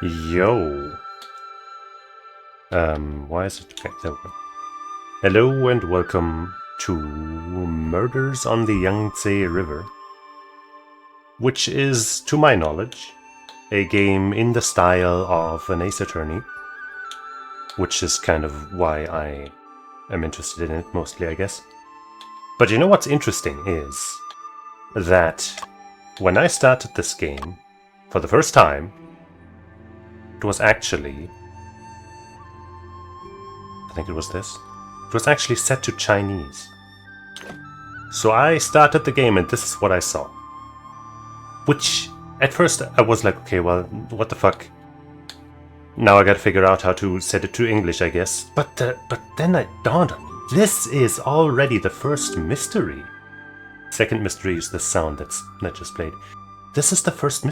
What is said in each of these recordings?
Yo. Why is it? Okay, there we go. Hello and welcome to Murders on the Yangtze River, which is, to my knowledge, a game in the style of an Ace Attorney, which is kind of why I am interested in it mostly, I guess. But you know what's interesting is that when I started this game for the first time, it was actually, I think it was this, it was actually set to Chinese. So I started the game and this is what I saw. Which, at first I was like, okay, well, what the fuck? Now I gotta figure out how to set it to English, I guess. But then it dawned on me, this is already the first mystery. Second mystery is the sound that just played. This is the first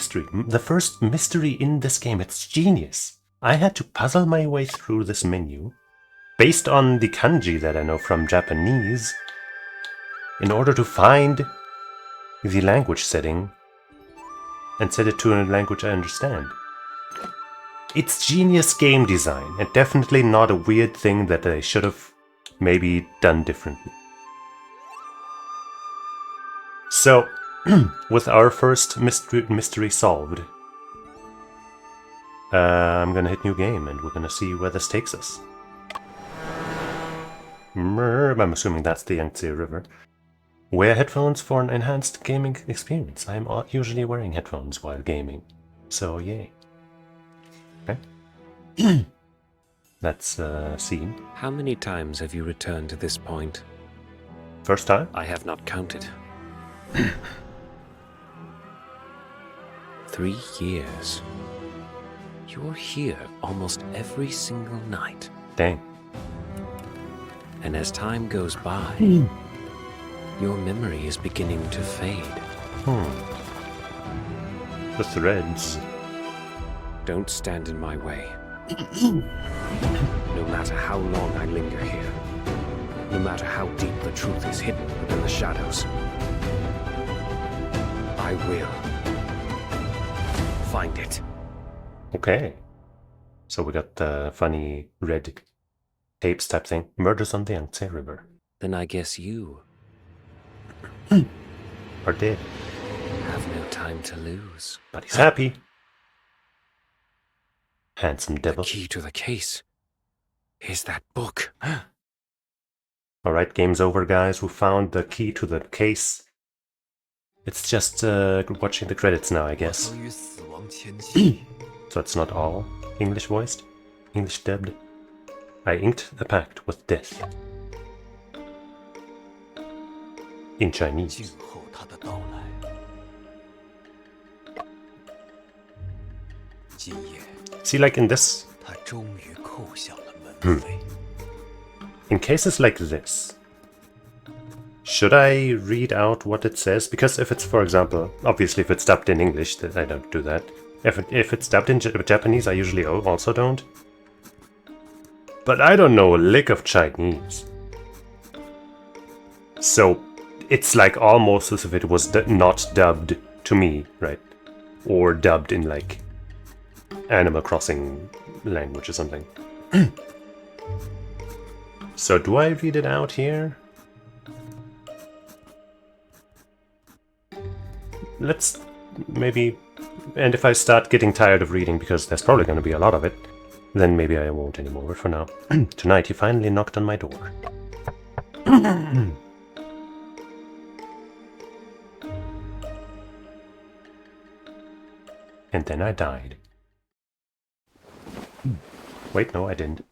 mystery in this game. It's genius. I had to puzzle my way through this menu, based on the kanji that I know from Japanese, in order to find the language setting and set it to a language I understand. It's genius game design, and definitely not a weird thing that they should have maybe done differently. So, with our first mystery solved, I'm gonna hit new game and we're gonna see where this takes us. I'm assuming that's the Yangtze River. Wear headphones for an enhanced gaming experience. I'm usually wearing headphones while gaming, so yay. Okay. Let's see. How many times have you returned to this point? First time? I have not counted. 3 years. You're here almost every single night. Dang. And as time goes by, your memory is beginning to fade. The threads. Don't stand in my way. No matter how long I linger here, no matter how deep the truth is hidden within the shadows, I will find it. Okay. So we got the funny red tapes type thing. Murders on the Yangtze River. Then I guess you Are dead. have no time to lose. But he's happy. Handsome The devil. key to the case is that book. Alright, game's over, guys. We found the key to the case. It's just watching the credits now, I guess. So it's not all English voiced? English dubbed? I inked the pact with death. In Chinese. See, like in this... In cases like this, should I read out what it says? Because if it's, for example, obviously if it's dubbed in English, then I don't do that. If it's dubbed in Japanese, I usually also don't. But I don't know a lick of Chinese. So it's like almost as if it was not dubbed to me, right? Or dubbed in like Animal Crossing language or something. So do I read it out here? Let's maybe... And if I start getting tired of reading, because there's probably going to be a lot of it, then maybe I won't anymore. But for now, tonight he finally knocked on my door. And then I died. Wait, no, I didn't.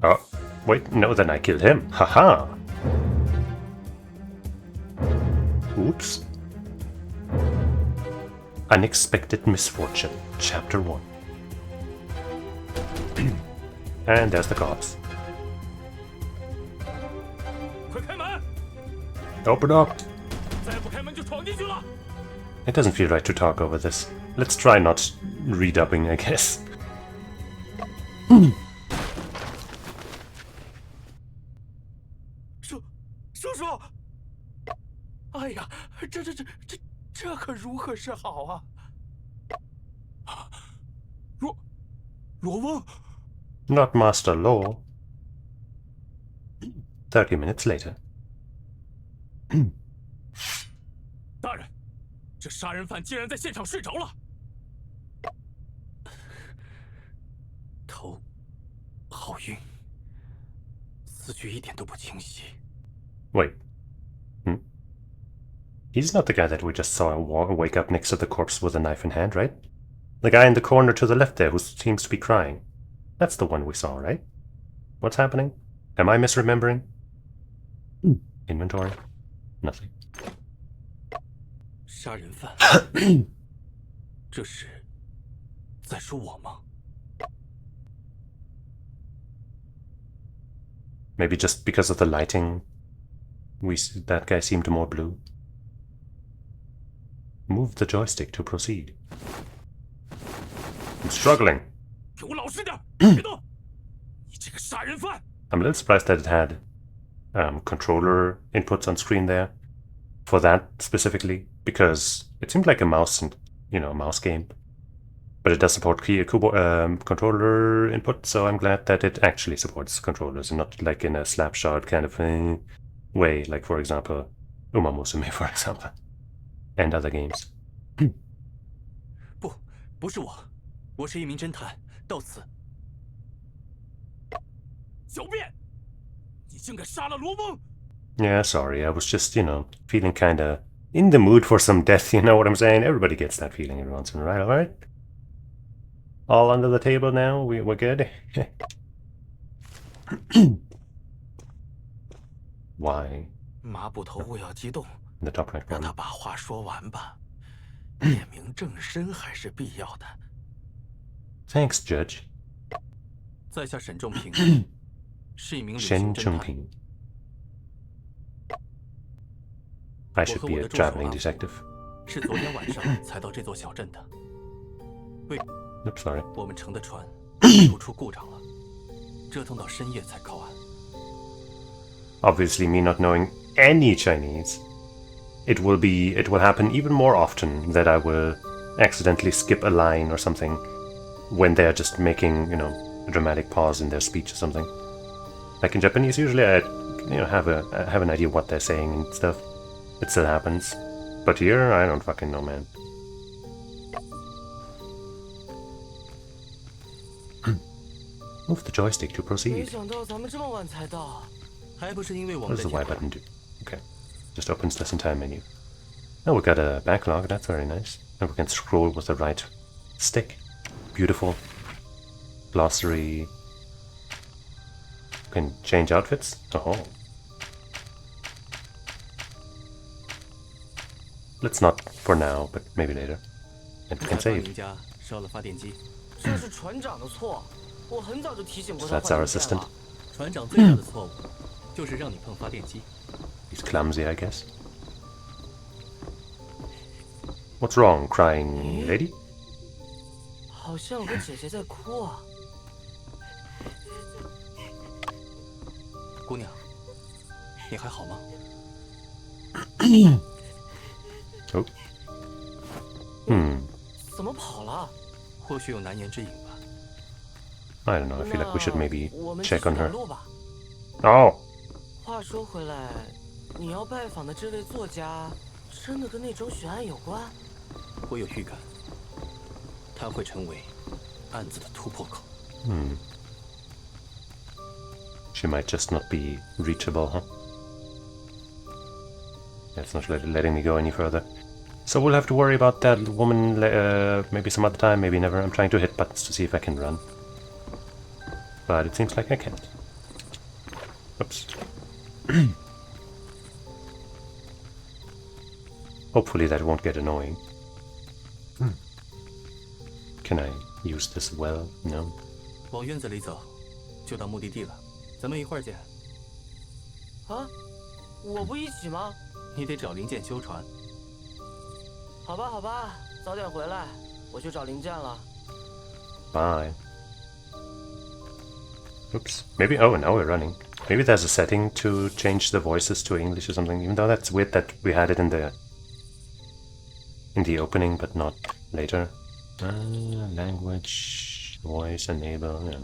Oh, wait, no, then I killed him. Haha! Oops. Unexpected Misfortune, Chapter 1. And there's the cops. Open up! It doesn't feel right to talk over this. Let's try not redubbing, I guess. 叔叔，哎呀，这可如何是好啊！罗翁， Not Master Law. 30 minutes later. 大人，这杀人犯竟然在现场睡着了。头好晕，思绪一点都不清晰。 Wait. He's not the guy that we just saw wake up next to the corpse with a knife in hand, right? The guy in the corner to the left there who seems to be crying. That's the one we saw, right? What's happening? Am I misremembering? Inventory? Nothing. 杀人犯，这是在说我吗？ Maybe just because of the lighting, that guy seemed more blue. Move the joystick to proceed. I'm struggling. 给我老实点，别动！你这个杀人犯！ I'm a little surprised that it had controller inputs on screen there for that specifically, because it seemed like a mouse and a mouse game, but it does support controller input. So I'm glad that it actually supports controllers and not like in a slapshot kind of way, like for example, Uma Musume, for example, and other games. 不是我，我是一名侦探，到此。狡辩！你竟敢杀了罗翁！ Yeah, sorry, I was just, feeling kinda in the mood for some death, you know what I'm saying? Everybody gets that feeling every once in a while, alright? All under the table now? We're good? Why? 麻布头不要激动， In the top right 让他 corner. 把话说完吧。点名正身还是必要的。 Thanks, Judge. 在下沈仲平，是一名旅 Shen 行侦探。 Chongping. I should be a traveling detective. 是昨天晚上才到这座小镇的。 Oops, sorry. 我们乘的船出故障了，折腾到深夜才靠岸。 Obviously, me not knowing any Chinese, it will happen even more often that I will accidentally skip a line or something when they're just making, a dramatic pause in their speech or something. Like in Japanese, usually I, have an idea what they're saying and stuff. It still happens. But here, I don't fucking know, man. Move the joystick to 没 proceed. 想到咱们这么晚才到。还不是因为我 What 们 does 的 the Y 监管 button do? Okay. Just opens this entire menu. Oh, we got a backlog. That's very nice. And we can scroll with the right stick. Beautiful. Glossary. We can change outfits. Oh. Let's not for now, but maybe later. And we 才 can 把 save. 您家烧了发电机。这是船长的错，我很早就提醒过 So 他 that's 换 our 零件 assistant. 了。船长最大的错误就是让你碰发电机。 He's clumsy, I guess. What's wrong, crying lady? 好像有个姐姐在哭啊。姑娘，你还好吗？ Oh. 怎么跑了？或许有难言之隐吧。 I don't know. I feel like we should maybe 我们 check 继续 on 赶 her. 路吧。 Oh! 话说回来，你要拜访的这位作家，真的跟那桩悬案有关？我有预感，他会成为案子的突破口。 She might just not be reachable, huh? That's not letting me go any further. So we'll have to worry about that woman maybe some other time, maybe never. I'm trying to hit buttons to see if I can run. But it seems like I can't. Oops. Hopefully that won't get annoying. Can I use this well? No. 往院子里走，就到目的地了。咱们一会儿见。啊，我不一起吗？你得找零件修船。好吧，好吧，早点回来，我去找零件了。 Bye. Oops. Maybe. Oh, now we're running. Maybe there's a setting to change the voices to English or something. Even though that's weird that we had it in the opening, but not later. Language. Voice enable, yeah.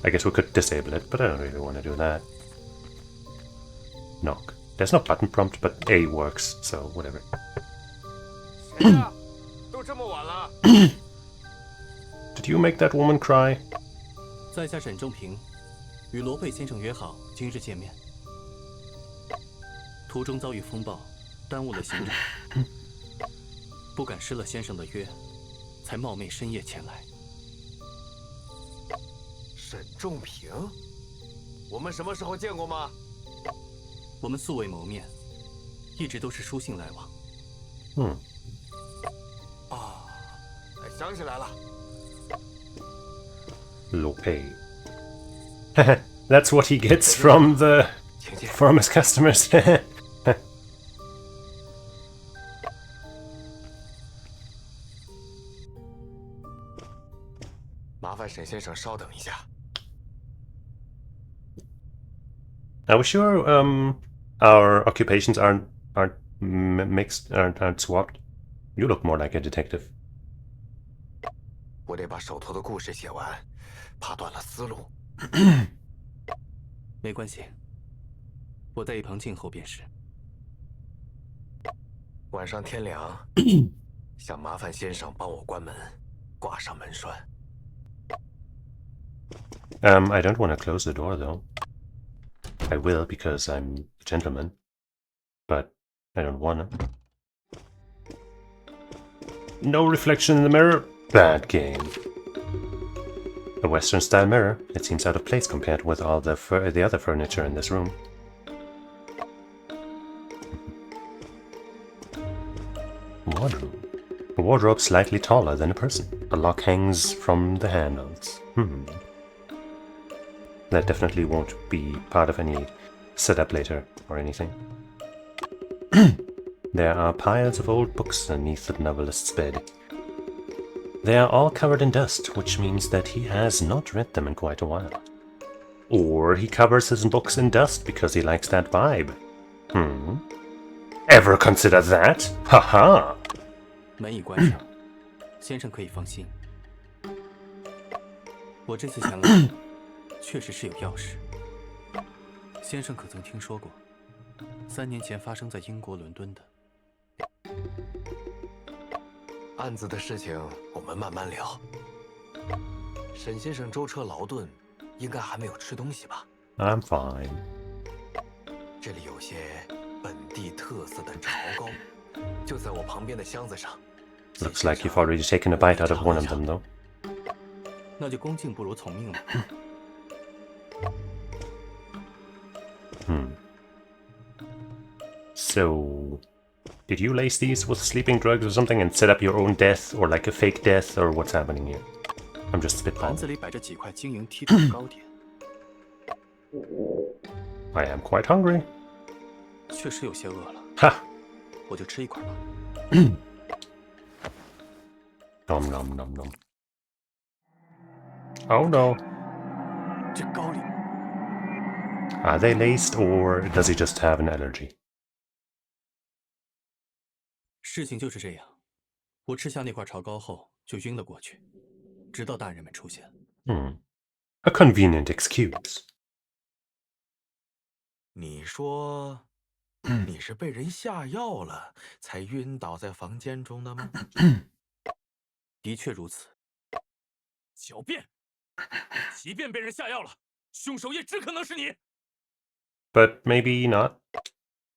I guess we could disable it, but I don't really want to do that. Knock. There's no button prompt, but A works, so whatever. 谁呀？都这么晚了。Did you make that woman cry? 在下沈仲平，与罗贝先生约好今日见面。途中遭遇风暴，耽误了行程，不敢失了先生的约，才冒昧深夜前来。沈仲平，我们什么时候见过吗？我们素未谋面，一直都是书信来往。啊，想起来了。Lope. That's what he gets from his customers. 麻烦沈先生稍等一下。Are we sure our occupations aren't mixed, aren't swapped? You look more like a detective. 我得把手头的故事写完，怕断了思路。没关系，我在一旁静候便是。晚上天凉，想麻烦先生帮我关门，挂上门栓。I don't want to close the door though. I will because I'm a gentleman, but I don't wanna. No reflection in the mirror. Bad game. A Western-style mirror. It seems out of place compared with all the other furniture in this room. Wardrobe. A wardrobe slightly taller than a person. A lock hangs from the handles. That definitely won't be part of any setup later or anything. There are piles of old books underneath the novelist's bed. They are all covered in dust, which means that he has not read them in quite a while. Or he covers his books in dust because he likes that vibe. Ever consider that? Haha! 门已关上，先生可以放心。我这次前来，确实是有要事。先生可曾听说过3年前发生在英国伦敦的？案子的事情我们慢慢聊。沈先生舟车劳顿，应该还没有吃东西吧？ I'm fine. 这里有些本地特色的炒糕，就在我旁边的箱子上。 Looks like you've already taken a bite out of one of them, though. 那就恭敬不如从命了。So, did you lace these with sleeping drugs or something and set up your own death, or like a fake death, or what's happening here? I'm just 盘 spitballing. 子里摆着几块晶莹剔透的糕点， I am quite hungry. 确实有些饿了， Ha! 我就吃一块吧。 Nom nom nom nom. Oh no. 这糕里 Are they laced, or does he just have an allergy? 事情就是这样，我吃下那块炒糕后就晕了过去，直到大人们出现。 A convenient excuse. 你说你是被人下药了才晕倒在房间中的吗？的确如此。狡辩！即便被人下药了，凶手也只可能是你。 But maybe not.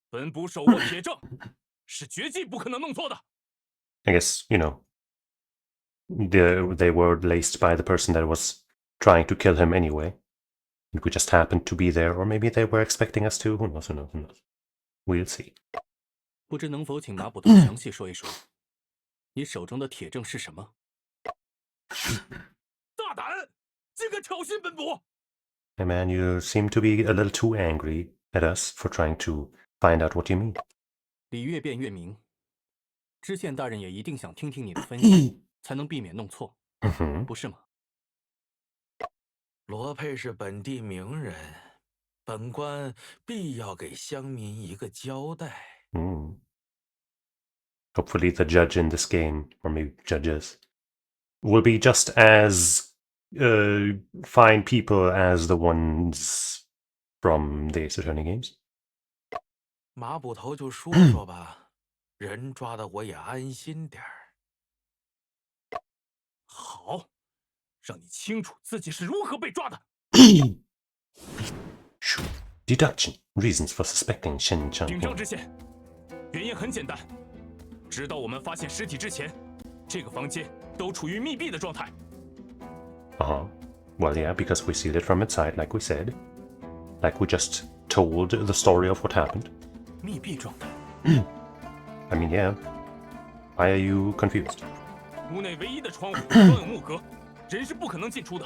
本部手握铁证，是绝技不可能弄错的。 I guess, you know, they were laced by the person that was trying to kill him anyway. And we just happened to be there, or maybe they were expecting us to. Who knows, who knows, who knows. We'll see. 不知能否请马捕头详细说一说，你手中的铁证是什么？ 大胆，竟敢挑衅本部！ Hey man, you seem to be a little too angry at us for trying to find out what you mean. 理越辩越明，知县大人也一定想听听你的分析，才能避免弄错，不是吗？ 罗佩是本地名人，本官必要给乡民一个交代。Hopefully the judge in this game, or maybe judges, will be just as fine people as the ones from the Ace Attorney games. 马捕头就说说吧，人抓的我也安心点儿。好，让你清楚自己是如何被抓的。Deduction. Reasons for suspecting Shen 顶上 Changping. 知县，原因很简单，直到我们发现尸体之前，这个房间都处于密闭的状态。Well, yeah, because we sealed it from inside, like we said. Like we just told the story of what happened. 密闭状态。I mean, yeah. Why are you confused? 屋内唯一的窗户装有木格，人是不可能进出的。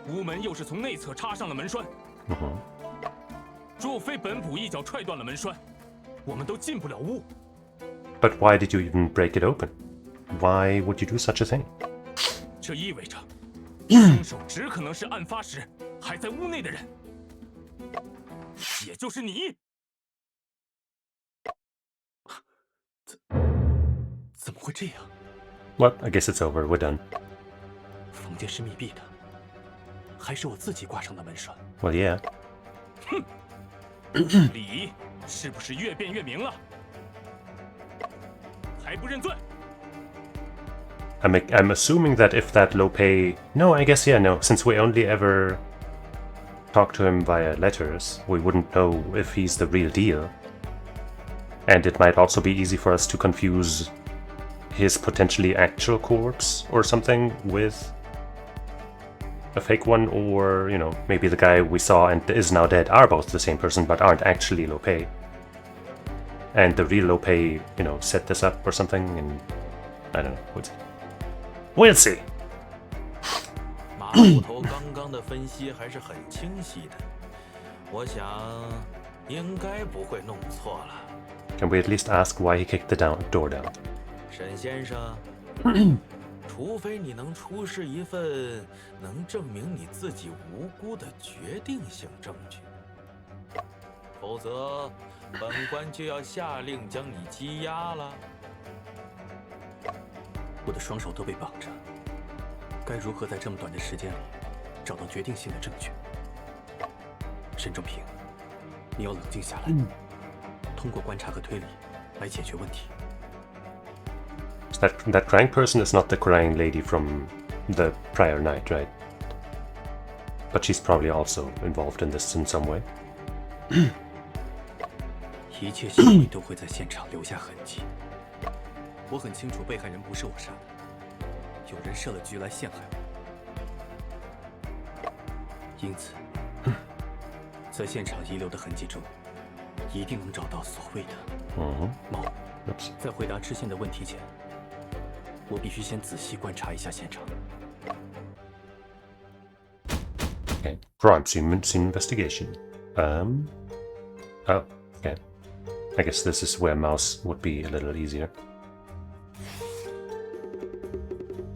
屋门又是从内侧插上了门栓，若非本捕一脚踹断了门栓，我们都进不了屋。But why did you even break it open? Why would you do such a thing? 这意味着，凶手只可能是案发时还在屋内的人，也就是你。怎么会这样？ Well, I guess it's over. We're done. 房间是密闭的，还是我自己挂上的门栓？ Well, yeah. 理是不是越辩越明了？还不认罪？ I'm assuming that if that Lope... No, I guess, yeah, no. Since we only ever talk to him via letters, we wouldn't know if he's the real deal. And it might also be easy for us to confuse his potentially actual corpse or something with a fake one, or, you know, maybe the guy we saw and is now dead are both the same person but aren't actually Lope. And the real Lope, you know, set this up or something, and I don't know. We'll see. 马捕头刚刚的分析还是很清晰的，我想应该不会弄错了。 Can we at least ask why he kicked the door down? 沈先生，除非你能出示一份能证明你自己无辜的决定性证据，否则本官就要下令将你羁押了。我的双手都被绑着，该如何在这么短的时间里找到决定性的证据？沈正平，你要冷静下来，通过观察和推理来解决问题。 That crying person is not the crying lady from the prior night, right? But she's probably also involved in this in some way. 一切行为都会在现场留下痕迹。我很清楚被害人不是我杀的，有人设了局来陷害我。因此，在现场遗留的痕迹中，一定能找到所谓的猫。在回答知县的问题前，我必须先仔细观察一下现场。 Okay. Crime scene investigation. Oh, okay. I guess this is where mouse would be a little easier.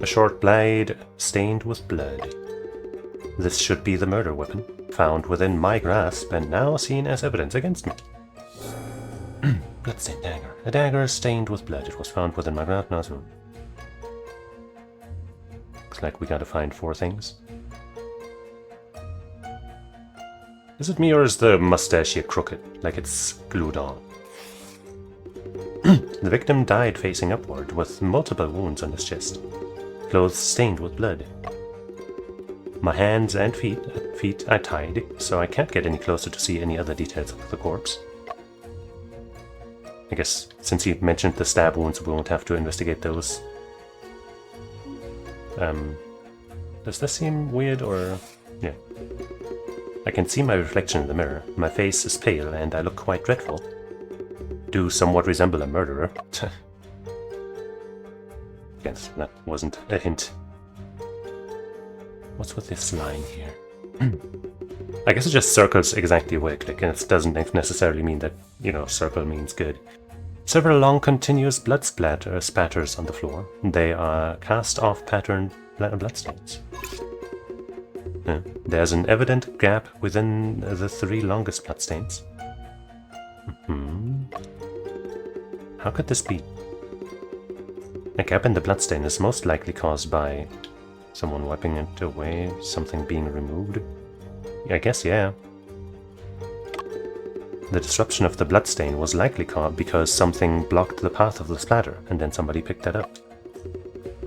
A short blade stained with blood. This should be the murder weapon, found within my grasp and now seen as evidence against me. Bloodstained dagger. A dagger stained with blood. It was found within my grasp. Now, looks like we gotta find 4 things. Is it me or is the mustache here crooked, like it's glued on? The victim died facing upward, with multiple wounds on his chest. Clothes stained with blood. My hands and feet I tied, so I can't get any closer to see any other details of the corpse. I guess since he mentioned the stab wounds, we won't have to investigate those. Does this seem weird or... yeah. I can see my reflection in the mirror. My face is pale and I look quite dreadful. Do somewhat resemble a murderer. Guess that wasn't a hint. What's with this line here? I guess it just circles exactly where I click, and it doesn't necessarily mean that, you know, circle means good. Several long continuous blood spatters on the floor. They are cast-off patterned bloodstains. There's an evident gap within the 3 longest bloodstains. How could this be? A gap in the bloodstain is most likely caused by someone wiping it away, something being removed. I guess, yeah. The disruption of the bloodstain was likely caused because something blocked the path of the splatter, and then somebody picked that up.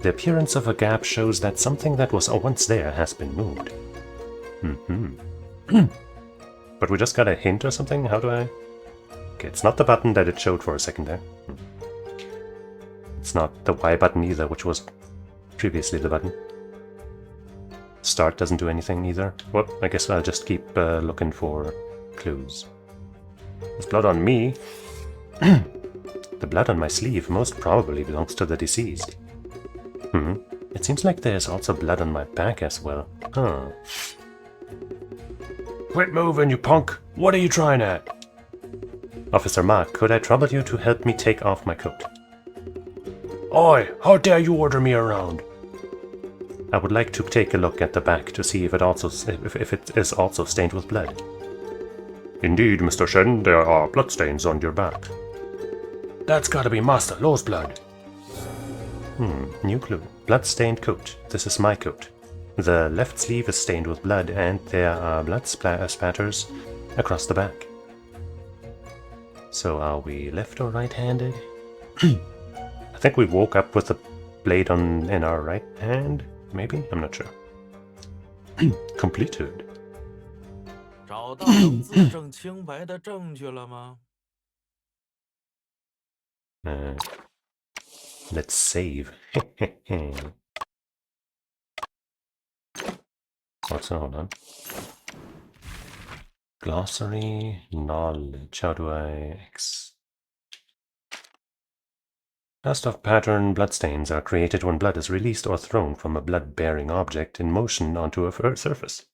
The appearance of a gap shows that something that was once there has been moved. But we just got a hint or something? How do I... Okay, it's not the button that it showed for a second there. It's not the Y button either, which was previously the button. Start doesn't do anything either. Well, I guess I'll just keep looking for clues. There's blood on me. The blood on my sleeve most probably belongs to the deceased. It seems like there's also blood on my back as well. Huh. Quit moving, you punk! What are you trying at? Officer Mark, could I trouble you to help me take off my coat? Oi! How dare you order me around? I would like to take a look at the back to see if it is also stained with blood. Indeed, Mr. Shen, there are bloodstains on your back. That's gotta be Master Lo's blood. New clue. Blood-stained coat. This is my coat. The left sleeve is stained with blood, and there are blood spatters across the back. So are we left or right-handed? I think we woke up with the blade in our right hand, maybe? I'm not sure. Completed. 找到能自证清白的证据了吗？ Let's save. Also, hold on. Glossary, knowledge. How do I Cast off pattern bloodstains are created when blood is released or thrown from a blood-bearing object in motion onto a surface.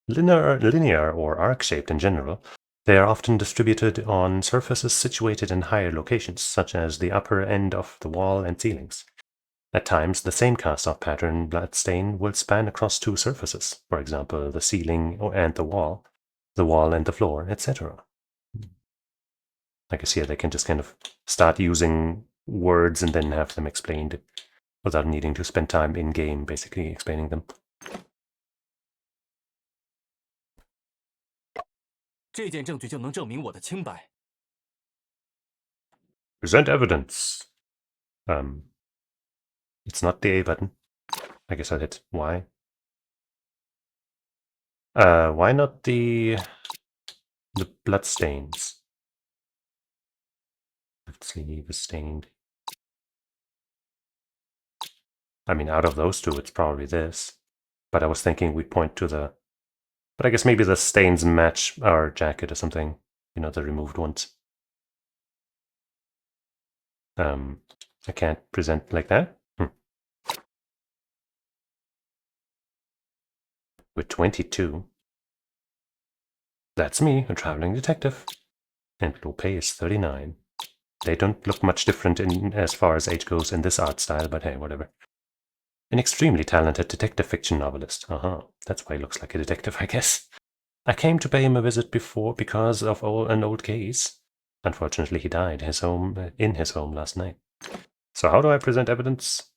Linear or arc-shaped in general, they are often distributed on surfaces situated in higher locations, such as the upper end of the wall and ceilings. At times, the same cast-off pattern bloodstain will span across two surfaces, for example, the ceiling and the wall and the floor, etc. I guess here they can just kind of start using words and then have them explained without needing to spend time in-game basically explaining them. 这件证据就能证明我的清白。 Present evidence. It's not the A button. I guess I'll hit Y. Why not the blood stains? Left sleeve is stained. I mean, out of those two, it's probably this. But I was thinking we'd point to the... But I guess maybe the stains match our jacket or something. You know, the removed ones. I can't present like that. With 22. That's me, a traveling detective. And low pay is 39. They don't look much different as far as age goes in this art style, but hey, whatever. An extremely talented detective fiction novelist. That's why he looks like a detective, I guess. I came to pay him a visit before because of an old case. Unfortunately, he died in his home last night. So how do I present evidence?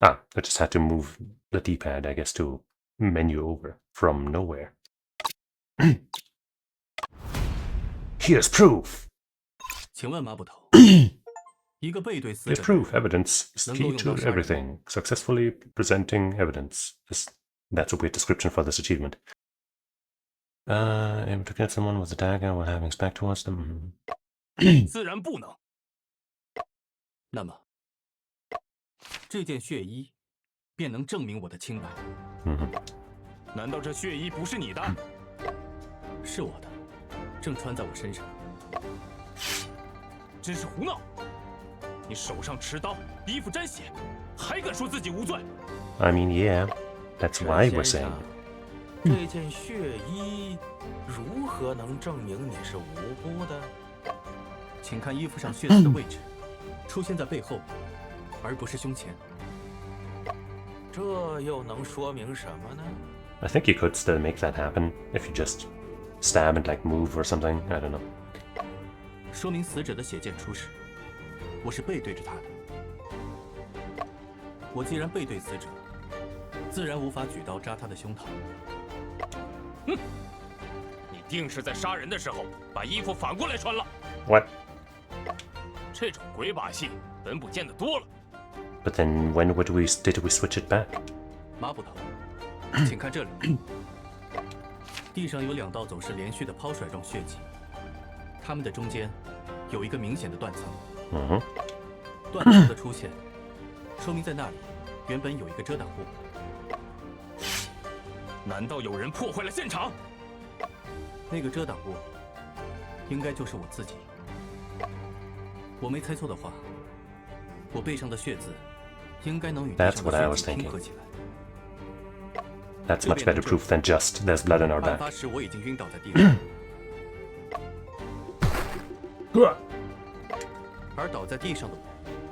I just had to move the D-pad, I guess, to menu over from nowhere. Here's proof. 请问马捕头，一个背对死 Here's 者的 proof. 人 Evidence is key to everything. Successfully presenting evidence. That's a weird description for this achievement. Able to get someone with a dagger while having his back towards them. 自然不能。那么，这件血衣便能证明我的清白。难道这血衣不是你的？是我的，正穿在我身上。真是胡闹！你手上持刀，衣服沾血，还敢说自己无罪？ I mean, yeah, that's why we're 先 saying. 生，这件血衣如何能证明你是无辜的？请看衣服上血渍的位置，出现在背后，而不是胸前。这又能说明什么呢？ I think you could still make that happen if you just stab and like move or something. I don't know. 说明死者的血溅出时，我是背对着他的。我既然背对死者，自然无法举刀扎他的胸膛。你定是在杀人的时候把衣服反过来穿了。 What? 这种鬼把戏本补见得多了。 But then when did we switch it back? 马捕头，请看这里，地上有2道总是连续的抛甩状血迹，它们的中间有一个明显的断层。断层的出现，说明在那里原本有一个遮挡物。难道有人破坏了现场？那个遮挡物应该就是我自己。我没猜错的话，我背上的血渍应该能与地上的血迹拼合起来。 That's much better proof than just there's blood on our 案 back. 发时我已经晕倒在地上，而倒在地上的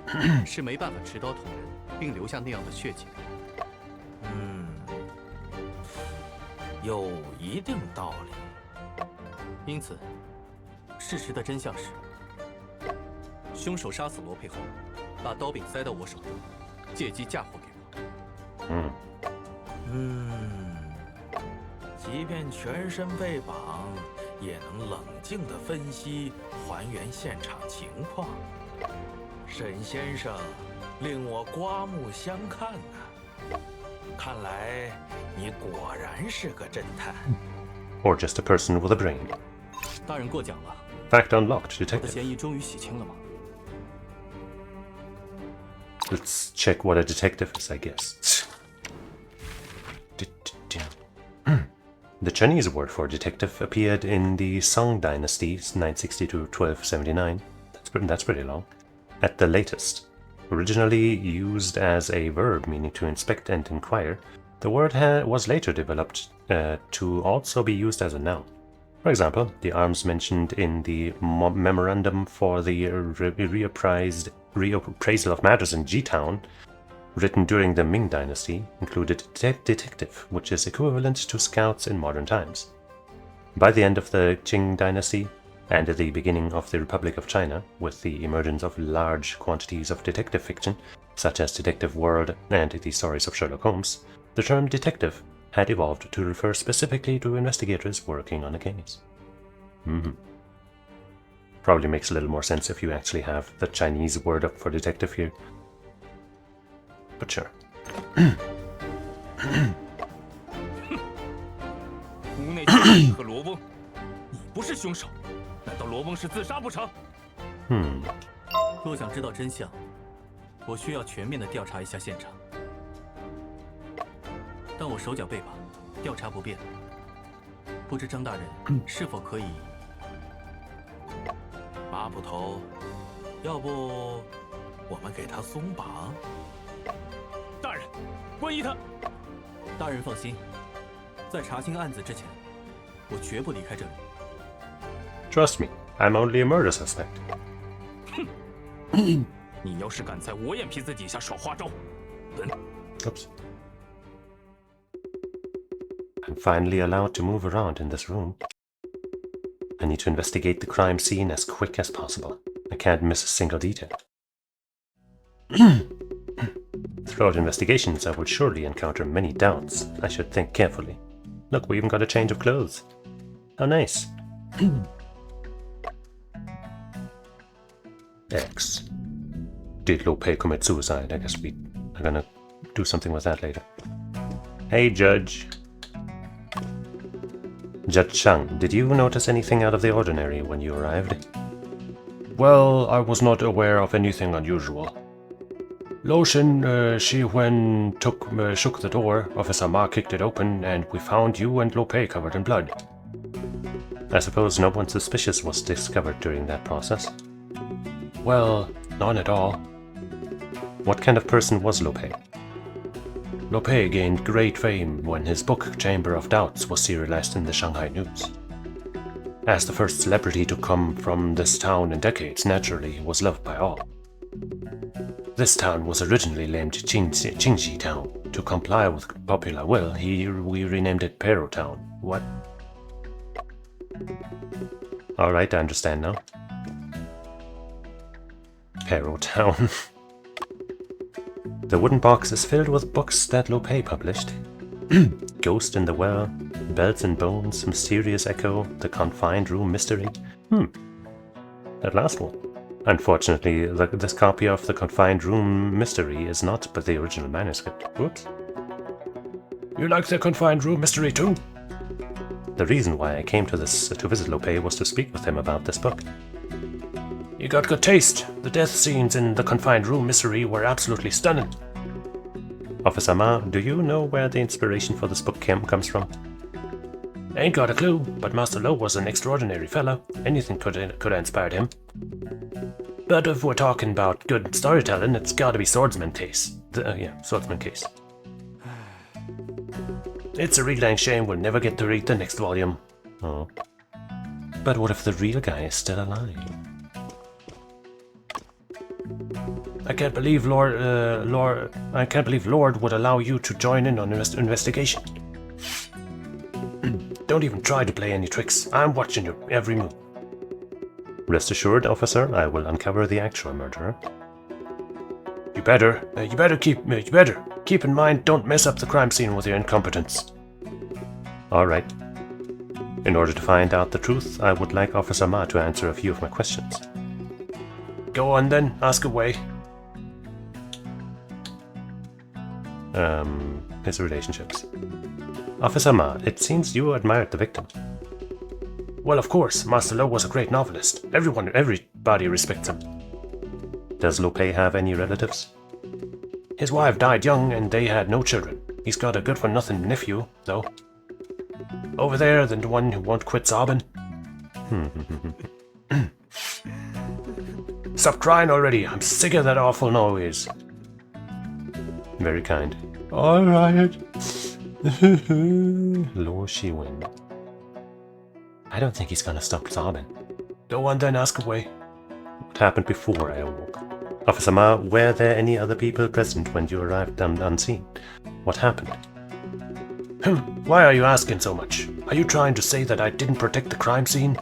我是没办法持刀捅人，并留下那样的血迹的。有一定道理。因此，事实的真相是，凶手杀死罗佩后，把刀柄塞到我手中，借机嫁祸给我。即便全身被绑，也能冷静地分析、还原现场情况。沈先生令我刮目相看呐！看来你果然是个侦探。 Or just a person with a brain. 大人过奖了， Fact unlocked, 我的 detective. 嫌疑终于洗清了吗？ Let's check what a detective is, I guess. The Chinese word for detective appeared in the Song Dynasty, 960 to 1279. That's pretty long. At the latest. Originally used as a verb meaning to inspect and inquire, the word was later developed to also be used as a noun. For example, the arms mentioned in the memorandum for the reappraisal of matters in G-Town, written during the Ming Dynasty, included detective, which is equivalent to scouts in modern times. By the end of the Qing Dynasty, and at the beginning of the Republic of China, with the emergence of large quantities of detective fiction, such as Detective World and the stories of Sherlock Holmes, the term detective had evolved to refer specifically to investigators working on a case. Probably makes a little more sense if you actually have the Chinese word up for detective here. But sure. 屋内就是你和罗翁，你不是凶手，难道罗翁是自杀不成？若想知道真相，我需要全面地调查一下现场。但我手脚被绑，调查不便，不知张大人是否可以？马捕头，要不我们给他松绑？ 大人，关押他。大人放心，在查清案子之前，我绝不离开这里。 Trust me, I'm only a murder suspect. 你要是敢在我眼皮子底下耍花招，本 Oops. I'm finally allowed to move around in this room. I need to investigate the crime scene as quick as possible. I can't miss a single detail. Throughout investigations, I will surely encounter many doubts. I should think carefully. Look, we even got a change of clothes. How nice. X. Did Lo Pei commit suicide? I guess we are gonna do something with that later. Hey, Judge. Judge Chang, did you notice anything out of the ordinary when you arrived? Well, I was not aware of anything unusual. Lo Shin, she when shook the door, Officer Ma kicked it open, and we found you and Lo Pei covered in blood. I suppose no one suspicious was discovered during that process? Well, none at all. What kind of person was Lo Pei? Lo Pei gained great fame when his book Chamber of Doubts was serialized in the Shanghai News. As the first celebrity to come from this town in decades, naturally he was loved by all. This town was originally named Qingji Town. To comply with popular will, we renamed it Pero Town. What? Alright, I understand now. Pero Town. The wooden box is filled with books that Lopez published. Ghost in the Well, Bells and Bones, Mysterious Echo, The Confined Room Mystery. That last one. Unfortunately, this copy of The Confined Room Mystery is not but the original manuscript. Whoops. You like The Confined Room Mystery too? The reason why I came to visit Lopez was to speak with him about this book. You got good taste. The death scenes in The Confined Room Mystery were absolutely stunning. Officer Ma, do you know where the inspiration for this book comes from? Ain't got a clue, but Master Lo was an extraordinary fellow. Anything could have inspired him. But if we're talking about good storytelling, it's gotta be Swordsman Case. Swordsman Case. It's a real dang shame we'll never get to read the next volume. Oh. But what if the real guy is still alive? I can't believe Lord would allow you to join in on investigation. Don't even try to play any tricks. I'm watching your every move. Rest assured, officer, I will uncover the actual murderer. You better keep in mind, don't mess up the crime scene with your incompetence. All right. In order to find out the truth, I would like Officer Ma to answer a few of my questions. Go on then, ask away. His relationships. Officer Ma, it seems you admired the victim. Well, of course, Master Lo was a great novelist. Everybody respects him. Does Lopez have any relatives? His wife died young and they had no children. He's got a good-for-nothing nephew, though. Over there, the one who won't quit sobbing. Stop crying already. I'm sick of that awful noise. Very kind. All right. Lo Shiwen. I don't think he's gonna stop sobbing. Go on then, ask away. What happened before I awoke? Officer Ma, were there any other people present when you arrived unseen? What happened? Why are you asking so much? Are you trying to say that I didn't protect the crime scene?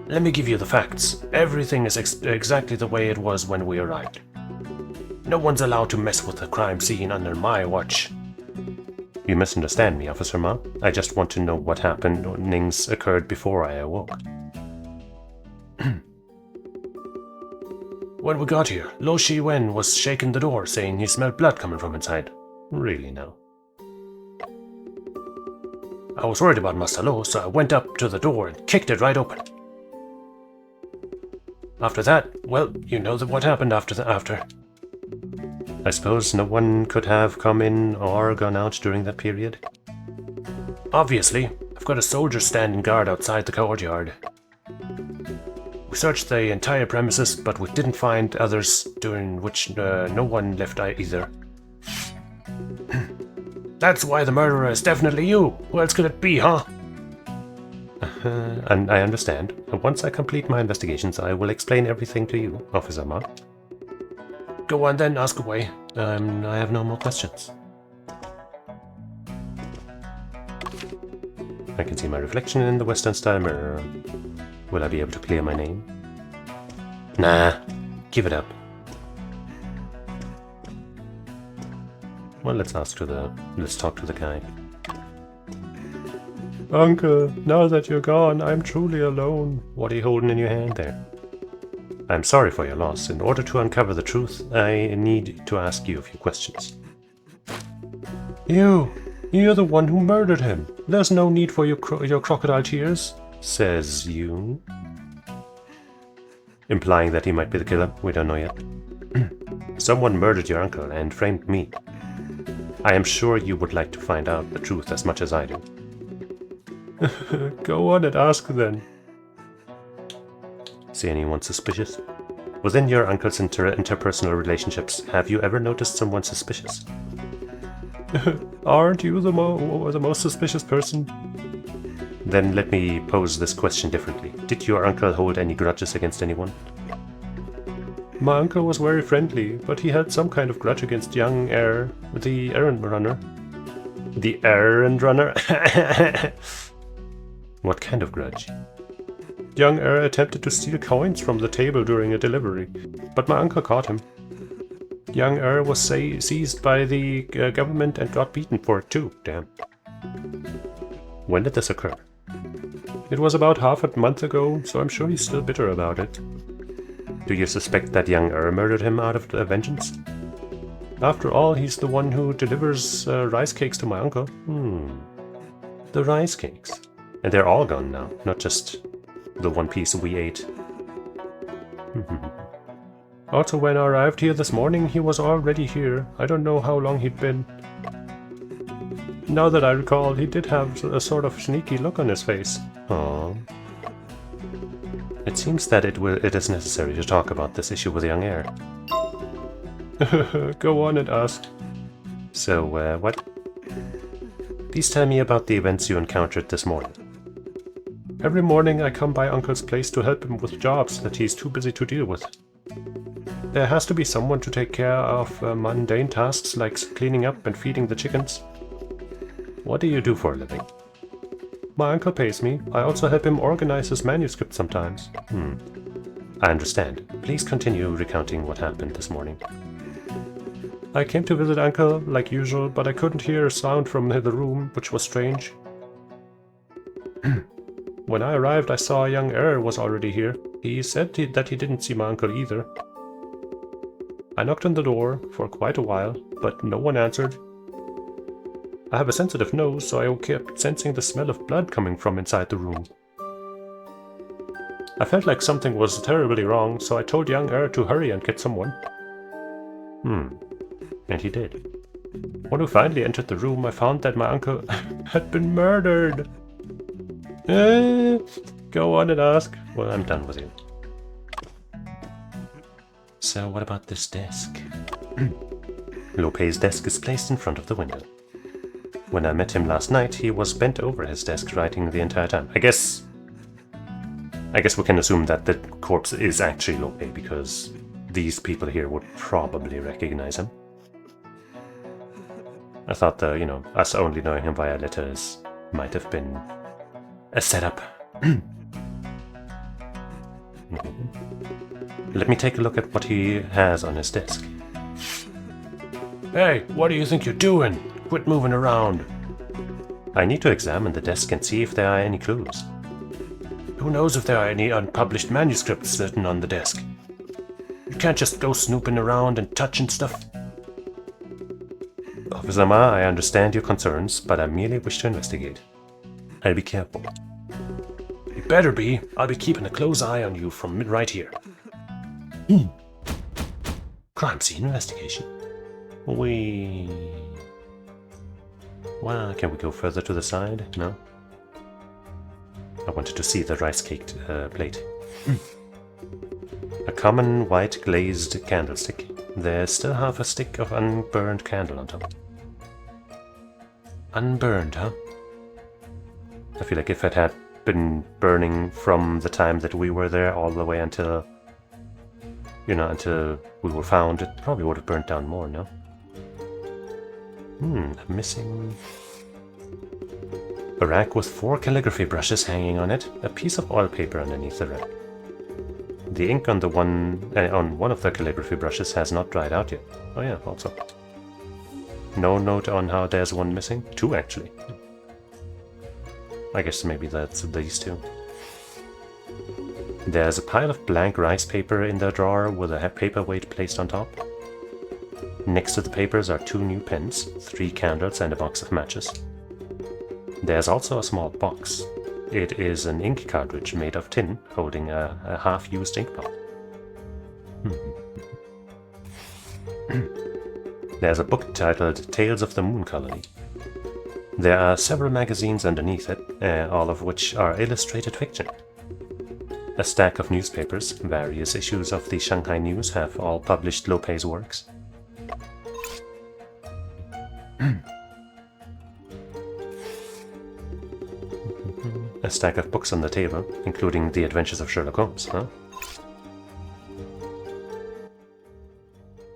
Let me give you the facts. Everything is exactly the way it was when we arrived. No one's allowed to mess with the crime scene under my watch. You misunderstand me, Officer Ma. I just want to know what happenings occurred before I awoke. When we got here, Lo Shiwen was shaking the door, saying he smelled blood coming from inside. Really now? I was worried about Master Lo, so I went up to the door and kicked it right open. After that, well, you know what happened after. I suppose no one could have come in or gone out during that period? Obviously. I've got a soldier standing guard outside the courtyard. We searched the entire premises, but we didn't find others, during which no one left either. That's why the murderer is definitely you. Who else could it be, huh? And I understand. Once I complete my investigations, I will explain everything to you, Officer Ma. Go on then, ask away. I have no more questions. I can see my reflection in the Western-style mirror. Will I be able to clear my name? Nah, give it up. Well, let's talk to the guy. Uncle, now that you're gone, I'm truly alone. What are you holding in your hand there? I'm sorry for your loss. In order to uncover the truth, I need to ask you a few questions. You're the one who murdered him. There's no need for your crocodile tears, says you. Implying that he might be the killer, we don't know yet. Someone murdered your uncle and framed me. I am sure you would like to find out the truth as much as I do. Go on and ask then. See anyone suspicious? Within your uncle's interpersonal relationships, have you ever noticed someone suspicious? Aren't you the most suspicious person? Then let me pose this question differently. Did your uncle hold any grudges against anyone? My uncle was very friendly, but he had some kind of grudge against young heir, the errand runner. The errand runner? What kind of grudge? Young heir attempted to steal coins from the table during a delivery, but my uncle caught him. Young was seized by the government and got beaten for it too. Damn. When did this occur? It was about half a month ago, so I'm sure he's still bitter about it. Do you suspect that young murdered him out of vengeance? After all, he's the one who delivers rice cakes to my uncle. The rice cakes. And they're all gone now, not just the one piece we ate. Also, when I arrived here this morning, he was already here. I don't know how long he'd been. Now that I recall, he did have a sort of sneaky look on his face. Aww. It seems that it is necessary to talk about this issue with young heir. Go on and ask. So, what? Please tell me about the events you encountered this morning. Every morning I come by Uncle's place to help him with jobs that he's too busy to deal with. There has to be someone to take care of mundane tasks like cleaning up and feeding the chickens. What do you do for a living? My uncle pays me. I also help him organize his manuscript sometimes. I understand. Please continue recounting what happened this morning. I came to visit Uncle, like usual, but I couldn't hear a sound from the room, which was strange. When I arrived, I saw a young heir was already here. He said that he didn't see my uncle either. I knocked on the door for quite a while, but no one answered. I have a sensitive nose, so I kept sensing the smell of blood coming from inside the room. I felt like something was terribly wrong, so I told young heir to hurry and get someone. And he did. When we finally entered the room, I found that my uncle had been murdered. Go on and ask. Well, I'm done with you. So what about this desk? Lopez's desk is placed in front of the window. When I met him last night, he was bent over his desk writing the entire time. I guess we can assume that the corpse is actually Lope, because these people here would probably recognize him. I thought us only knowing him via letters might have been a setup. Let me take a look at what he has on his desk. Hey, what do you think you're doing? Quit moving around. I need to examine the desk and see if there are any clues. Who knows if there are any unpublished manuscripts sitting on the desk? You can't just go snooping around and touching stuff. Officer Ma, I understand your concerns, but I merely wish to investigate. I'll be careful. You better be. I'll be keeping a close eye on you from right here. Crime scene investigation. Well, can we go further to the side? No? I wanted to see the rice cake plate. A common white glazed candlestick. There's still half a stick of unburned candle on top. Unburned, huh? I feel like if it had been burning from the time that we were there all the way until we were found, it probably would have burnt down more, no? Missing... A rack with 4 calligraphy brushes hanging on it, a piece of oil paper underneath the rack. The ink on one of the calligraphy brushes has not dried out yet. Oh yeah, also. No note on how there's one missing. 2 actually. I guess maybe that's these 2. There's a pile of blank rice paper in the drawer with a paperweight placed on top. Next to the papers are 2 new pens, 3 candles and a box of matches. There's also a small box. It is an ink cartridge made of tin, holding a half-used ink pot. There's a book titled Tales of the Moon Colony. There are several magazines underneath it, all of which are illustrated fiction. A stack of newspapers, various issues of the Shanghai News have all published Lopez's works. A stack of books on the table, including The Adventures of Sherlock Holmes, huh?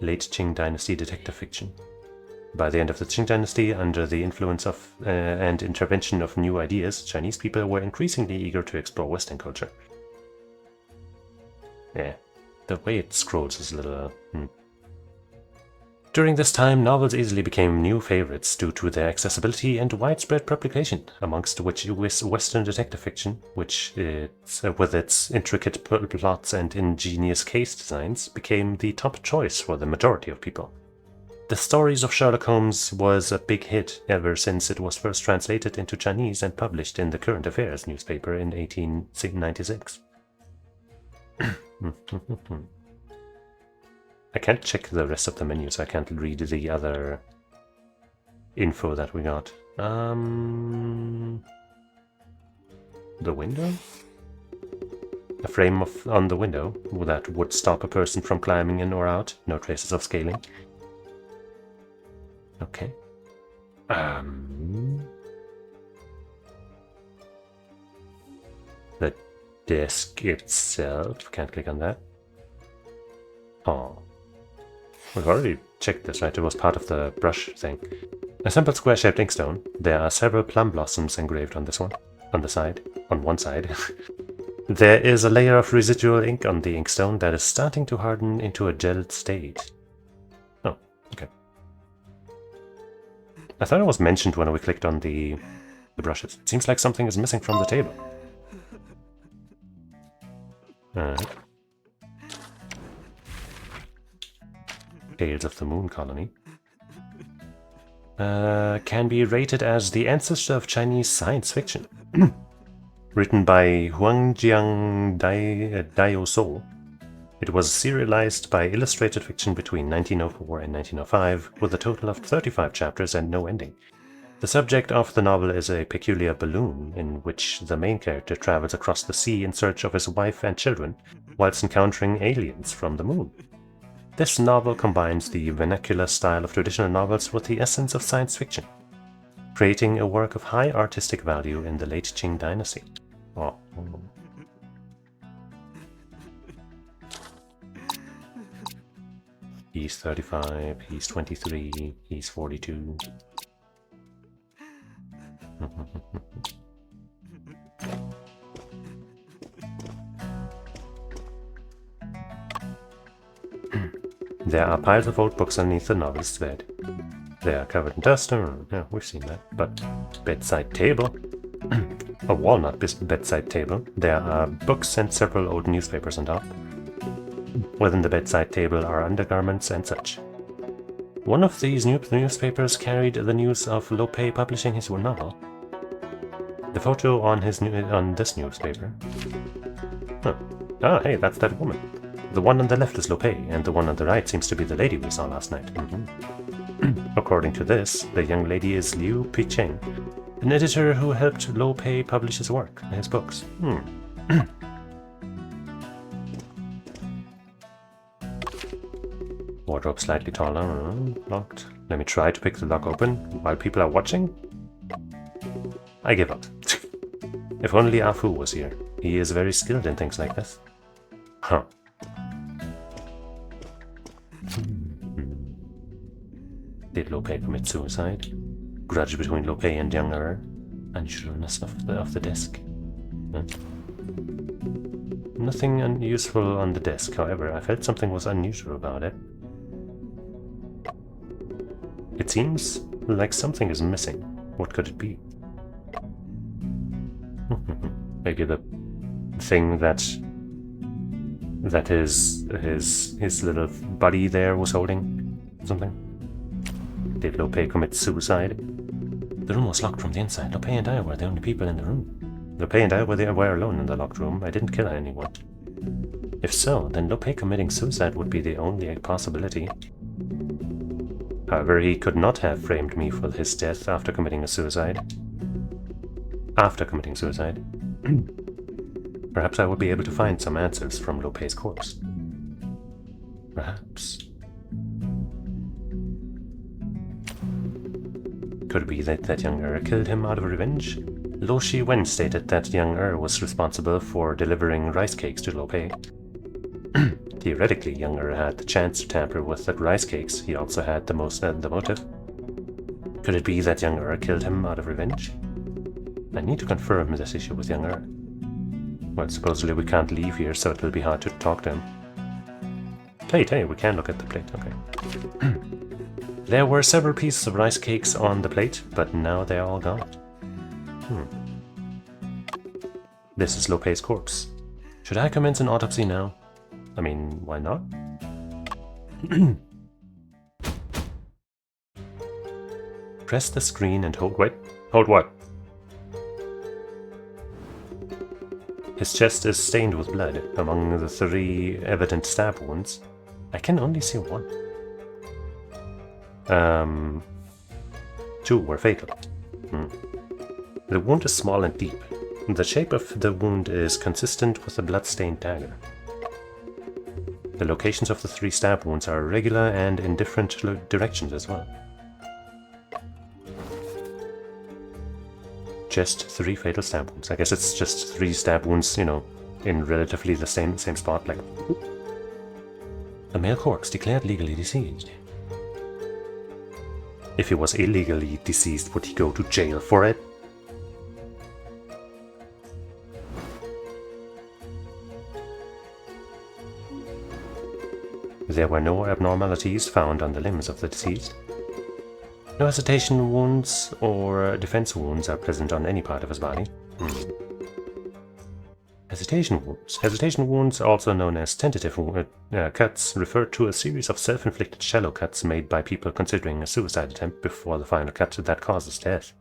Late Qing Dynasty detective fiction. By the end of the Qing Dynasty, under the influence of and intervention of new ideas, Chinese people were increasingly eager to explore Western culture. Yeah, the way it scrolls is a little... During this time, novels easily became new favorites due to their accessibility and widespread publication, amongst which Western detective fiction, which with its intricate plots and ingenious case designs, became the top choice for the majority of people. The Stories of Sherlock Holmes was a big hit ever since it was first translated into Chinese and published in the Current Affairs newspaper in 1896. I can't check the rest of the menu, so I can't read the other info that we got. The window? A frame on the window that would stop a person from climbing in or out. No traces of scaling. Okay. The desk itself. Can't click on that. Oh. We've already checked this, right? It was part of the brush thing. A simple square-shaped inkstone. There are several plum blossoms engraved on this one. On the side. On one side. There is a layer of residual ink on the inkstone that is starting to harden into a gelled state. Oh, okay. I thought it was mentioned when we clicked on the brushes. It seems like something is missing from the table. Alright. Tales of the Moon Colony. Can be rated as the ancestor of Chinese science fiction. Written by Huangjiang Daioso. It was serialized by Illustrated Fiction between 1904 and 1905, with a total of 35 chapters and no ending. The subject of the novel is a peculiar balloon, in which the main character travels across the sea in search of his wife and children, whilst encountering aliens from the moon. This novel combines the vernacular style of traditional novels with the essence of science fiction, creating a work of high artistic value in the late Qing dynasty. Oh. He's 35, he's 23, he's 42. There are piles of old books underneath the novelist's bed. They are covered in dust. Yeah, we've seen that. But bedside table. A walnut bedside table. There are books and several old newspapers on top. Within the bedside table are undergarments and such. One of these newspapers carried the news of Lope publishing his novel. The photo on this newspaper. Huh. Ah, hey, that's that woman. The one on the left is Lope, and the one on the right seems to be the lady we saw last night. According to this, the young lady is Liu Picheng, an editor who helped Lope publish his work, his books. Wardrobe slightly taller, locked. Let me try to pick the lock open while people are watching. I give up. If only Afu was here. He is very skilled in things like this. Huh. Did Lope commit suicide? Grudge between Lope and young Er? Unusualness of the desk. Huh? Nothing unuseful on the desk, however, I felt something was unusual about it. It seems like something is missing. What could it be? Maybe the thing that his little buddy there was holding something. Did Lope commit suicide? The room was locked from the inside. Lope and I were the only people in the room. Lope and I were alone in the locked room. I didn't kill anyone. If so, then Lope committing suicide would be the only possibility. However, he could not have framed me for his death after committing suicide. Perhaps I would be able to find some answers from Lope's corpse. Perhaps. Could it be that young Er killed him out of revenge? Lo Shi Wen stated that young Er was responsible for delivering rice cakes to Lope. Theoretically, young Er had the chance to tamper with the rice cakes. He also had the motive. Could it be that young Er killed him out of revenge? I need to confirm this issue with young Er. Well, supposedly we can't leave here, so it will be hard to talk to him. Hey, we can look at the plate, okay. There were several pieces of rice cakes on the plate, but now they're all gone. This is Lopez's corpse. Should I commence an autopsy now? I mean, why not? Press the screen and hold... Wait, hold what? His chest is stained with blood. Among the 3 evident stab wounds, I can only see 1. 2 were fatal. The wound is small and deep. The shape of the wound is consistent with a blood-stained dagger. The locations of the 3 stab wounds are irregular and in different directions as well. Just 3 fatal stab wounds. I guess it's just 3 stab wounds, you know, in relatively the same spot, like... A male corpse declared legally deceased. If he was illegally deceased, would he go to jail for it? There were no abnormalities found on the limbs of the deceased. No hesitation wounds or defense wounds are present on any part of his body. Hesitation wounds. Hesitation wounds, also known as tentative cuts, refer to a series of self-inflicted shallow cuts made by people considering a suicide attempt before the final cut that causes death.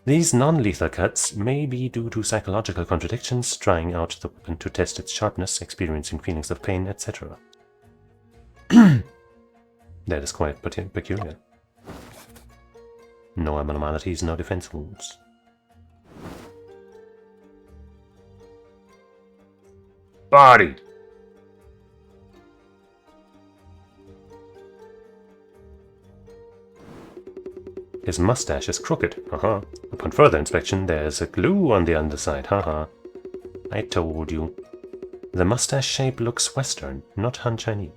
These non-lethal cuts may be due to psychological contradictions, trying out the weapon to test its sharpness, experiencing feelings of pain, etc. That is quite peculiar. No abnormalities, no defense wounds. Body! His mustache is crooked, Upon further inspection, there's a glue on the underside, I told you. The mustache shape looks Western, not Han Chinese.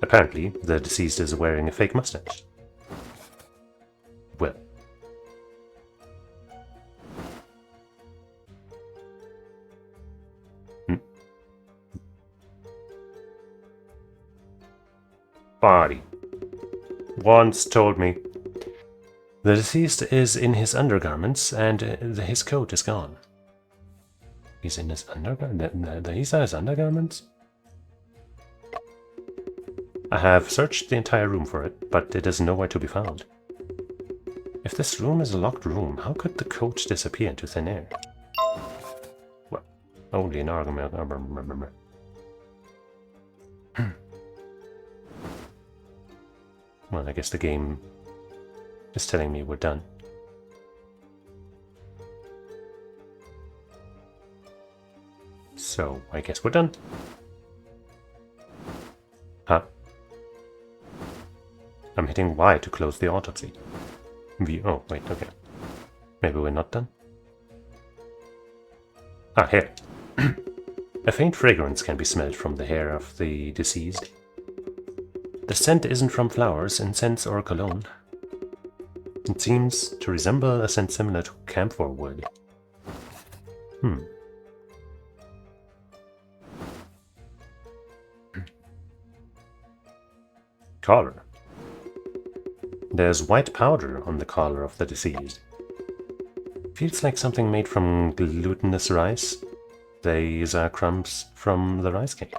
Apparently, the deceased is wearing a fake mustache. Well. Body. Once told me. The deceased is in his undergarments, and his coat is gone. He's in his undergarments? These are his undergarments? I have searched the entire room for it, but it is nowhere to be found. If this room is a locked room, how could the coat disappear into thin air? Well, only an argument. Well, I guess the game is telling me we're done. So, I guess we're done. Huh? I'm hitting Y to close the autopsy. Oh, wait, okay. Maybe we're not done? Ah, hair. A faint fragrance can be smelled from the hair of the deceased. The scent isn't from flowers, incense, or cologne. It seems to resemble a scent similar to camphor wood. Collar. There's white powder on the collar of the deceased. Feels like something made from glutinous rice. These are crumbs from the rice cake.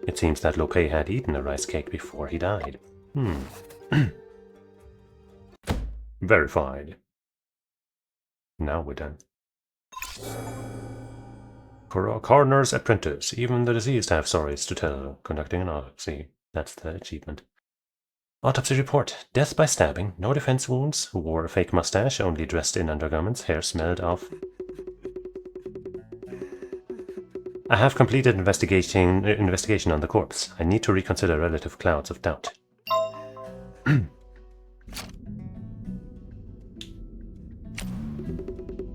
It seems that Lope had eaten a rice cake before he died. Verified. Now we're done. Coroner's apprentice. Even the deceased have stories to tell. Conducting an autopsy. That's the achievement. Autopsy report. Death by stabbing. No defense wounds. Wore a fake mustache. Only dressed in undergarments. Hair smelled of... I have completed investigation on the corpse. I need to reconsider relative clouds of doubt.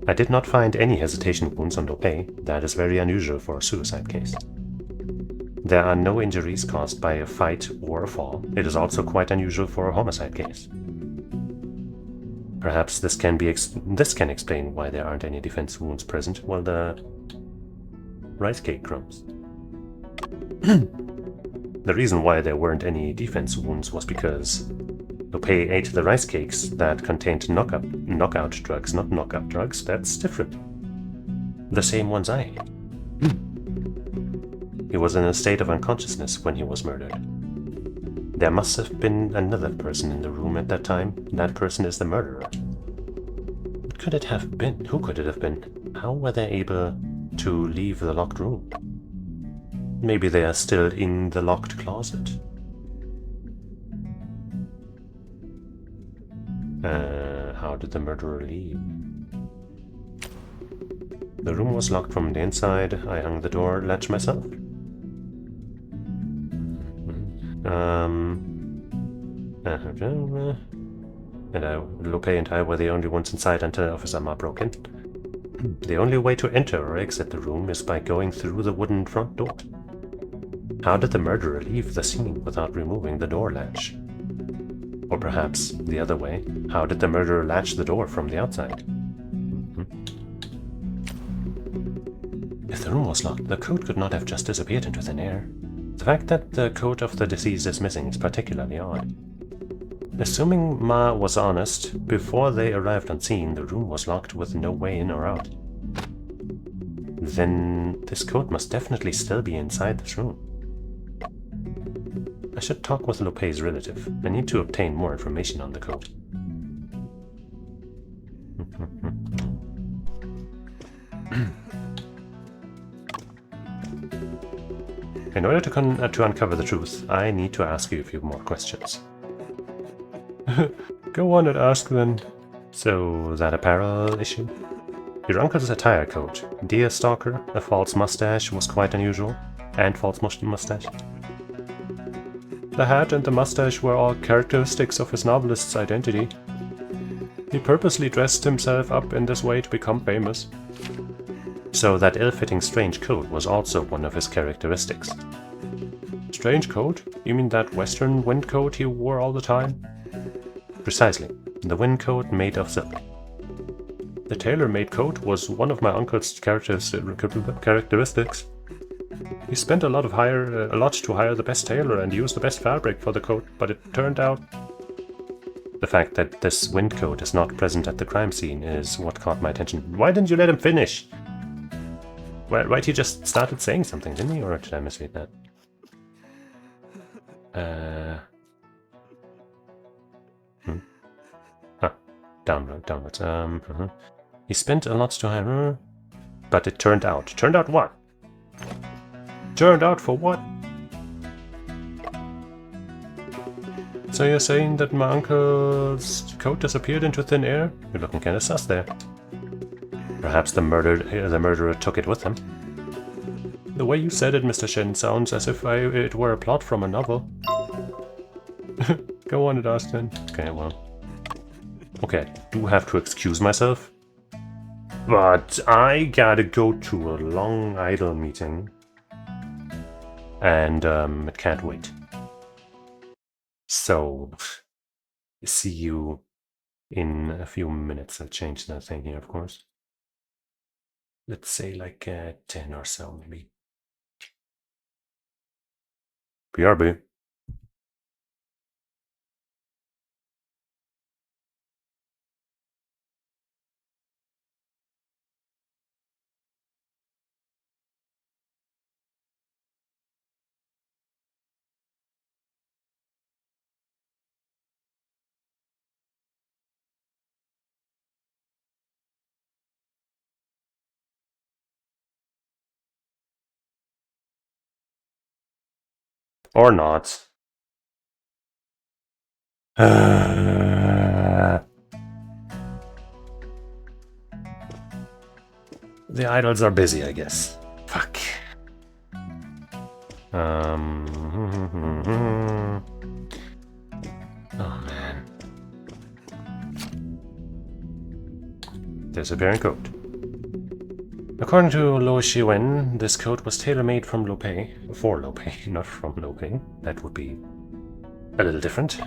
I did not find any hesitation wounds on Lope. That is very unusual for a suicide case. There are no injuries caused by a fight or a fall. It is also quite unusual for a homicide case. Perhaps this can explain why there aren't any defense wounds present. Well, the rice cake crumbs. The reason why there weren't any defense wounds was because Lope ate the rice cakes that contained knockout drugs, not knockout drugs. That's different. The same ones I ate. He was in a state of unconsciousness when he was murdered. There must have been another person in the room at that time. That person is the murderer. What could it have been? Who could it have been? How were they able to leave the locked room? Maybe they are still in the locked closet. How did the murderer leave? The room was locked from the inside. I hung the door latch myself. Lope and I were the only ones inside until Officer Ma broke in. The only way to enter or exit the room is by going through the wooden front door. How did the murderer leave the scene without removing the door latch? Or perhaps the other way, how did the murderer latch the door from the outside? If the room was locked, the coat could not have just disappeared into thin air. The fact that the coat of the deceased is missing is particularly odd. Assuming Ma was honest, before they arrived on scene, the room was locked with no way in or out. Then this coat must definitely still be inside this room. I should talk with Lope's relative. I need to obtain more information on the coat. In order to uncover the truth, I need to ask you a few more questions. Go on and ask then. So, that apparel issue? Your uncle's attire coat, deerstalker, a false mustache was quite unusual, and false mustache. The hat and the mustache were all characteristics of his novelist's identity. He purposely dressed himself up in this way to become famous. So that ill-fitting strange coat was also one of his characteristics. Strange coat? You mean that western wind coat he wore all the time? Precisely, the wind coat made of silk. The tailor-made coat was one of my uncle's characteristics. He spent a lot to hire the best tailor and use the best fabric for the coat, but it turned out... The fact that this wind coat is not present at the crime scene is what caught my attention. Why didn't you let him finish? Right, he just started saying something, didn't he? Or did I misread that? Downwards. He spent a lot to hire... But it turned out. Turned out what? Turned out for what? So you're saying that my uncle's coat disappeared into thin air? You're looking kinda sus there. Perhaps the murderer took it with him. The way you said it, Mr. Shen, sounds as if it were a plot from a novel. Go on and ask then. Okay, well. Okay, I do have to excuse myself. But I gotta go to a long idle meeting. And it can't wait. So, see you in a few minutes. I'll change that thing here, of course. Let's say like 10 or so, maybe. BRB. Or not. The idols are busy, I guess. Fuck. Oh man. Disappearing coat. According to Lo Shiwen, this coat was tailor-made from Lope. For Lope, not from Lope. That would be a little different.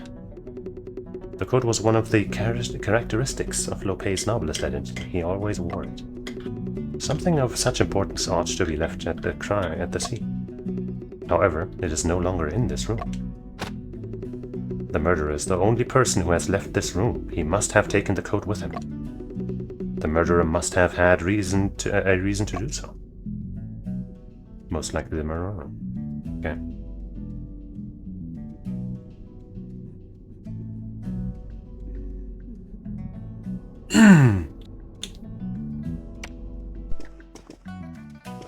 The coat was one of the characteristics of Lope's novelist identity. He always wore it. Something of such importance ought to be left at the scene. However, it is no longer in this room. The murderer is the only person who has left this room. He must have taken the coat with him. The murderer must have had a reason to do so. Most likely the murderer. Okay.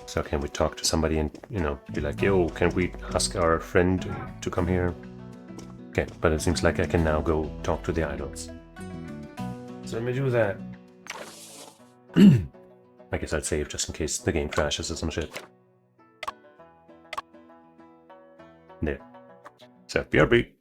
So can we talk to somebody and, you know, be like, yo, can we ask our friend to come here? Okay, but it seems like I can now go talk to the idols. So let me do that. I guess I'd save just in case the game crashes or some shit. There. So, BRB.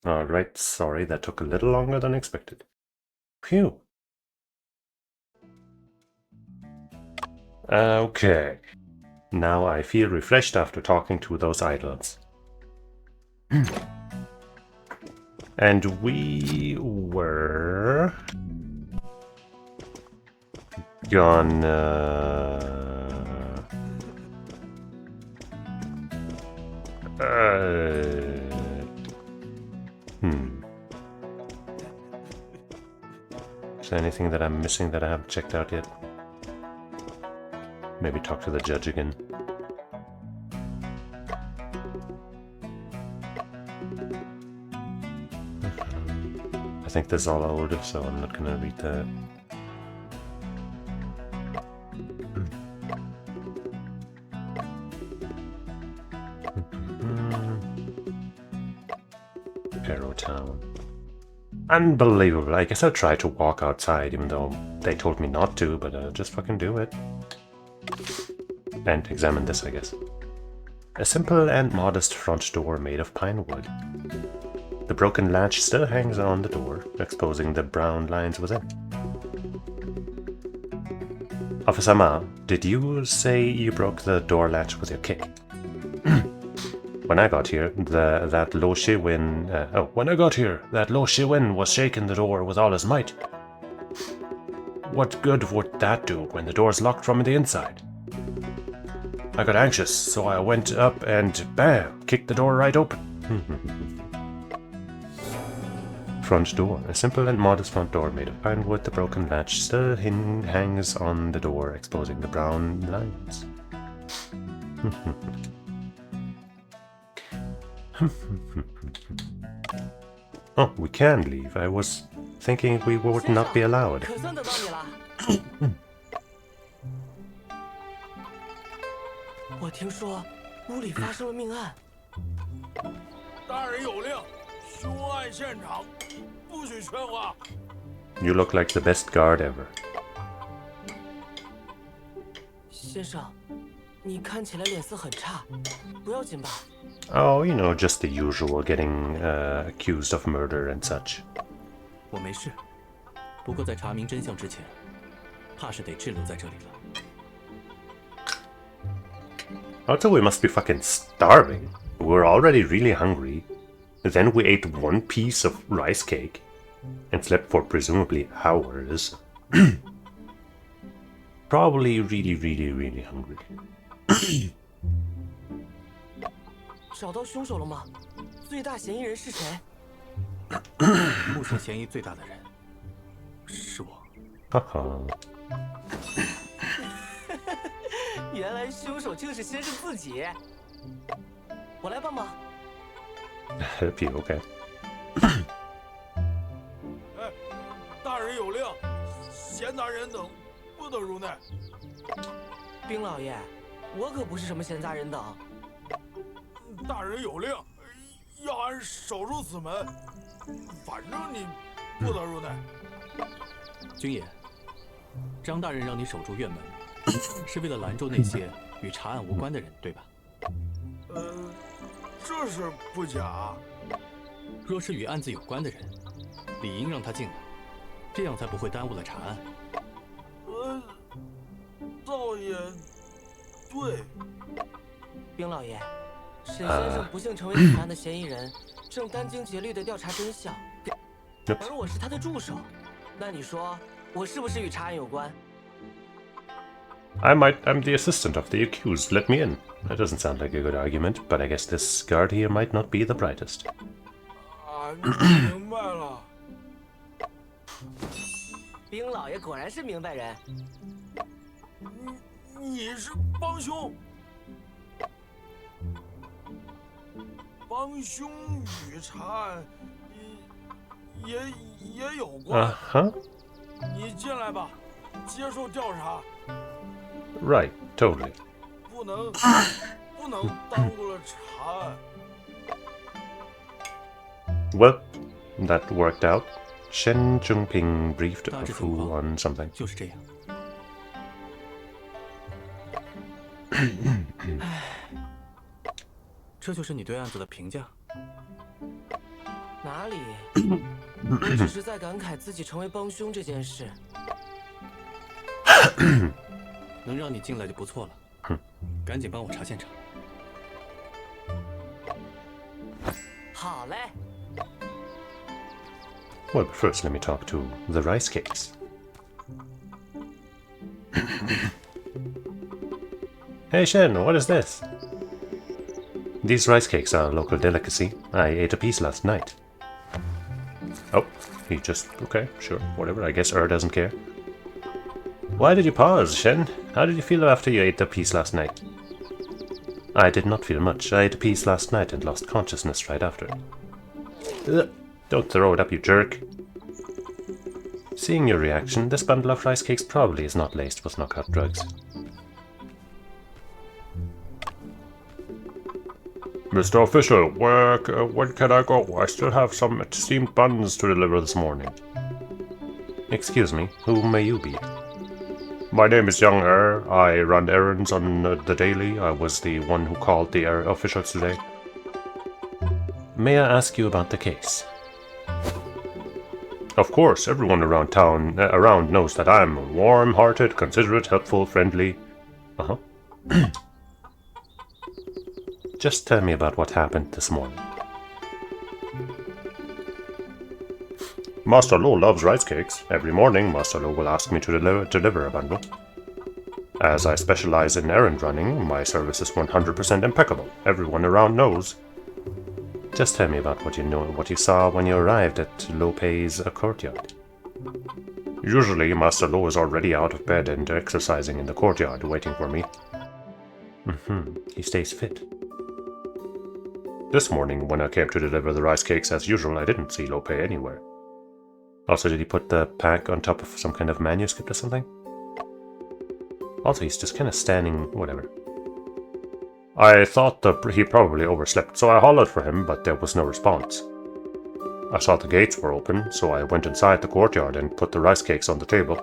Alright, sorry, that took a little longer than expected. Phew. Okay. Now I feel refreshed after talking to those idols. And we were gonna Is there anything that I'm missing that I haven't checked out yet? Maybe talk to the judge again. I think this is all old, so I'm not gonna read that. Arrow Town. Unbelievable. I guess I'll try to walk outside, even though they told me not to, but I'll just fucking do it. And examine this, I guess. A simple and modest front door made of pine wood. The broken latch still hangs on the door, exposing the brown lines within. Officer Ma, did you say you broke the door latch with your kick? When I got here, that Lo Shi-Win was shaking the door with all his might. What good would that do when the door's locked from the inside? I got anxious, so I went up and bam, kicked the door right open. Front door. A simple and modest front door made of pine wood. The broken latch still hangs on the door, exposing the brown lines. Oh, we can leave. I was thinking we would not be allowed. 可算等到你了。我听说屋里发生了命案。大人有令，凶案现场不许喧哗。You look like the best guard ever. 先生，你看起来脸色很差，不要紧吧？ Oh, you know, just the usual, getting accused of murder and such. 我没事，不过在查明真相之前，怕是得滞留在这里了。 Also, we must be fucking starving. We're already really hungry. Then we ate one piece of rice cake and slept for presumably hours. Probably really hungry. 找到凶手了吗？最大嫌疑人是谁？目前嫌疑最大的人是我。Haha. 原来凶手竟是先生自己。我来帮忙。 Help you, okay. 哎，大人有令，闲杂人等不得入内。兵老爷，我可不是什么闲杂人等。大人有令，要俺守住此门，反正你不得入内。军爷，张大人让你守住院门，是为了拦住那些与查案无关的人，对吧？这是不假。若是与案子有关的人，理应让他进来，这样才不会耽误了查案。倒也对。兵老爷，沈先生不幸成为此案的嫌疑人，正殚精竭虑地调查真相，而我是他的助手。那你说，我是不是与查案有关？ I'm the assistant of the accused. Let me in. That doesn't sound like a good argument, but I guess this guard here might not be the brightest. 俺明白了。兵老爷果然是明白人。你是帮凶，帮凶与查案也有关。你进来吧，接受调查。 Right, totally. 不能耽误了查案。 Well, that worked out. Shen Zhongping briefed a fool on something. 就是这样。这就是你对案子的评价？哪哪里？我只是在感慨自己成为帮凶这件事。能让你进来就不错了，赶紧帮我查现场。好嘞。 Well, but first let me talk to the rice cakes. Hey Shen, what is this? These rice cakes are a local delicacy. I ate a piece last night. Oh, he just... okay, sure, whatever, I guess doesn't care. Why did you pause, Shen? How did you feel after you ate the piece last night? I did not feel much. I ate a piece last night and lost consciousness right after. Ugh. Don't throw it up, you jerk. Seeing your reaction, this bundle of rice cakes probably is not laced with knockout drugs. Mr. Official, when can I go? I still have some steamed buns to deliver this morning. Excuse me, who may you be? My name is Yangtze. I run errands on the daily. I was the one who called the officials today. May I ask you about the case? Of course, everyone around town knows that I'm warm-hearted, considerate, helpful, friendly. Uh-huh. Just tell me about what happened this morning. Master Lo loves rice cakes. Every morning, Master Lo will ask me to deliver a bundle. As I specialize in errand running, my service is 100% impeccable. Everyone around knows. Just tell me about what you saw when you arrived at Lo Pei's courtyard. Usually, Master Lo is already out of bed and exercising in the courtyard, waiting for me. He stays fit. This morning, when I came to deliver the rice cakes as usual, I didn't see Lo Pei anywhere. Also, did he put the pack on top of some kind of manuscript or something? Also, he's just kind of standing, whatever. I thought that he probably overslept, so I hollered for him, but there was no response. I saw the gates were open, so I went inside the courtyard and put the rice cakes on the table.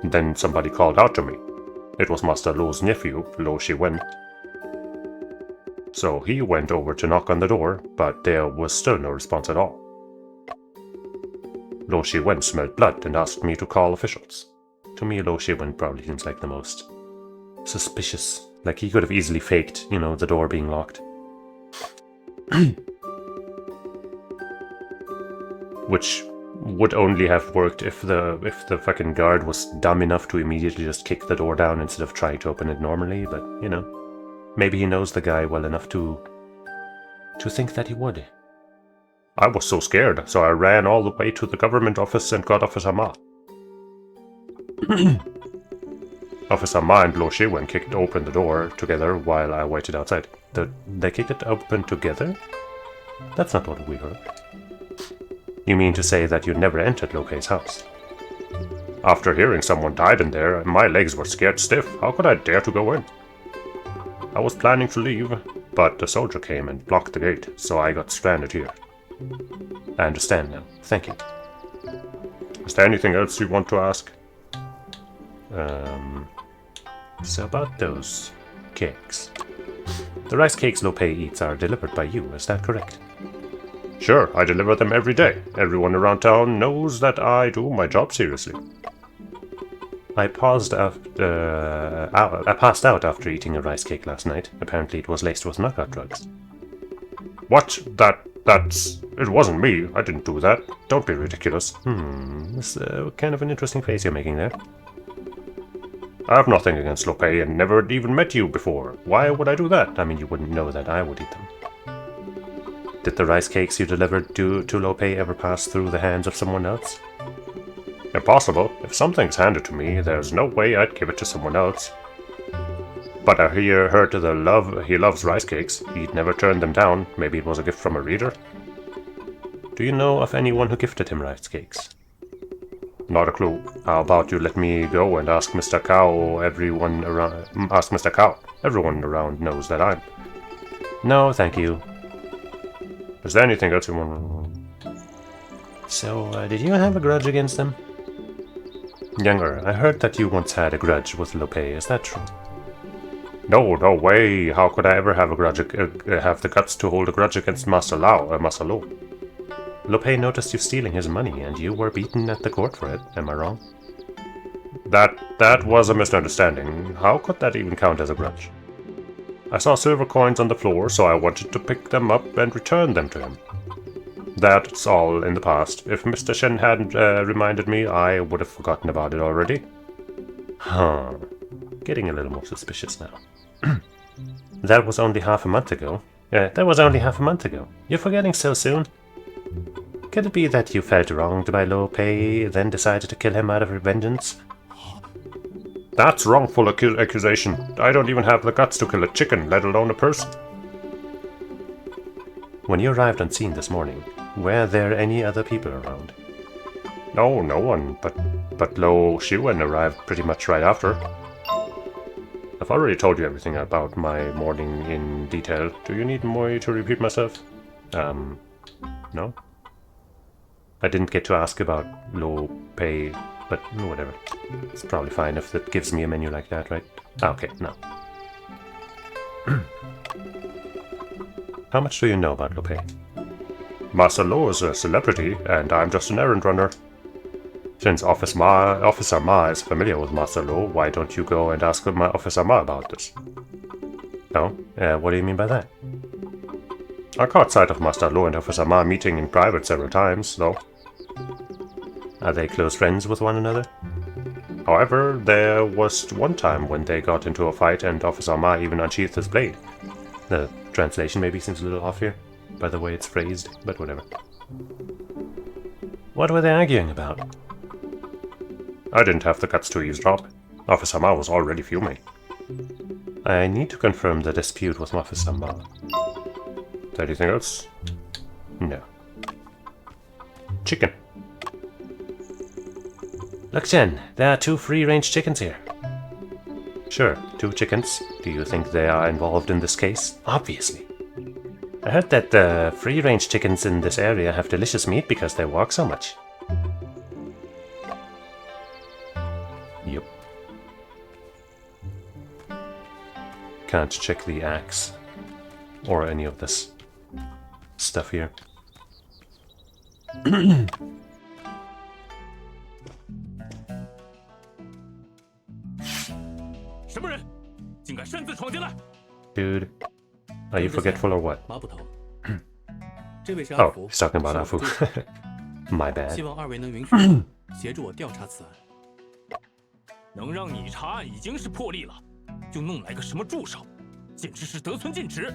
Then somebody called out to me. It was Master Lo's nephew, Lo Shiwen. So he went over to knock on the door, but there was still no response at all. Lo Shiwen smelled blood and asked me to call officials. To me, Lo Shiwen probably seems like the most suspicious. Like he could have easily faked, you know, the door being locked. Which would only have worked if the fucking guard was dumb enough to immediately just kick the door down instead of trying to open it normally, but, you know, maybe he knows the guy well enough to think that he would. I was so scared, so I ran all the way to the government office and got Officer Ma. Officer Ma and Lo Shiwen kicked open the door together while I waited outside. They kicked it open together? That's not what we heard. You mean to say that you never entered Lo Pei's house? After hearing someone died in there, my legs were scared stiff. How could I dare to go in? I was planning to leave, but a soldier came and blocked the gate, so I got stranded here. I understand now. Thank you. Is there anything else you want to ask? So about those cakes. The rice cakes Lo Pei eats are delivered by you, is that correct? Sure, I deliver them every day. Everyone around town knows that I do my job seriously. I passed out after eating a rice cake last night. Apparently it was laced with knockout drugs. What? It wasn't me. I didn't do that. Don't be ridiculous. This kind of an interesting face you're making there. I have nothing against Lo Pei and never even met you before. Why would I do that? I mean, you wouldn't know that I would eat them. Did the rice cakes you delivered to Lo Pei ever pass through the hands of someone else? Impossible. If something's handed to me, there's no way I'd give it to someone else. But I heard he loves rice cakes. He'd never turned them down. Maybe it was a gift from a reader? Do you know of anyone who gifted him rice cakes? Not a clue. How about you let me go and ask Mr. Cow? Everyone around knows that I'm... No, thank you. Is there anything else you want? So, did you have a grudge against them? Younger, I heard that you once had a grudge with Lo Pei. Is that true? No way. How could I ever have a grudge? Have the guts to hold a grudge against Master Lo? Lopez noticed you stealing his money, and you were beaten at the court for it. Am I wrong? That was a misunderstanding. How could that even count as a grudge? I saw silver coins on the floor, so I wanted to pick them up and return them to him. That's all in the past. If Mr. Shen hadn't reminded me, I would have forgotten about it already. Huh. Getting a little more suspicious now. That was only half a month ago. You're forgetting so soon. Could it be that you felt wronged by Lo Pei, then decided to kill him out of vengeance? That's wrongful accusation. I don't even have the guts to kill a chicken, let alone a person. When you arrived on scene this morning, were there any other people around? No, no one, but Lo Xiwen arrived pretty much right after. I've already told you everything about my morning in detail. Do you need me to repeat myself? No? I didn't get to ask about Lo Pei, but whatever. It's probably fine if it gives me a menu like that, right? Okay, no. How much do you know about Lo Pei? Master Lo is a celebrity, and I'm just an errand runner. Since Officer Ma is familiar with Master Lo, why don't you go and ask Officer Ma about this? No? What do you mean by that? I caught sight of Master Lo and Officer Ma meeting in private several times, though. Are they close friends with one another? However, there was one time when they got into a fight and Officer Ma even unsheathed his blade. The translation maybe seems a little off here, by the way it's phrased, but whatever. What were they arguing about? I didn't have the guts to eavesdrop. Officer Ma was already fuming. I need to confirm the dispute with Officer Ma. Anything else? No. Chicken. Look, Chen, there are 2 free-range chickens here. Sure, 2 chickens. Do you think they are involved in this case? Obviously. I heard that the free-range chickens in this area have delicious meat because they walk so much. Yep. Can't check the axe or any of this stuff here. 什么人竟敢擅自闯进来？ Dude, are you forgetful or what? 马捕头，这位是阿 Oh, 福， he's talking about 是我 Afu. 助手 My 希 bad. 望二位能允许我协助我调查此案。能让你查案已经是破例了，就弄来个什么助手，简直是得寸进尺。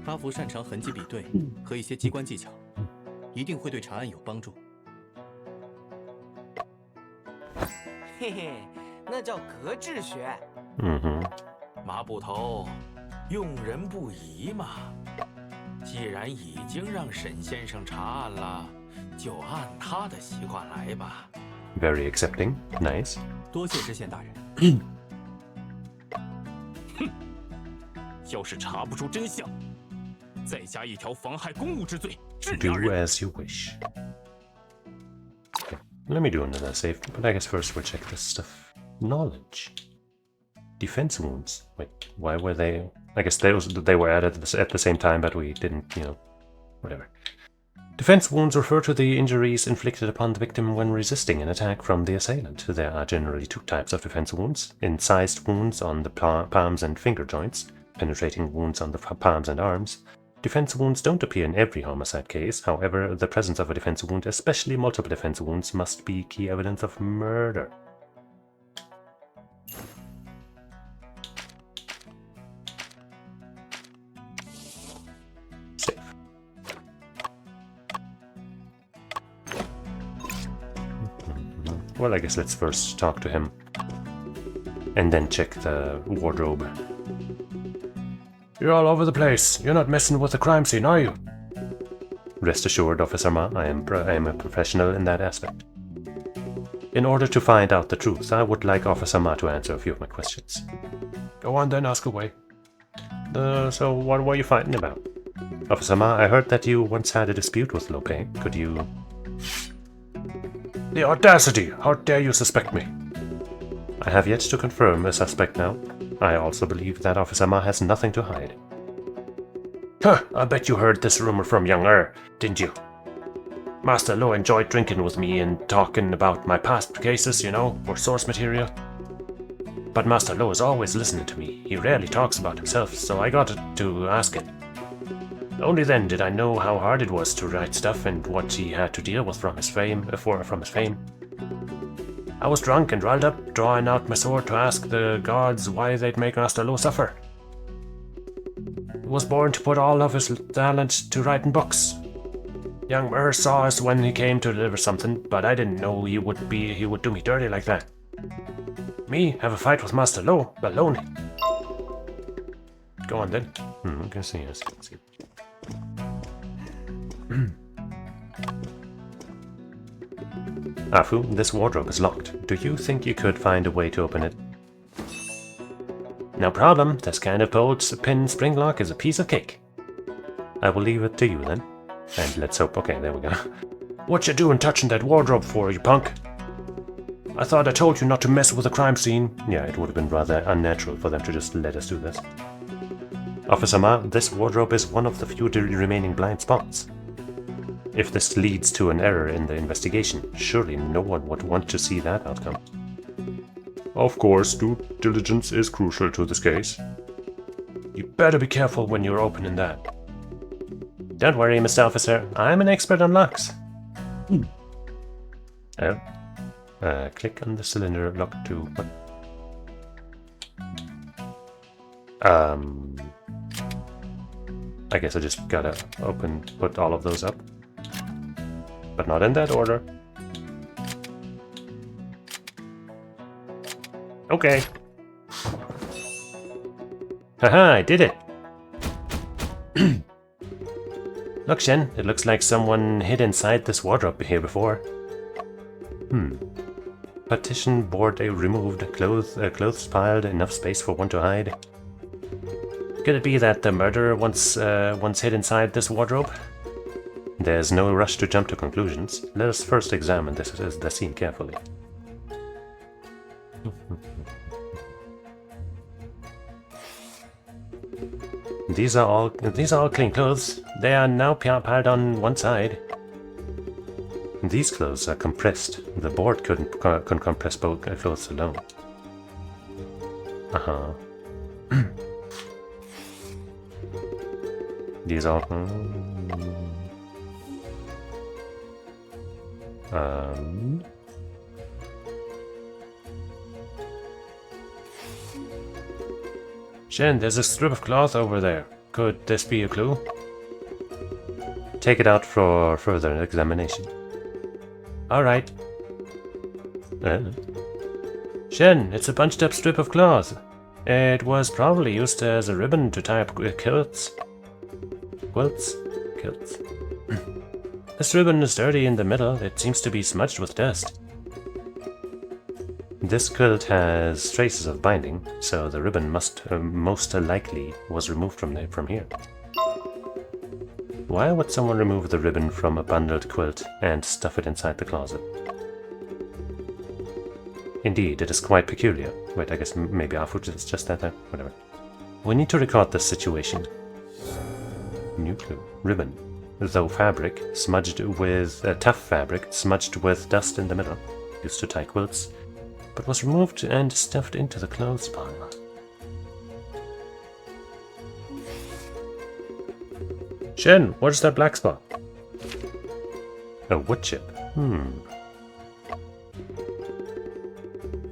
阿福擅长痕迹比对和一些机关技巧，一定会对查案有帮助。 嘿嘿，那叫格致学。马捕头，用人不疑嘛。既然已经让沈先生查案了，就按他的习惯来吧。 Very accepting. Nice. 多谢知县大人。要是查不出真相，再加一条妨害公务之罪，治你 Do 二人。 as you wish. Okay, let me do another save, but I guess first we'll check this stuff. Knowledge. Defense wounds. Wait, why were they... I guess they were added at the same time, but we didn't, you know, whatever. Defense wounds refer to the injuries inflicted upon the victim when resisting an attack from the assailant. There are generally 2 types of defense wounds: incised wounds on the palms and finger joints, penetrating wounds on the palms and arms. Defense wounds don't appear in every homicide case, however, the presence of a defense wound, especially multiple defense wounds, must be key evidence of murder. Save. Well, I guess let's first talk to him, and then check the wardrobe. You're all over the place. You're not messing with the crime scene, are you? Rest assured, Officer Ma, I am a professional in that aspect. In order to find out the truth, I would like Officer Ma to answer a few of my questions. Go on then, ask away. So what were you fighting about? Officer Ma, I heard that you once had a dispute with Lo Pei. Could you... The audacity! How dare you suspect me? I have yet to confirm a suspect now. I also believe that Officer Ma has nothing to hide. Huh, I bet you heard this rumor from Young didn't you? Master Lo enjoyed drinking with me and talking about my past cases, you know, for source material. But Master Lo is always listening to me. He rarely talks about himself, so I got to ask it. Only then did I know how hard it was to write stuff and what he had to deal with from his fame. I was drunk and riled up, drawing out my sword to ask the gods why they'd make Master Lo suffer. He was born to put all of his talent to writing books. Young Mer saw us when he came to deliver something, but I didn't know he would do me dirty like that. Me have a fight with Master Lo alone. Go on then. I can see. Afu, this wardrobe is locked. Do you think you could find a way to open it? No problem. This kind of pin spring lock is a piece of cake. I will leave it to you then. And let's hope. Okay, there we go. What you doing touching that wardrobe for, you punk? I thought I told you not to mess with the crime scene. Yeah, it would have been rather unnatural for them to just let us do this. Officer Ma, this wardrobe is one of the few remaining blind spots. If this leads to an error in the investigation, surely no one would want to see that outcome. Of course, due diligence is crucial to this case. You better be careful when you're opening that. Don't worry, Mr. Officer. I'm an expert on locks. Oh. Click on the cylinder lock to... I guess I just gotta put all of those up. But not in that order. Okay. Haha, I did it! Look, Shen, it looks like someone hid inside this wardrobe here before. Partition board removed, clothes piled, enough space for one to hide. Could it be that the murderer once hid inside this wardrobe? There's no rush to jump to conclusions. Let us first examine the scene carefully. These are all clean clothes. They are now piled on one side. These clothes are compressed. The board couldn't compress both clothes alone. These are... Shen, there's a strip of cloth over there. Could this be a clue? Take it out for further examination. Alright. Shen, it's a bunched up strip of cloth. It was probably used as a ribbon to tie up quilts. Quilts? This ribbon is dirty in the middle. It seems to be smudged with dust. This quilt has traces of binding, so the ribbon most likely was removed from here. Why would someone remove the ribbon from a bundled quilt and stuff it inside the closet? Indeed, it is quite peculiar. Wait, I guess maybe our food is just that, whatever. We need to record this situation. New clue. Ribbon. Though fabric, smudged with... tough fabric, smudged with dust in the middle. Used to tie quilts, but was removed and stuffed into the clothes pile. Shen, what is that black spot? A wood chip.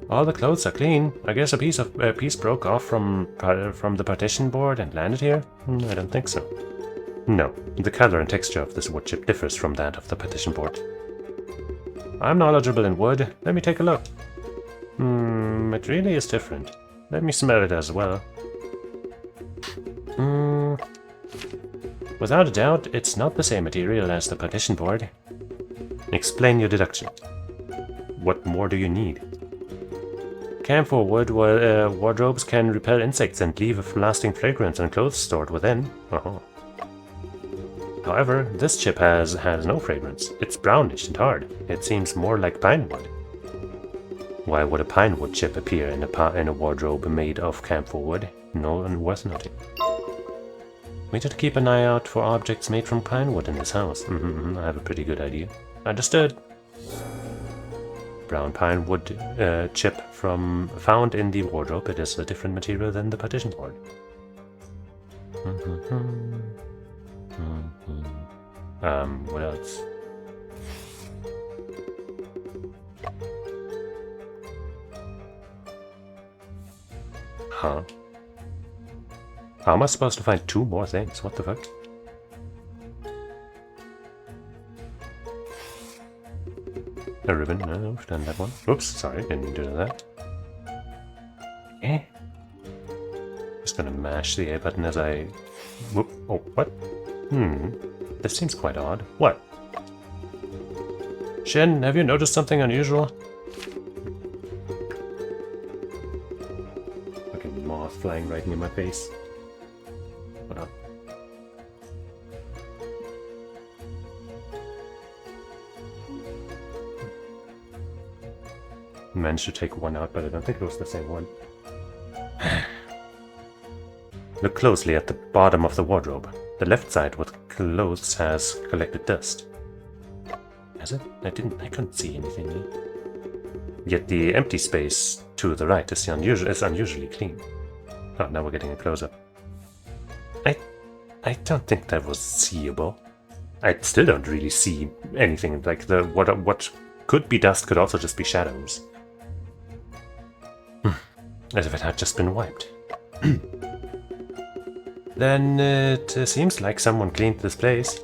All the clothes are clean. I guess a piece broke off from the partition board and landed here? I don't think so. No, the color and texture of this wood chip differs from that of the partition board. I'm knowledgeable in wood. Let me take a look. It really is different. Let me smell it as well. Without a doubt, it's not the same material as the partition board. Explain your deduction. What more do you need? Camphor wood wardrobes can repel insects and leave a lasting fragrance on clothes stored within. However, this chip has no fragrance. It's brownish and hard. It seems more like pine wood. Why would a pine wood chip appear in a wardrobe made of camphor wood? No one worth noting. We should keep an eye out for objects made from pine wood in this house. I have a pretty good idea. Understood. Brown pine wood chip found in the wardrobe. It is a different material than the partition board. What else? Huh? How am I supposed to find 2 more things? What the fuck? A ribbon? No, I've done that one. Oops, sorry, didn't do that. Just gonna mash the A button as I... Whoop. Oh, what? This seems quite odd. What? Shen, have you noticed something unusual? Fucking moth flying right in my face. What up? Managed to take one out, but I don't think it was the same one. Look closely at the bottom of the wardrobe. The left side with clothes has collected dust. Has it? I couldn't see anything. Yet the empty space to the right is unusually clean. Oh, now we're getting a close-up. I don't think that was seeable. I still don't really see anything. Like what could be dust could also just be shadows. As if it had just been wiped. Then it seems like someone cleaned this place.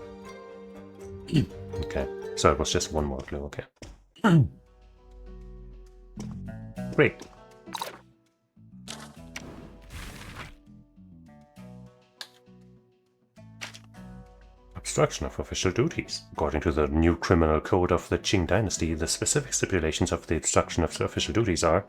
Okay, so it was just one more clue, okay. Great. Obstruction of official duties. According to the new criminal code of the Qing dynasty, the specific stipulations of the obstruction of official duties are: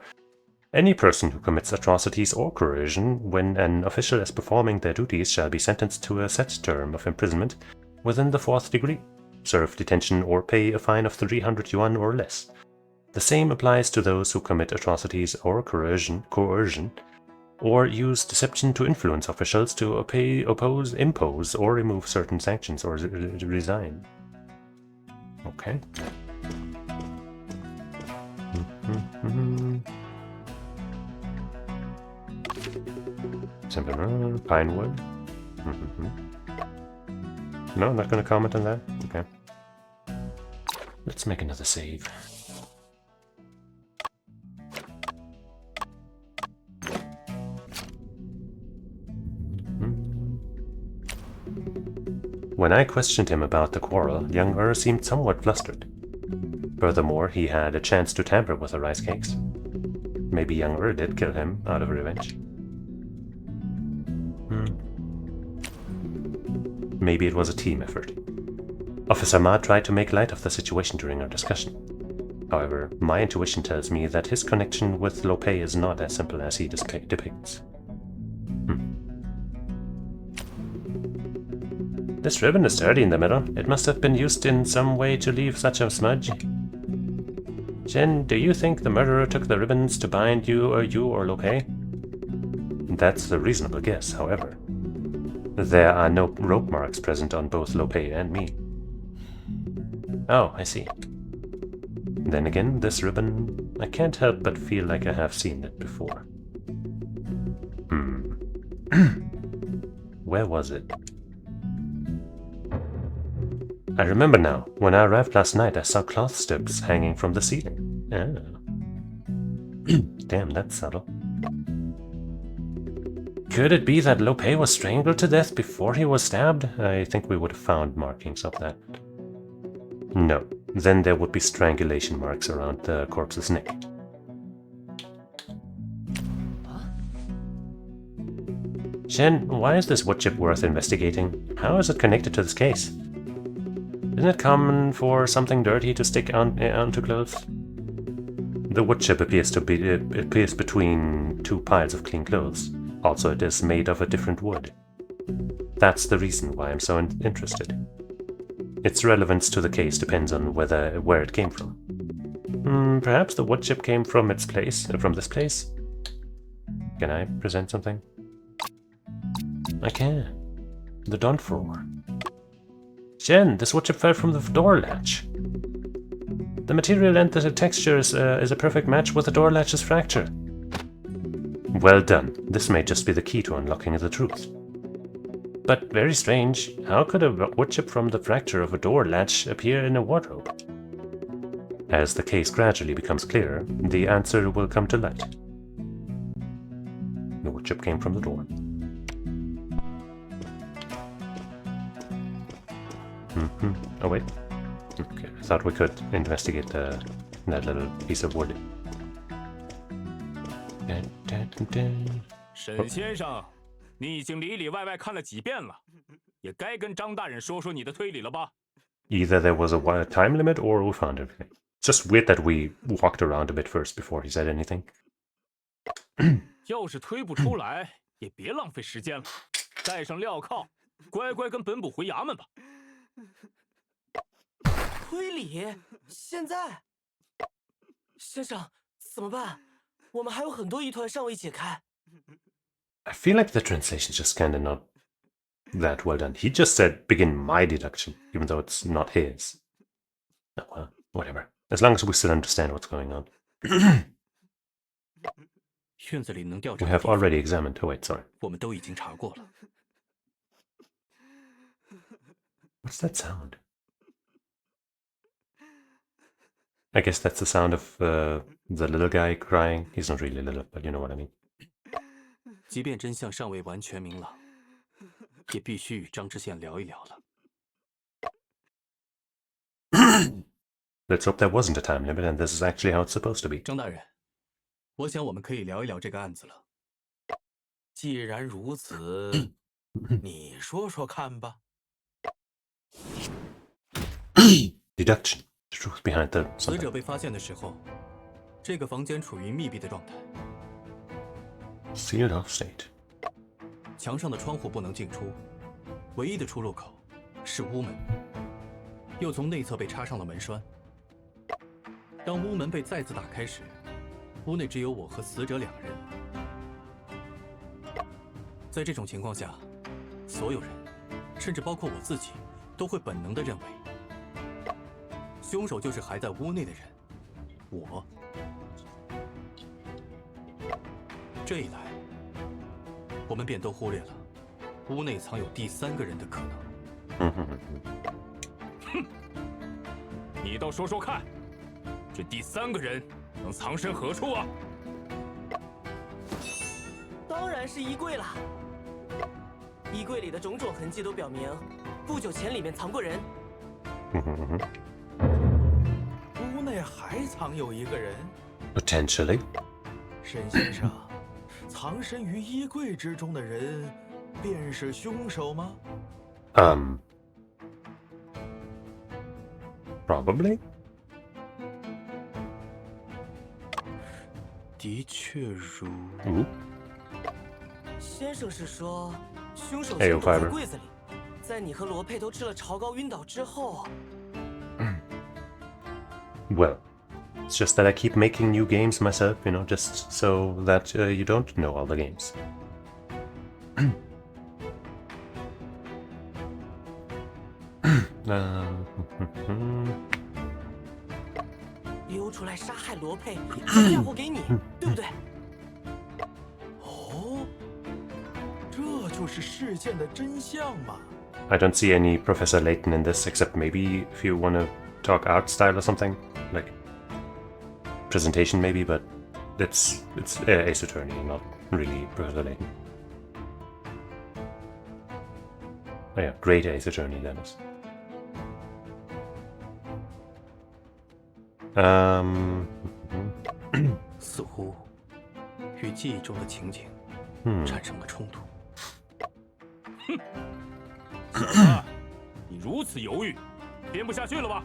any person who commits atrocities or coercion when an official is performing their duties shall be sentenced to a set term of imprisonment within the 4th degree, serve detention or pay a fine of 300 yuan or less. The same applies to those who commit atrocities or coercion, or use deception to influence officials to impose, or remove certain sanctions or resign. Okay. Pine wood. No, I'm not going to comment on that. Okay. Let's make another save. When I questioned him about the quarrel, Young seemed somewhat flustered. Furthermore, he had a chance to tamper with the rice cakes. Maybe Young did kill him out of revenge. Maybe it was a team effort. Officer Ma tried to make light of the situation during our discussion. However, my intuition tells me that his connection with Lo Pei is not as simple as he depicts. This ribbon is dirty in the middle. It must have been used in some way to leave such a smudge. Jen, do you think the murderer took the ribbons to bind you or Lo Pei? That's a reasonable guess, however. There are no rope marks present on both Lo Pei and me. Oh, I see. Then again, this ribbon, I can't help but feel like I have seen it before. Where was it? I remember now. When I arrived last night, I saw cloth strips hanging from the ceiling. Oh. Damn, that's subtle. Could it be that Lo Pei was strangled to death before he was stabbed? I think we would have found markings of that. No. Then there would be strangulation marks around the corpse's neck. Shen, why is this wood chip worth investigating? How is it connected to this case? Isn't it common for something dirty to stick onto clothes? The wood chip appears between 2 piles of clean clothes. Also, it is made of a different wood. That's the reason why I'm so interested. Its relevance to the case depends on where it came from. Perhaps the wood chip came from this place? Can I present something? I can. the done for. Jen, this woodchip fell from the door latch. The material and the texture is a perfect match with the door latch's fracture. Well done. This may just be the key to unlocking the truth. But very strange, how could a woodchip from the fracture of a door latch appear in a wardrobe? As the case gradually becomes clearer, the answer will come to light. The woodchip came from the door. Oh wait. Okay, I thought we could investigate that little piece of wood. 沈先生，你已经里里外外看了几遍了，也该跟张大人说说你的推理了吧？ Either there was a time limit or we found everything. It's just weird that we walked around a bit first before he said anything. 要是推不出来，也别浪费时间了，带上镣铐，乖乖跟本部回衙门吧。推理？现在？先生，怎么办？我们还有很多疑团尚未解开。I feel like the translation just kinda not that well done. He just said begin my deduction, even though it's not his. Oh well, whatever. As long as we still understand what's going on. 院子里能调查 We 的 have 地方 already examined. Oh wait, sorry. 我们都已经查过了。 What's that sound? I guess that's the sound of the little guy crying. He's not really little, but you know what I mean. 即便真相尚未完全明朗，也必须与张知县聊一聊了。 Let's hope there wasn't a time limit and this is actually how it's supposed to be. 张大人，我想我们可以聊一聊这个案子了。既然如此，你说说看吧。 Deduction. The truth behind the 死 something. 者被发现的时候，这个房间处于密闭的状态， Sealed off state. 墙上的窗户不能进出，唯一的出入口是屋门，又从内侧被插上了门栓。当屋门被再次打开时，屋内只有我和死者2人。在这种情况下，所有人，甚至包括我自己，都会本能地认为，凶手就是还在屋内的人，我。这一来，我们便都忽略了屋内藏有第3个人的可能。你倒说说看，这第3个人能藏身何处啊？当然是衣柜啦。衣柜里的种种痕迹都表明，不久前里面藏过人。屋内还藏有一个人， Potentially. 沈先生，藏身于衣柜之中的人，便是凶手吗？ Probably. 的确如。先生是说，凶手哎呦先躲在 Fiber 柜子里，在你和罗佩都吃了潮膏晕倒之后， Well, it's just that I keep making new games myself, you know, just so that you don't know all the games. 溜出来杀害罗佩，再嫁祸给你，对不对？哦，这就是事件的真相吗？ I don't see any Professor Layton in this, except maybe if you want to talk art style or something, like presentation maybe, but it's Ace Attorney, not really Professor Layton. Oh yeah, great Ace Attorney, that is. 似乎与记忆中的情景产生了冲突。小子，你如此犹豫，编不下去了吧？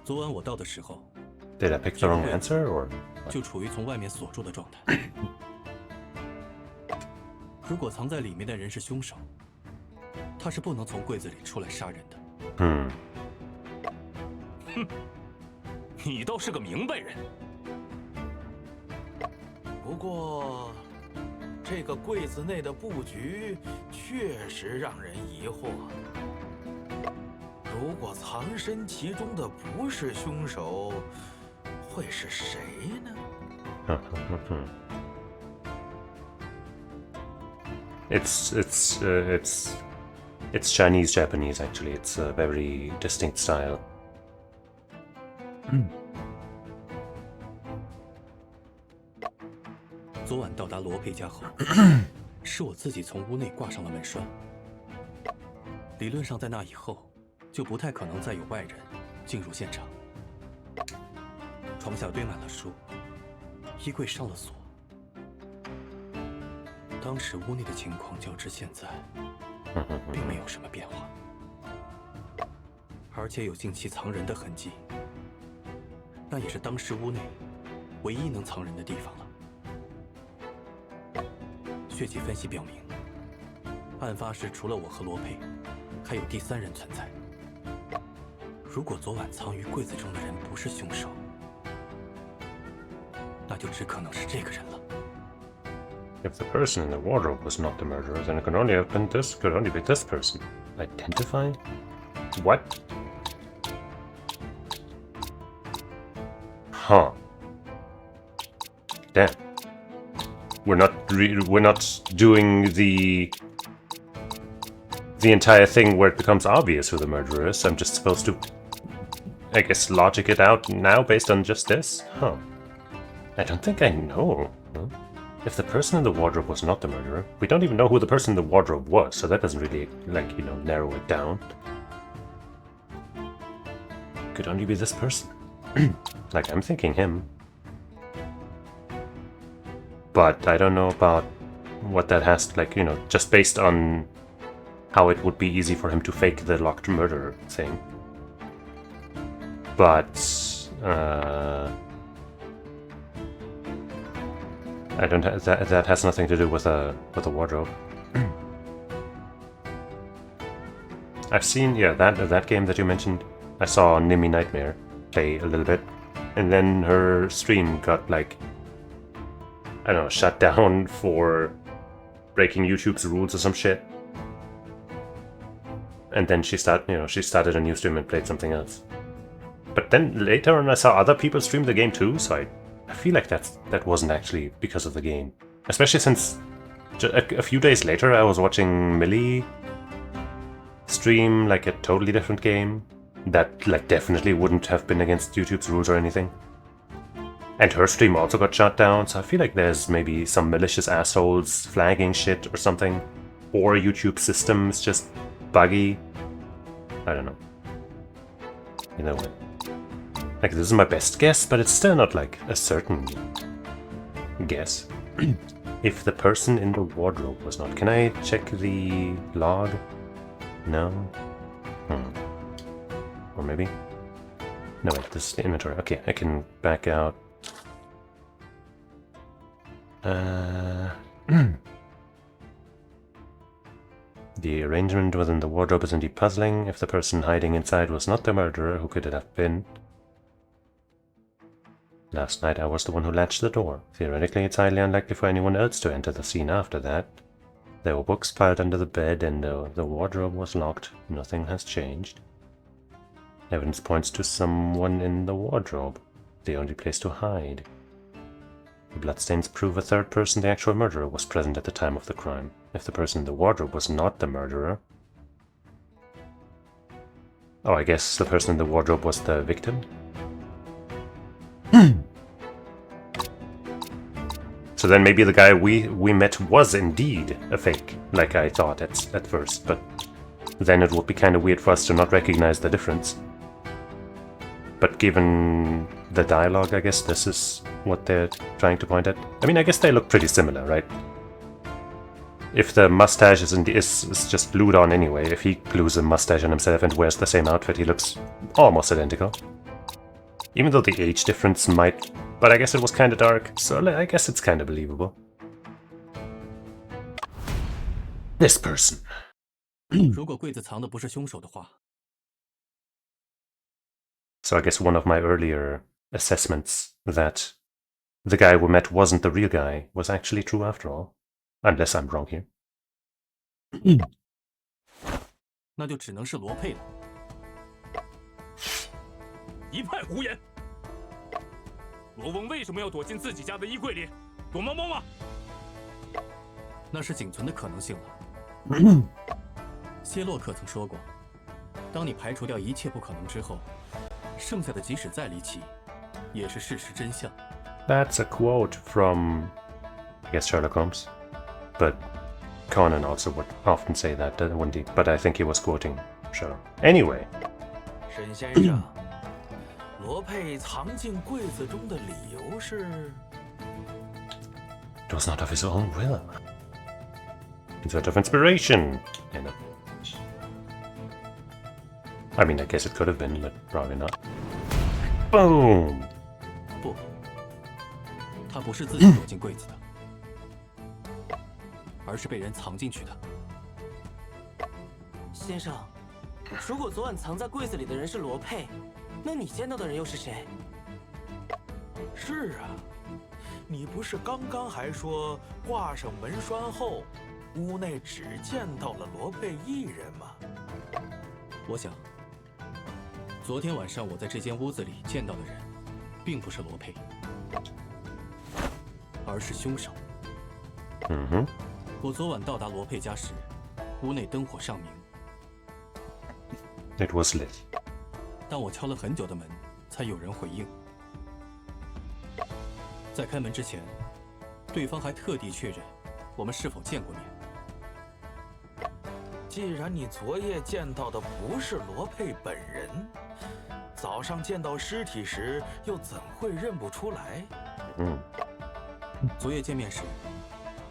昨晚我到的时候， Did I pick the wrong answer, or 就处于从外面锁住的状态。如果藏在里面的人是凶手，他是不能从柜子里出来杀人的。你倒是个明白人。不过，这个柜子内的布局确实让人疑惑。如果藏身其中的不是凶手，会是谁呢？It's Chinese Japanese actually. It's a very distinct style. 昨晚到达罗佩家后，是我自己从屋内挂上了门栓。理论上，在那以后，就不太可能再有外人进入现场。床下堆满了书，衣柜上了锁。当时屋内的情况较之现在，并没有什么变化，而且有近期藏人的痕迹。那也是当时屋内唯一能藏人的地方了。血迹分析表明，案发时除了我和罗佩，还有第三人存在。如果昨晚藏于柜子中的人不是凶手，那就只可能是这个人了。If the person in the wardrobe was not the murderer, then it could only be this person. Identify? What? Huh. Damn. We're not doing the entire thing where it becomes obvious who the murderer is. I'm just supposed to, I guess, logic it out now based on just this? Huh. I don't think I know. Huh? If the person in the wardrobe was not the murderer, we don't even know who the person in the wardrobe was, so that doesn't really, like, you know, narrow it down. Could only be this person. Like, I'm thinking him. But I don't know about what that has, like, you know, just based on how it would be easy for him to fake the locked murder thing. But, I don't have that has nothing to do with a wardrobe. I've seen, yeah, that game that you mentioned. I saw Nimi Nightmare play a little bit, and then her stream got, like, I don't know, shut down for breaking YouTube's rules or some shit. And then she started a new stream and played something else. But then later on I saw other people stream the game too, so I feel like that wasn't actually because of the game. Especially since a few days later I was watching Millie stream like a totally different game that like definitely wouldn't have been against YouTube's rules or anything. And her stream also got shut down, so I feel like there's maybe some malicious assholes flagging shit or something. Or YouTube system's just buggy. I don't know. Either way. Like, this is my best guess, but it's still not like a certain guess. If the person in the wardrobe was not... Can I check the log? No? Or maybe? No, wait, this is the inventory. Okay, I can back out. The arrangement within the wardrobe is indeed puzzling. If the person hiding inside was not the murderer, who could it have been? Last night I was the one who latched the door. Theoretically, it's highly unlikely for anyone else to enter the scene after that. There were books piled under the bed and the wardrobe was locked. Nothing has changed. Evidence points to someone in the wardrobe, the only place to hide. The bloodstains prove a third person, the actual murderer, was present at the time of the crime. If the person in the wardrobe was not the murderer... Oh, I guess the person in the wardrobe was the victim? So then maybe the guy we met was indeed a fake, like I thought at first, but then it would be kind of weird for us to not recognize the difference. But given the dialogue, I guess this is what they're trying to point at. I mean, I guess they look pretty similar, right? If the mustache is just glued on anyway, if he glues a mustache on himself and wears the same outfit, he looks almost identical. Even though the age difference might... But I guess it was kind of dark, so I guess it's kind of believable. This person. 如果柜子藏的不是凶手的话， So I guess one of my earlier assessments that the guy we met wasn't the real guy was actually true after all. Unless I'm wrong here. 那就只能是罗佩了。一派胡言！罗翁为什么要躲进自己家的衣柜里？躲猫猫吗？那是仅存的可能性了。谢洛克曾说过，当你排除掉一切不可能之后，剩下的即使再离奇，也是事实真相。That's a quote from, I guess, Sherlock Holmes. But Conan also would often say that, wouldn't he? But I think he was quoting Sherlock. Anyway. 沈先生，罗佩藏进柜子中的理由是？ It was not of his own will. It's out of inspiration. I mean, I guess it could have been, but probably not. Boom! 不，他不是自己躲进柜子的，而是被人藏进去的。先生，如果昨晚藏在柜子里的人是罗佩，那你见到的人又是谁？是啊，你不是刚刚还说挂上门栓后，屋内只见到了罗佩一人吗？我想，昨天晚上我在这间屋子里见到的人，并不是罗佩，而是凶手。我昨晚到达罗佩家时，屋内灯火尚明。It was lit. 但我敲了很久的门，才有人回应。在开门之前，对方还特地确认我们是否见过面。既然你昨夜见到的不是罗佩本人，早上见到尸体时又怎会认不出来？昨夜见面时，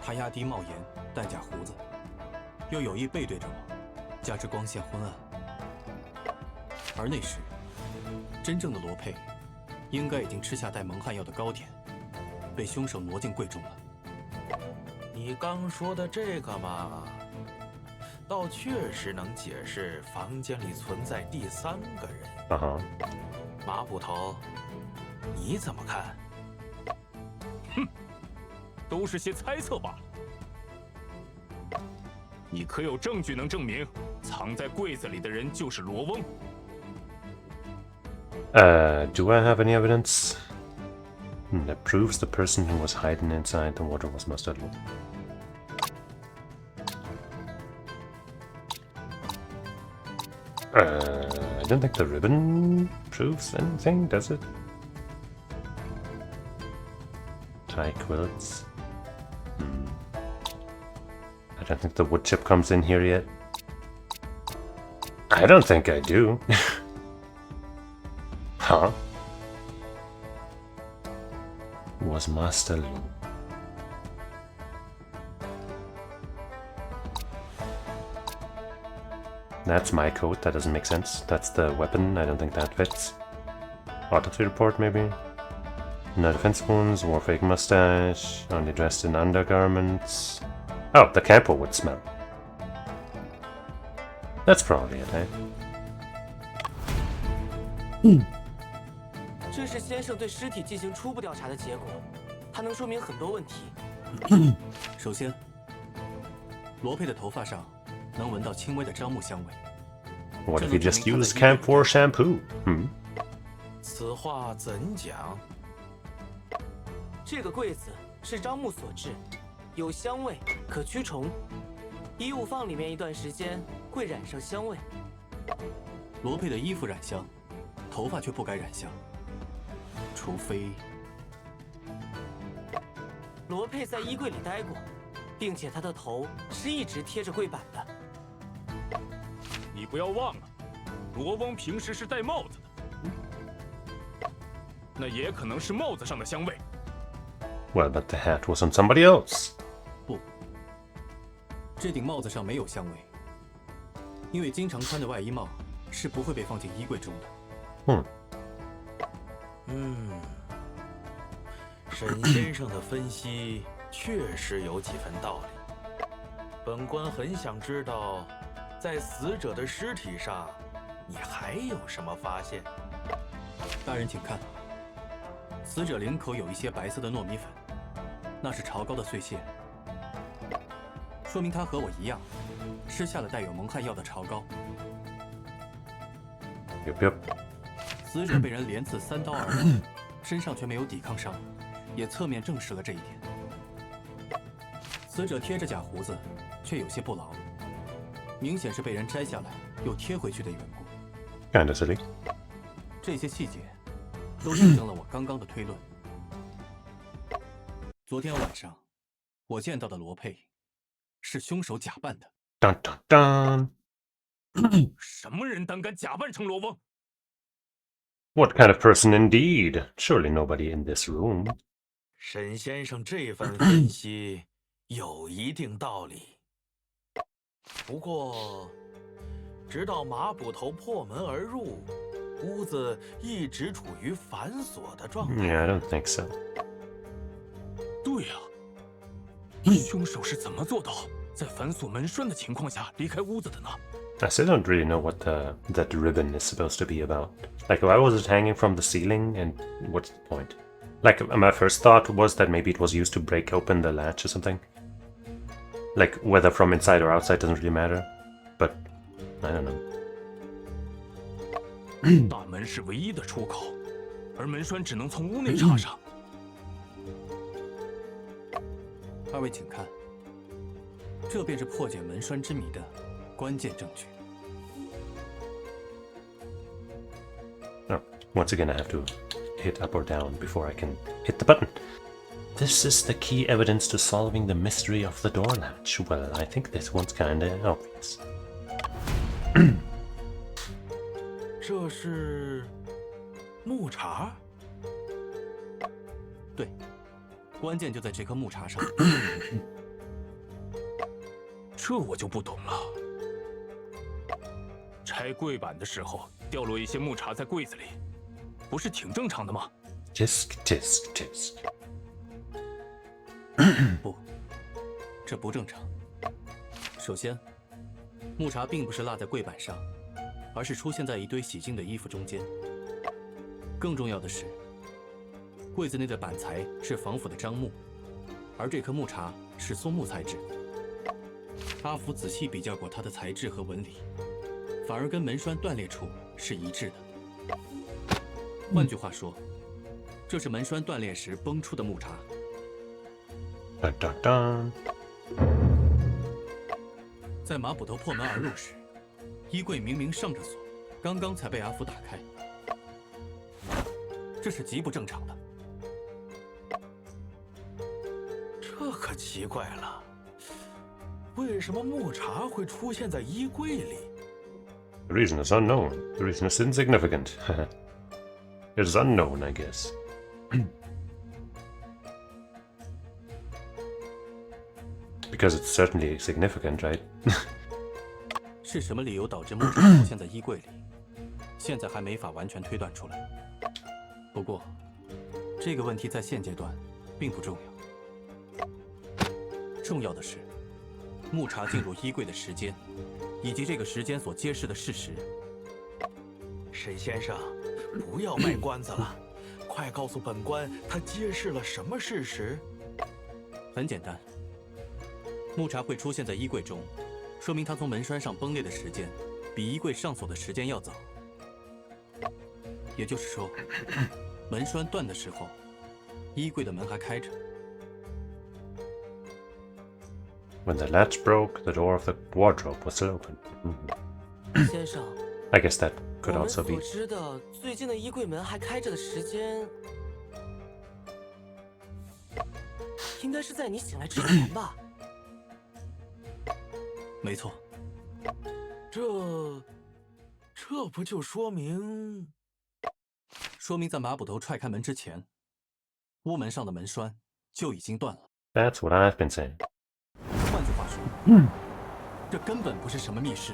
他压低帽檐，戴假胡子，又有意背对着我，加之光线昏暗。而那时，真正的罗佩应该已经吃下带蒙汗药的糕点，被凶手挪进柜中了。你刚说的这个嘛，倒确实能解释房间里存在第三个人。马捕头，你怎么看？哼，都是些猜测罢了。你可有证据能证明藏在柜子里的人就是罗翁？ Do I have any evidence that proves the person who was hiding inside the water was most likely? I don't think the ribbon proves anything, does it? Tie quilts. I don't think the wood chip comes in here yet. I don't think I do. Huh? Was Master Lu. That's my coat, that doesn't make sense. That's the weapon, I don't think that fits. Autopsy report, maybe? No defense wounds, wore fake mustache, only dressed in undergarments. Oh, the camper would smell. That's probably it, eh? 这是先生对尸体进行初步调查的结果，它能说明很多问题。首先，罗佩的头发上能闻到轻微的樟木香味。What if he just used camphor shampoo? 此话怎讲？这个柜子是樟木所制，有香味，可驱虫。衣物放里面一段时间会染上香味。罗佩的衣服染香，头发却不该染香。 除非罗佩在衣柜里待过，并且他的头是一直贴着柜板的。你不要忘了，罗翁平时是戴帽子的，那也可能是帽子上的香味。Well, but the hat was on somebody else. 不，这顶帽子上没有香味，因为经常穿的外衣帽是不会被放进衣柜中的。沈先生的分析确实有几分道理。本官很想知道，在死者的尸体上，你还有什么发现？大人请看，死者领口有一些白色的糯米粉，那是潮膏的碎屑。说明他和我一样，吃下了带有蒙汗药的潮膏。Yup. 死者被人连刺3刀而死，身上却没有抵抗伤，也侧面证实了这一点。死者贴着假胡子，却有些不牢，明显是被人摘下来又贴回去的缘故。Kinda silly. 这些细节都印证了我刚刚的推论。昨天晚上，我见到的罗佩是凶手假扮的。Dun dun dun. 什么人胆敢假扮成罗翁？ What kind of person indeed? Surely nobody in this room. 沈先生这番分析有一定道理。不过，直到马捕头破门而入，屋子一直处于反锁的状态。Yeah, I don't think so. 对呀、凶手是怎么做到在反锁门栓的情况下离开屋子的呢？ I still don't really know what that ribbon is supposed to be about. Like, why was it hanging from the ceiling, and what's the point? Like, my first thought was that maybe it was used to break open the latch or something. Like, whether from inside or outside doesn't really matter. But, I don't know. 大门是唯一的出口，而门栓只能从屋内插上。二位请看，这便是破解门栓之谜的关键证据。 Oh, once again, I have to hit up or down before I can hit the button. This is the key evidence to solving the mystery of the door latch. Well, I think this one's kinda obvious. 这是木茬？对，关键就在这颗木茬上。这我就不懂了。拆柜板的时候掉落一些木茬在柜子里，不是挺正常的吗？ Tisk, tisk, tisk. 不，这不正常。首先，木茬并不是落在柜板上，而是出现在一堆洗净的衣服中间。更重要的是，柜子内的板材是防腐的樟木，而这颗木茬是松木材质。阿福仔细比较过它的材质和纹理，反而跟门栓断裂处是一致的。换句话说，这是门栓断裂时崩出的木茬。 Dun dun dun. 在马捕头破门而入时，衣柜明明上着锁，刚刚才被阿福打开，这是极不正常的。这可奇怪了，为什么木茬会出现在衣柜里？ The reason is unknown. The reason is insignificant. It is unknown, I guess. Because it's certainly significant, right? 是什么理由导致木茬出现在衣柜里？现在还没法完全推断出来。不过，这个问题在现阶段并不重要。重要的是，木茬进入衣柜的时间，以及这个时间所揭示的事实。沈先生，不要卖关子了，快告诉本官，他揭示了什么事实？很简单，木茬会出现在衣柜中，说明它从门栓上崩裂的时间比衣柜上锁的时间要早。也就是说，门栓断的时候，衣柜的门还开着。 When the latch broke, the door of the wardrobe was still open. 先生， I guess that 我 could 们 also 所 be. 知的最近的衣柜门还开着的时间，应该是在你醒来之前吧？没错，这不就说明在马捕头踹开门之前，屋门上的门栓就已经断了。 That's what I've been saying. 换句话说，这根本不是什么密室。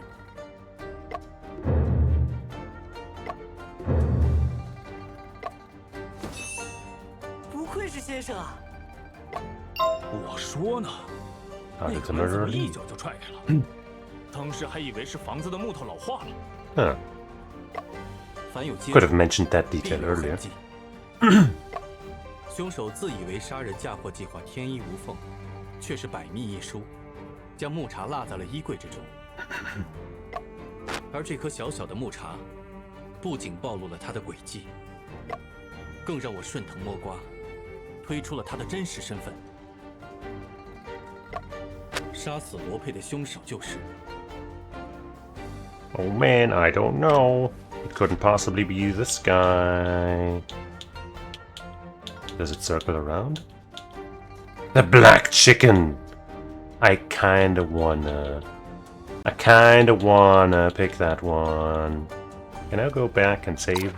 不愧是先生啊！我说呢， How 那 did 个 the 门怎么 murderer 一 leave? 脚就踹开了？当时还以为是房子的木头老化了。 Huh. 凡有接 Could 触 have mentioned that 必 detail 有痕 earlier. 迹。凶手自以为杀人嫁祸计划天衣无缝，却是百密一疏，将木茶落在了衣柜之中。而这颗小小的木茶，不仅暴露了他的诡计，更让我顺藤摸瓜，推出了他的真实身份。杀死罗佩的凶手就是。 Oh man, I don't know. It couldn't possibly be this guy. Does it circle around? The black chicken! I kinda wanna pick that one. Can I go back and save?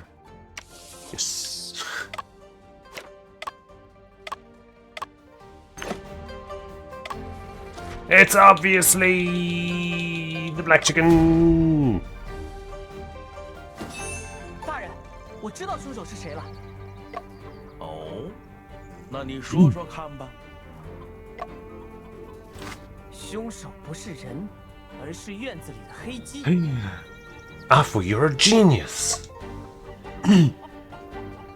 Yes. It's obviously the black chicken! 大人，我知道凶手是谁了。哦，那你说说看吧。凶手不是人，而是院子里的黑鸡。Afu, you're a genius!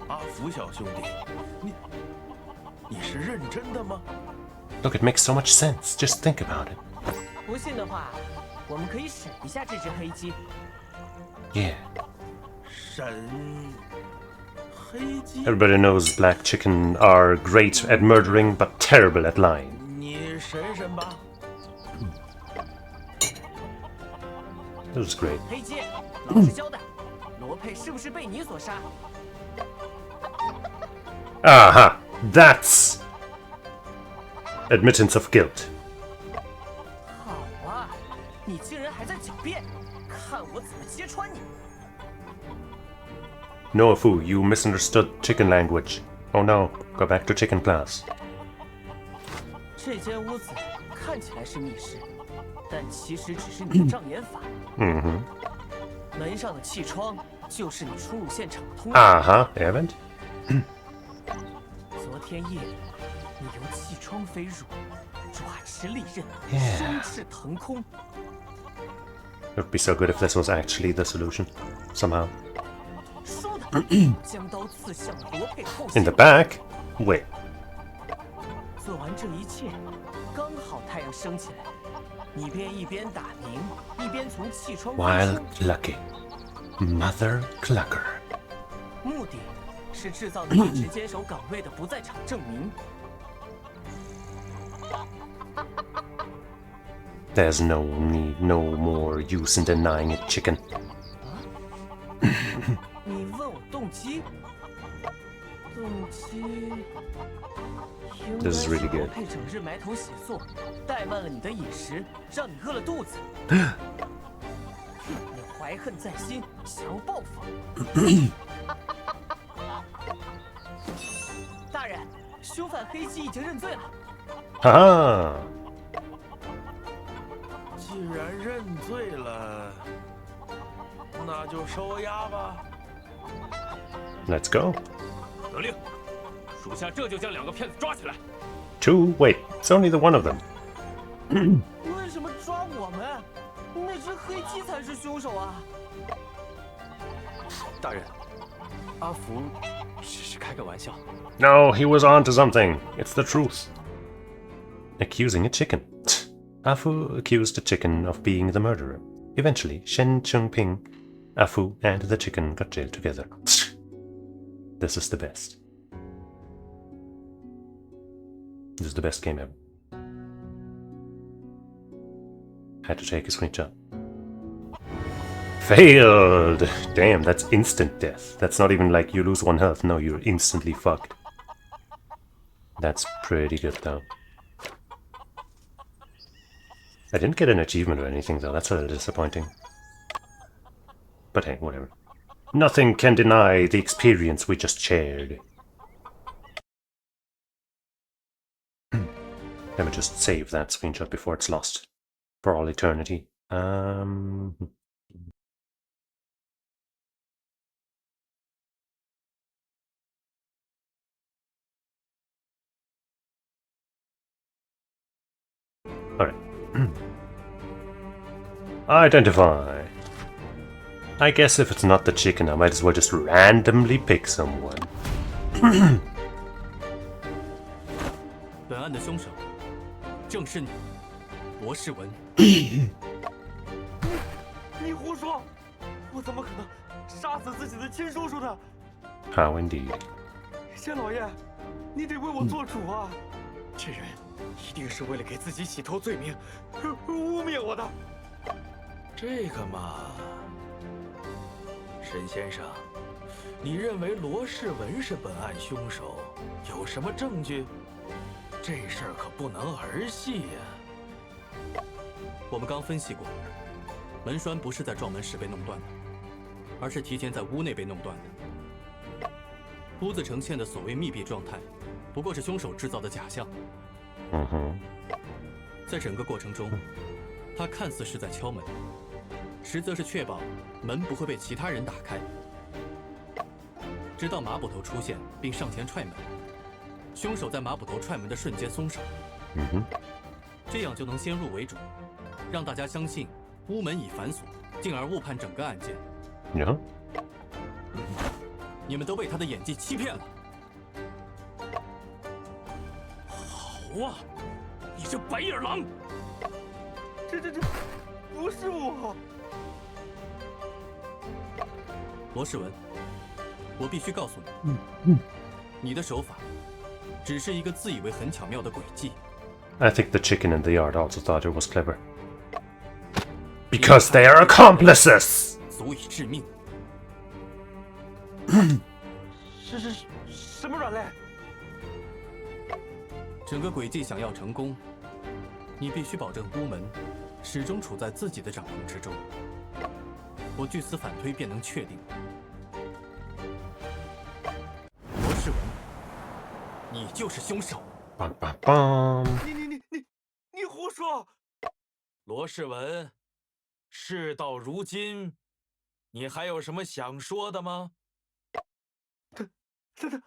阿福小兄弟，你是认真的吗？ Look, it makes so much sense. Just think about it. 不信的话，我们可以审一下这只黑鸡。Yeah. 审黑鸡。 Everybody knows black chicken are great at murdering, but terrible at lying. 你审审吧。 This was great. 黑鸡，老实交代，罗佩是不是被你所杀？ Aha! That's admittance of guilt. 好啊，你竟然还在狡辩，看我怎么揭穿你！ No, Fu, you misunderstood chicken language. Oh no, go back to chicken class. 这间屋子看起来是密室，但其实只是你的障眼法。Mm-hmm. 门上的气窗就是你出入现场的通道。 Uh-huh, haven't? 昨天夜里，你由气窗飞入，爪持利刃， Yeah. 双翅腾空。 It would be so good if this was actually the solution. Somehow. 倏地将刀刺向罗佩的后 In 心 the。back? Wait. 做完这一切，刚好太阳升起来，你便一边打鸣，一边从气窗飞 Wild 出， Lucky. Mother Clucker. 目的是制造你一直坚守岗位的不在场证明。 There's no need, no more use in denying it, chicken. 你问我动机？动机？应该 This is really 是 good. 罗佩整日埋头写作，怠慢了你的饮食，让你饿了肚子。你怀恨在心，想要报复。大人，凶犯黑鸡已经认罪了。 Haha! 既然认罪了，那就收押吧。 Let's go. 得令，属下这就将2个骗子抓起来。 Two? Wait, it's only the one of them. 为什么抓我们？那只黑鸡才是凶手啊！大人，阿福只是开个玩笑。 No, he was onto something. It's the truth. Accusing a chicken. Afu accused the chicken of being the murderer. Eventually, Shen Chengping, Afu, and the chicken got jailed together. This is the best. This is the best game ever. Had to take a screenshot. Failed! Damn, that's instant death. That's not even like you lose 1 health. No, you're instantly fucked. That's pretty good, though. I didn't get an achievement or anything, though. That's a little disappointing. But hey, whatever. Nothing can deny the experience we just shared. Let me just save that screenshot before it's lost. For all eternity. Alright. Identify. I guess if it's not the chicken, I might as well just randomly pick someone. 本案的凶手正是你。罗世文。你胡说！我怎么可能杀死自己的亲叔叔呢？ How indeed. 仙老爷，你得为我做主啊！这人一定是为了给自己洗脱罪名，污蔑我的。这个嘛，沈先生，你认为罗世文是本案凶手，有什么证据？这事儿可不能儿戏呀。我们刚分析过，门栓不是在撞门时被弄断的，而是提前在屋内被弄断的。屋子呈现的所谓密闭状态，不过是凶手制造的假象。在整个过程中，他看似是在敲门，实则是确保门不会被其他人打开。直到马捕头出现并上前踹门，凶手在马捕头踹门的瞬间松手，这样就能先入为主，让大家相信屋门已反锁，进而误判整个案件。你们都被他的演技欺骗了。好啊，你这白眼狼！这不是我。罗世文，我必须告诉你，你的手法只是一个自以为很巧妙的诡计。I think the chicken in the yard also thought it was clever. Because they are accomplices! 足以致命。什么软肋？整个诡计想要成功，你必须保证屋门始终处在自己的掌控之中。我据此反推便能确定，罗世文，你就是凶手。Bum, bum, bum. 你胡说！罗世文，事到如今，你还有什么想说的吗？他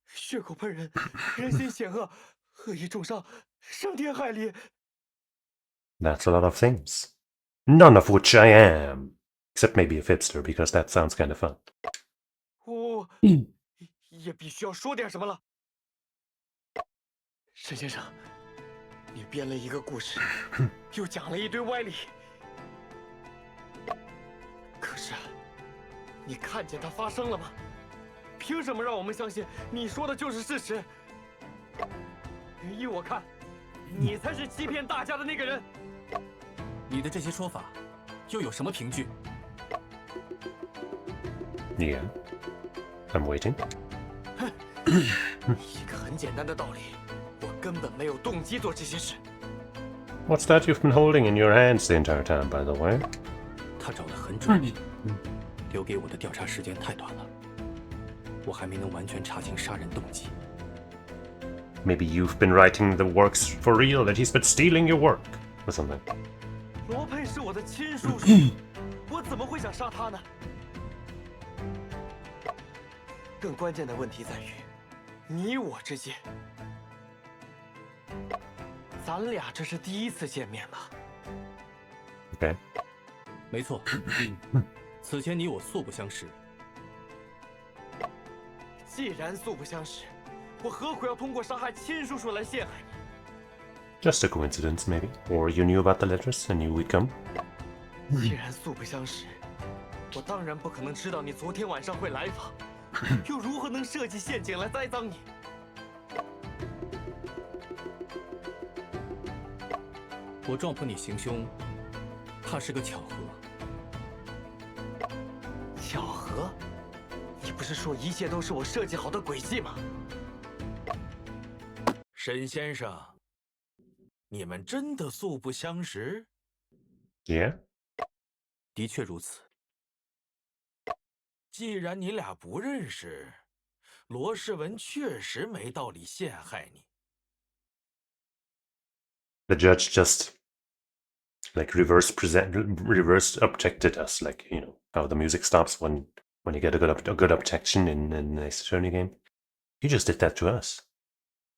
血口喷人，人心险恶，恶意重伤，伤天害理。 That's a lot of things. None of which I am. Except maybe a fipster, because that sounds kind of fun. 我也必须要说点什么了。沈先生，你编了一个故事，又讲了一堆歪理。可是，你看见它发生了吗？凭什么让我们相信你说的就是事实？依我看，你才是欺骗大家的那个人。你的这些说法，又有什么凭据？ Yeah. I'm waiting. 一个很简单的道理，我根本没有动机做这些事。 What's that you've been holding in your hands the entire time, by the way? 他找得很准，留给我的调查时间太短了，我还没能完全查清杀人动机。 Maybe you've been writing the works for real, that he's been stealing your work, or something. 罗佩是我的亲叔叔，我怎么会想杀他呢？更关键的问题在于，你我之间，咱俩这是第一次见面吧？ Okay. 没错，此前你我素不相识。既然素不相识，我何苦要通过杀害亲叔叔来陷害你？ Just a coincidence, maybe. Or you knew about the letters and knew we'd come. 既然素不相识，我当然不可能知道你昨天晚上会来访，又如何能设计陷阱来栽赃你？我撞破你行凶，怕是个巧合。巧合？你不是说一切都是我设计好的诡计吗？ 沈先生，你们真的素不相识？ Yeah? 的确如此。既然你俩不认识，罗世文确实没道理陷害你。 The judge just like reverse objected us, like, you know, how the music stops when you get a good objection in an Ace Attorney game. He just did that to us.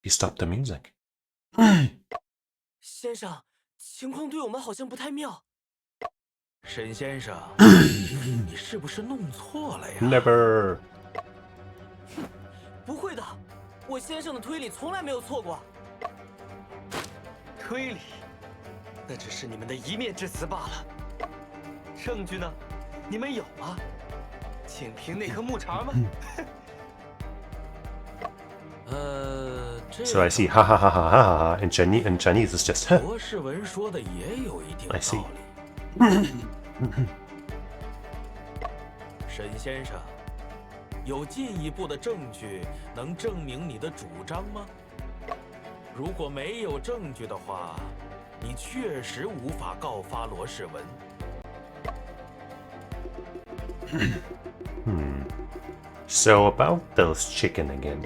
He stopped the music. 先生，情况对我们好像不太妙。沈先生，你是不是弄错了呀？ Never. 不会的，我先生的推理从来没有错过。推理？那只是你们的一面之词罢了。证据呢？你们有吗？仅凭那颗木茬吗？这 So I see ha ha ha ha ha ha ha. In Chinese it's just huh. 罗世文说的也有一定 I see. 道理。沈先生，有进一步的证据能证明你的主张吗？如果没有证据的话，你确实无法告发罗世文。So about those chicken again.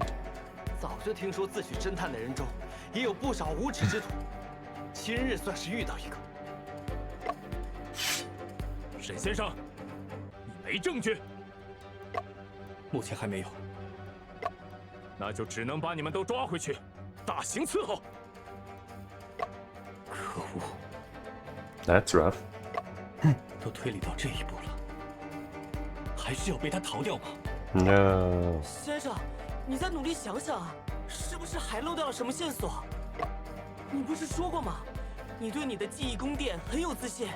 早就听说自诩侦探的人中，也有不少无耻之徒。今日算是遇到一个。沈先生，你没证据，目前还没有。那就只能把你们都抓回去，大刑伺候。可恶， That's rough. 都推理到这一步了，还需要被他逃掉吗？ No. 先生，你再努力想想啊，是不是还漏掉了什么线索？你不是说过吗？你对你的记忆宫殿很有自信。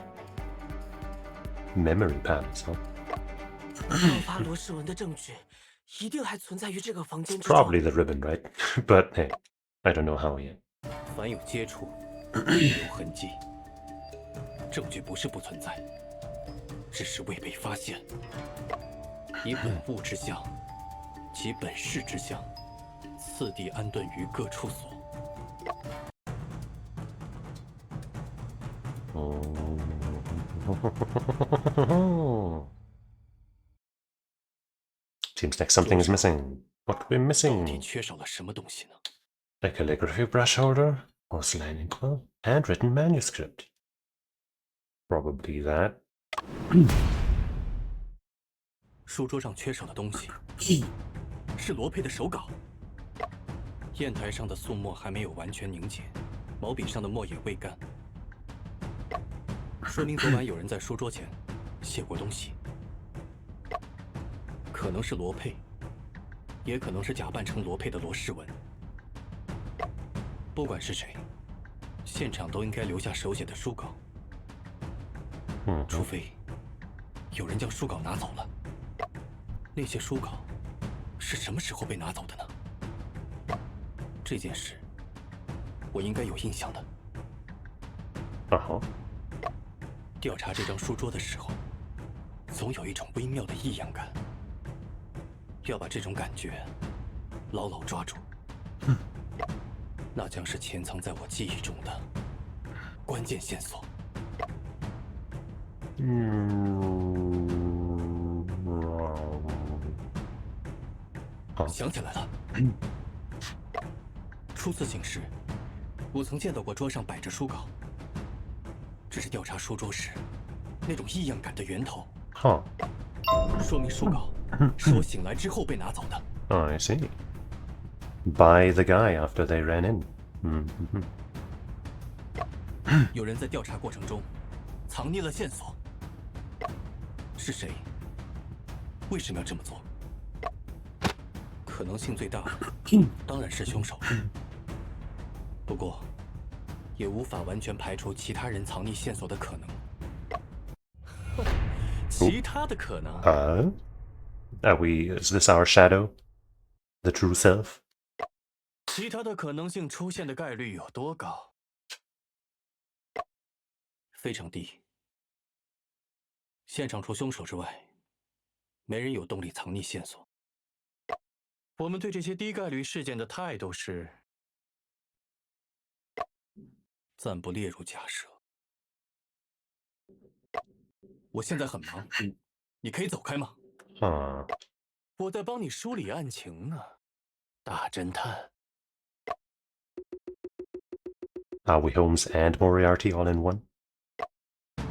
Memory palace, huh? 告发罗世文的证据，一定还存在于这个房间之中。 Probably the ribbon, right? But hey, I don't know how yet. 凡有接触，有痕迹，证据不是不存在，只是未被发现。以本物之相，及本事之相，次第安顿于各处所。 Seems like something is missing. What could be 到底 missing? 缺少了什么东西呢？ A calligraphy brush holder, porcelain inkpot, handwritten manuscript. Probably that. 书桌上缺少的东西是罗佩的手稿。砚台上的素墨还没有完全凝结，毛笔上的墨也未干，说明昨晚有人在书桌前写过东西。可能是罗佩，也可能是假扮成罗佩的罗世文。不管是谁，现场都应该留下手写的书稿，除非有人将书稿拿走了。 那些书稿是什么时候被拿走的呢？这件事我应该有印象的。调查这张书桌的时候，总有一种微妙的异样感，要把这种感觉牢牢抓住。那将是潜藏在我记忆中的关键线索。想起来了，初次行事，我曾见到过桌上摆着书稿，只是调查书桌时那种异样感的源头。说明书稿是我醒来之后被拿走的。Oh, I see. By the guy after they ran in. 有人在调查过程中藏匿了线索，是谁？为什么要这么做？ 可能性最大的当然是凶手，不过也无法完全排除其他人藏匿线索的可能。其他的可能？ Are we? Is this our shadow? The true self? 其他的可能性出现的概率有多高？非常低。现场除凶手之外，没人有动力藏匿线索。 我们对这些低概率事件的态度是暂不列入假设。我现在很忙，你可以走开吗？我在帮你梳理案情呢，大侦探。Are we Holmes and Moriarty all in one?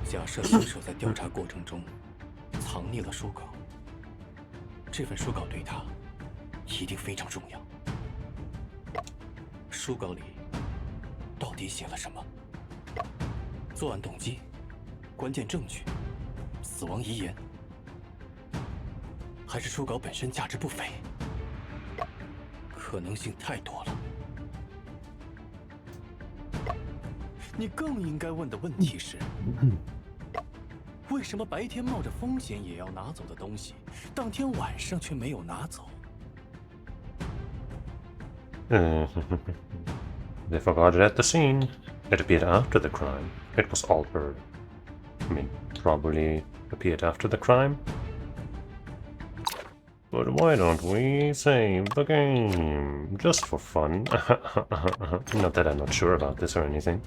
假设凶手在调查过程中藏匿了书稿，这份书稿对他 一定非常重要。书稿里到底写了什么？作案动机、关键证据、死亡遗言，还是书稿本身价值不菲？可能性太多了。你更应该问的问题是：为什么白天冒着风险也要拿走的东西，当天晚上却没有拿走？ They forgot it at the scene. It appeared after the crime. It was altered. I mean, probably appeared after the crime. But why don't we save the game? Just for fun. Not that I'm not sure about this or anything.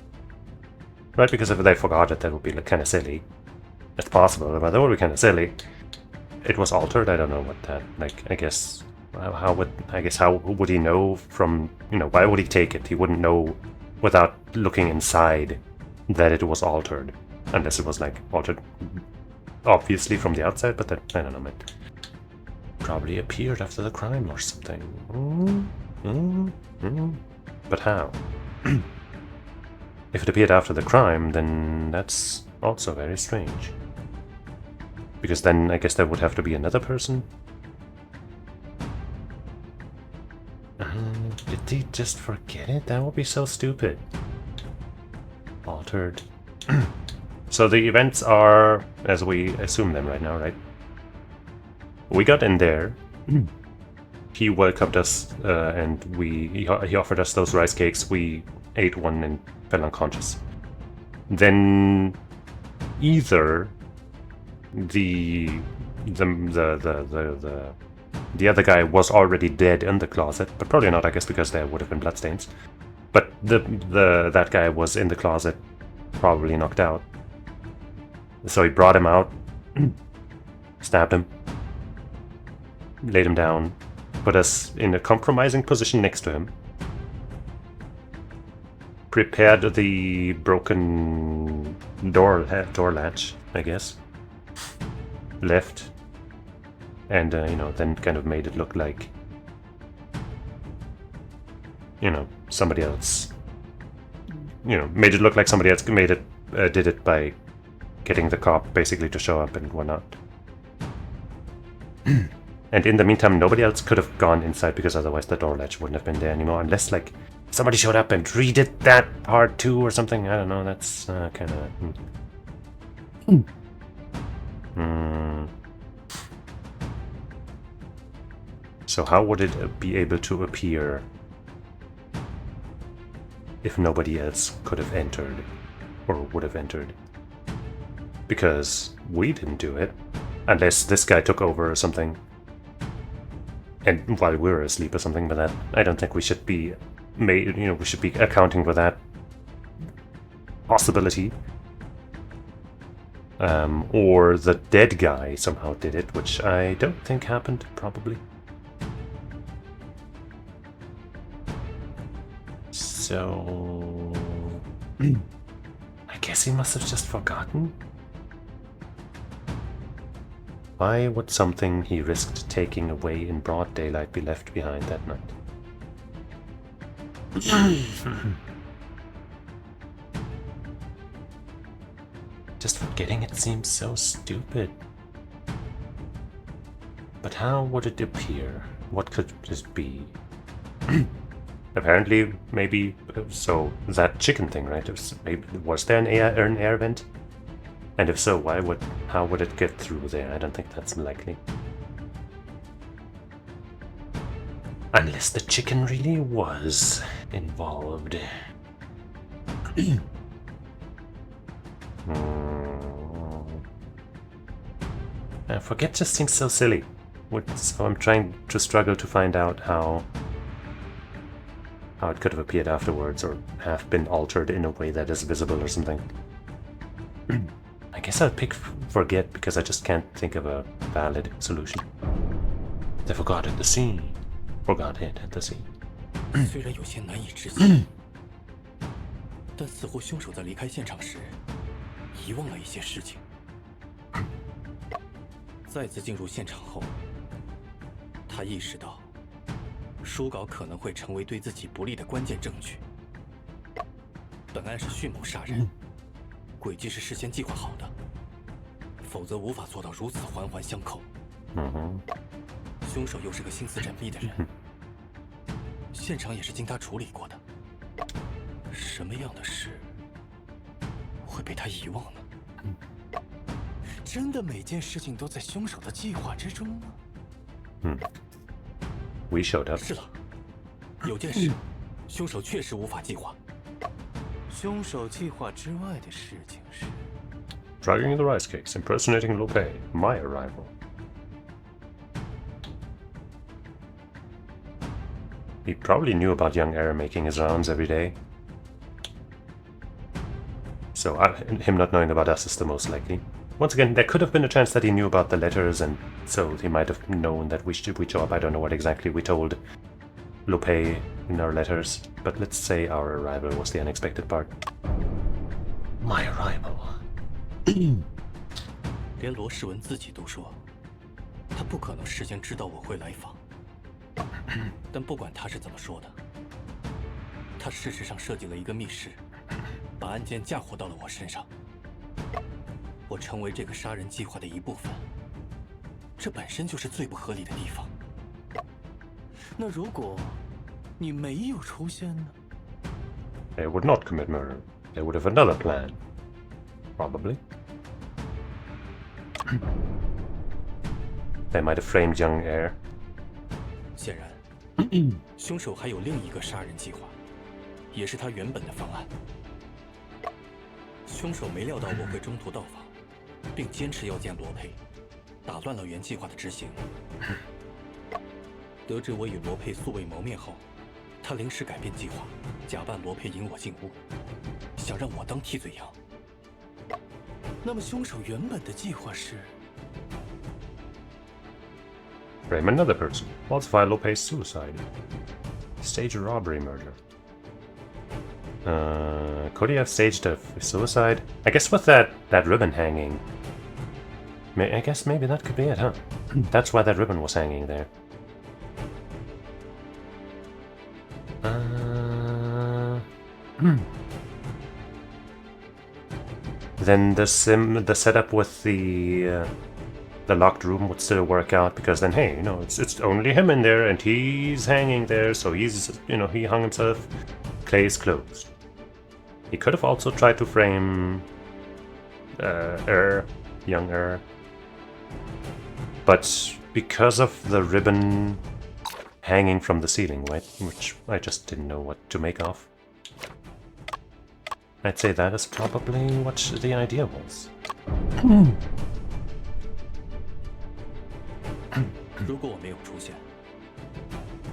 Right, because if they forgot it, that would be like, kind of silly. It's possible, but that would be kind of silly. It was altered. I don't know what that. Like, I guess how would he know from, you know, why would he take it? He wouldn't know without looking inside that it was altered, unless it was like altered obviously from the outside. But that, I don't know, man. Probably appeared after the crime or something. But how? If it appeared after the crime, then that's also very strange. Because then I guess there would have to be another person. Did he just forget it? That would be so stupid. Altered. So the events are as we assume them right now, right? We got in there. He welcomed us, and he offered us those rice cakes. We ate one and fell unconscious. Then either the other guy was already dead in the closet, but probably not, I guess, because there would have been bloodstains. But that guy was in the closet, probably knocked out. So he brought him out, stabbed him, laid him down, put us in a compromising position next to him, prepared the broken door latch, I guess, left, and you know, then kind of made it look like, you know, somebody else, you know, made it look like somebody else did it by getting the cop basically to show up and whatnot. And in the meantime, nobody else could have gone inside, because otherwise the door latch wouldn't have been there anymore, unless like somebody showed up and redid that part too or something. I don't know. That's kind of. So how would it be able to appear if nobody else could have entered or would have entered? Because we didn't do it, unless this guy took over or something. And while we were asleep or something, but that I don't think we should be we should be accounting for that possibility. Or the dead guy somehow did it, which I don't think happened, probably. So I guess he must have just forgotten. Why would something he risked taking away in broad daylight be left behind that night? Just forgetting it seems so stupid. But how would it appear? What could this be? Apparently, maybe, so that chicken thing, right? Was there an air vent? And if so, how would it get through there? I don't think that's likely. Unless the chicken really was involved. Forget just seems so silly. So I'm trying to struggle to find out how it could have appeared afterwards, or have been altered in a way that is visible or something. I guess I'll pick forget, because I just can't think of a valid solution. They forgot at the scene. Forgot it at the scene. 虽然有些难以置信，但似乎凶手在离开现场时遗忘了一些事情。再次进入现场后，他意识到书稿可能会成为对自己不利的关键证据。本案是蓄谋杀人，轨迹是事先计划好的，否则无法做到如此环环相扣。凶手又是个心思缜密的人，现场也是经他处理过的。什么样的事会被他遗忘呢？真的每件事情都在凶手的计划之中吗？We showed up. 是的，有件事，凶手确实无法计划。凶手计划之外的事情是 Dragging the rice cakes, impersonating Lope, my arrival. He probably knew about young heir making his rounds every day. So him not knowing about us is the most likely. Once again, there could have been a chance that he knew about the letters, and so he might have known that we show up. I don't know what exactly we told Lope in our letters, but let's say our arrival was the unexpected part. My arrival. 连罗世文自己都说，他不可能事先知道我会来访。但不管他是怎么说的，他事实上设计了一个密室，把案件嫁祸到了我身上。我成为这个杀人计划的一部分，这本身就是最不合理的地方。那如果你没有出现呢？ They would not commit murder. They would have another plan. Probably. They might have framed young heir. 显然，凶手还有另一个杀人计划，也是他原本的方案。凶手没料到我会中途到访，并坚持要见罗佩，打乱了原计划的执行。得知我与罗佩素未谋面后，他临时改变计划，假扮罗佩引我进屋，想让我当替罪羊。那么凶手原本的计划是 frame another person. Falsify Lope's suicide. Stage a robbery murder. Could he have staged a suicide? I guess with that ribbon hanging. I guess maybe that could be it, huh? That's why that ribbon was hanging there. Then the setup with the locked room would still work out, because then, hey, you know, it's only him in there and he's hanging there, so he's, you know, he hung himself. Clay's closed. He could have also tried to frame young but because of the ribbon hanging from the ceiling, right, which I just didn't know what to make of, I'd say that is probably what the idea was. 如果我没有出现，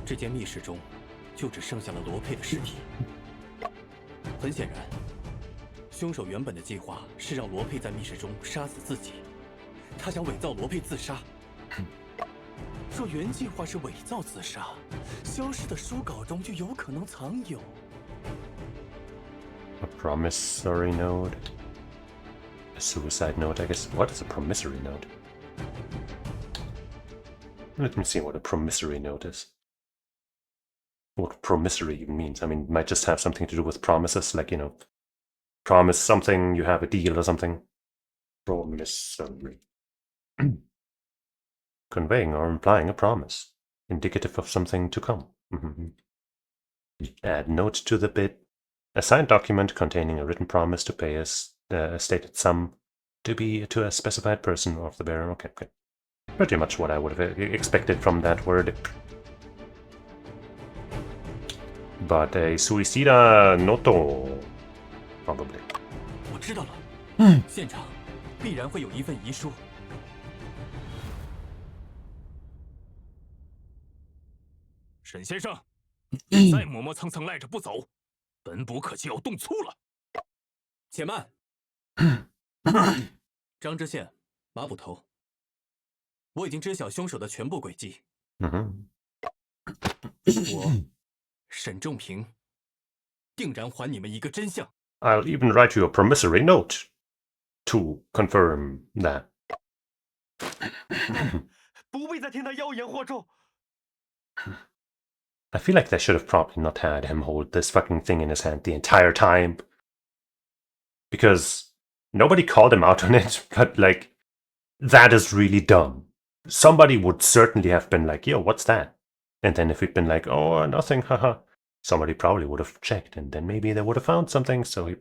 这间密室中就只剩下了罗佩的尸体。很显然，凶手原本的计划是让罗佩在密室中杀死自己，他想伪造罗佩自杀。若原计划是伪造自杀，消失的书稿中就有可能藏有 a promissory note, a suicide note, I guess. What is a promissory note? Let me see what a promissory note is. What promissory even means. I mean, it might just have something to do with promises, like, you know, promise something, you have a deal or something. Promissory. Conveying or implying a promise, indicative of something to come. Add note to the bid. A signed document containing a written promise to pay a stated sum to a specified person or of the bearer. Okay. Pretty much what I would have expected from that word. But a suicida noto, probably. 我知道了，现场必然会有一份遗书。沈先生，你再磨磨蹭蹭赖着不走，本捕可就要动粗了。且慢，张知县，马捕头，我已经知晓凶手的全部轨迹。我沈仲平定然还你们一个真相。I'll even write you a promissory note to confirm that. 不必再听他妖言惑众。 I feel like they should have probably not had him hold this fucking thing in his hand the entire time. Because nobody called him out on it, but like, that is really dumb. Somebody would certainly have been like, yo, what's that? And then if he'd been like, oh, nothing, haha, somebody probably would have checked, and then maybe they would have found something, so he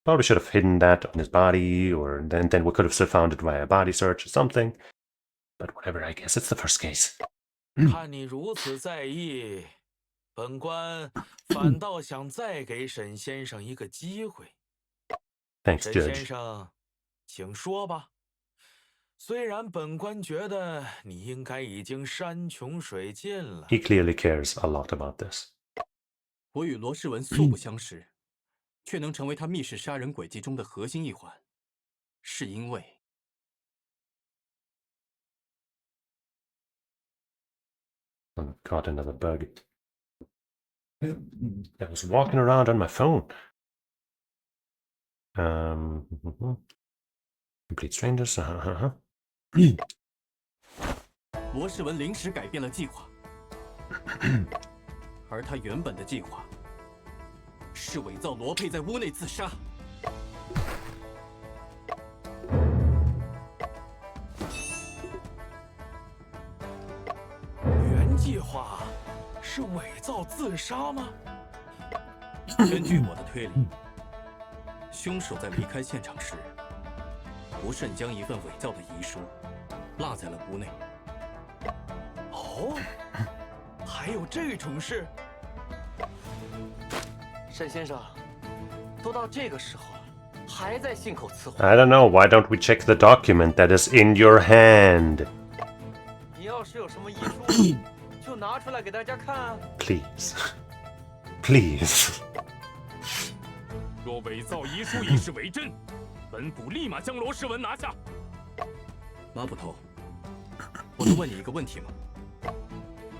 Probably should have hidden that on his body, or then we could have still found it via body search or something. But whatever, I guess it's the first case. 看你如此在意，本官反倒想再给沈先生一个机会。 Thanks, 沈先 Judge. 生，请说吧。虽然本官觉得你应该已经山穷水尽了。He clearly cares a lot about this. 我与罗世文素不相识，却能成为他密室杀人轨迹中的核心一环，是因为 Caught another bug. I was walking around on my phone. Complete strangers. 罗世文临时改变了计划，而他原本的计划是伪造罗佩在屋内自杀。原计划是伪造自杀吗？根据我的推理，凶手在离开现场时，不慎将一份伪造的遗书落在了屋内。 哦，还有这种事？沈先生，都到这个时候了，还在信口雌黄。 I don't know. Why don't we check the document that is in your hand? 你要是有什么遗书，就拿出来给大家看啊。Please. Please. 若伪造遗书一事为真，本捕立马将罗世文拿下。马捕头，我能问你一个问题吗？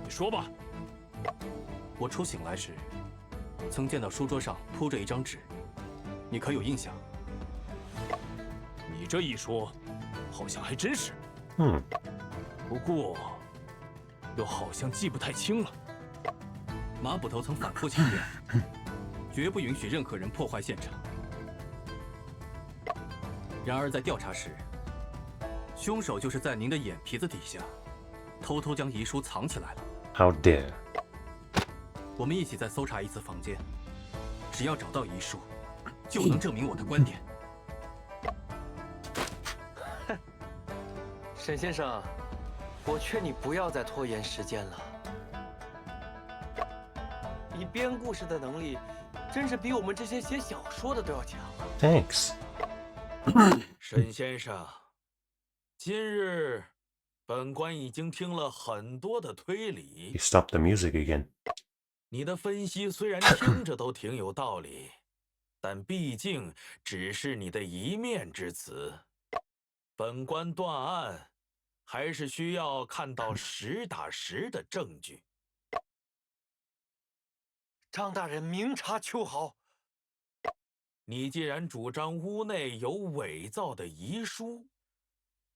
你说吧。我初醒来时，曾见到书桌上铺着一张纸，你可有印象？你这一说，好像还真是。Hmm. 不过，又好像记不太清了。马捕头曾反复强调，绝不允许任何人破坏现场。然而在调查时，凶手就是在您的眼皮子底下，偷偷将遗书藏起来了。 How dare. 我们一起再搜查一次房间，只要找到遗书，就能证明我的观点。沈先生，我劝你不要再拖延时间了。你编故事的能力，真是比我们这些写小说的都要强。 Thanks. 沈先生，今日本官已经听了很多的推 He 理， stopped the music again. 你的分析虽然听着都挺有道理，但毕竟只是你的一面之词。本官断案，还是需要看到实打实的证据。张大人明察秋毫。你既然主张屋内有伪造的遗书，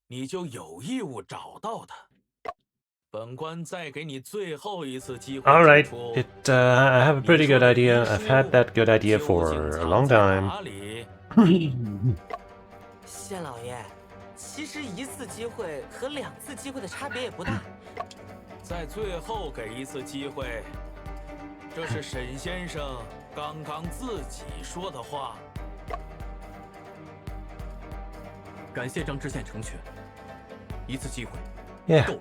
你就有义务找到它。本官再给你最后一次机会。 All right. I have a pretty good idea. I've had that good idea for a long time. 县老爷，其实一次机会和2次机会的差别也不大。在最后给一次机会，这是沈先生刚刚自己说的话。感谢张知县成全，一次机会 Yeah, 够了。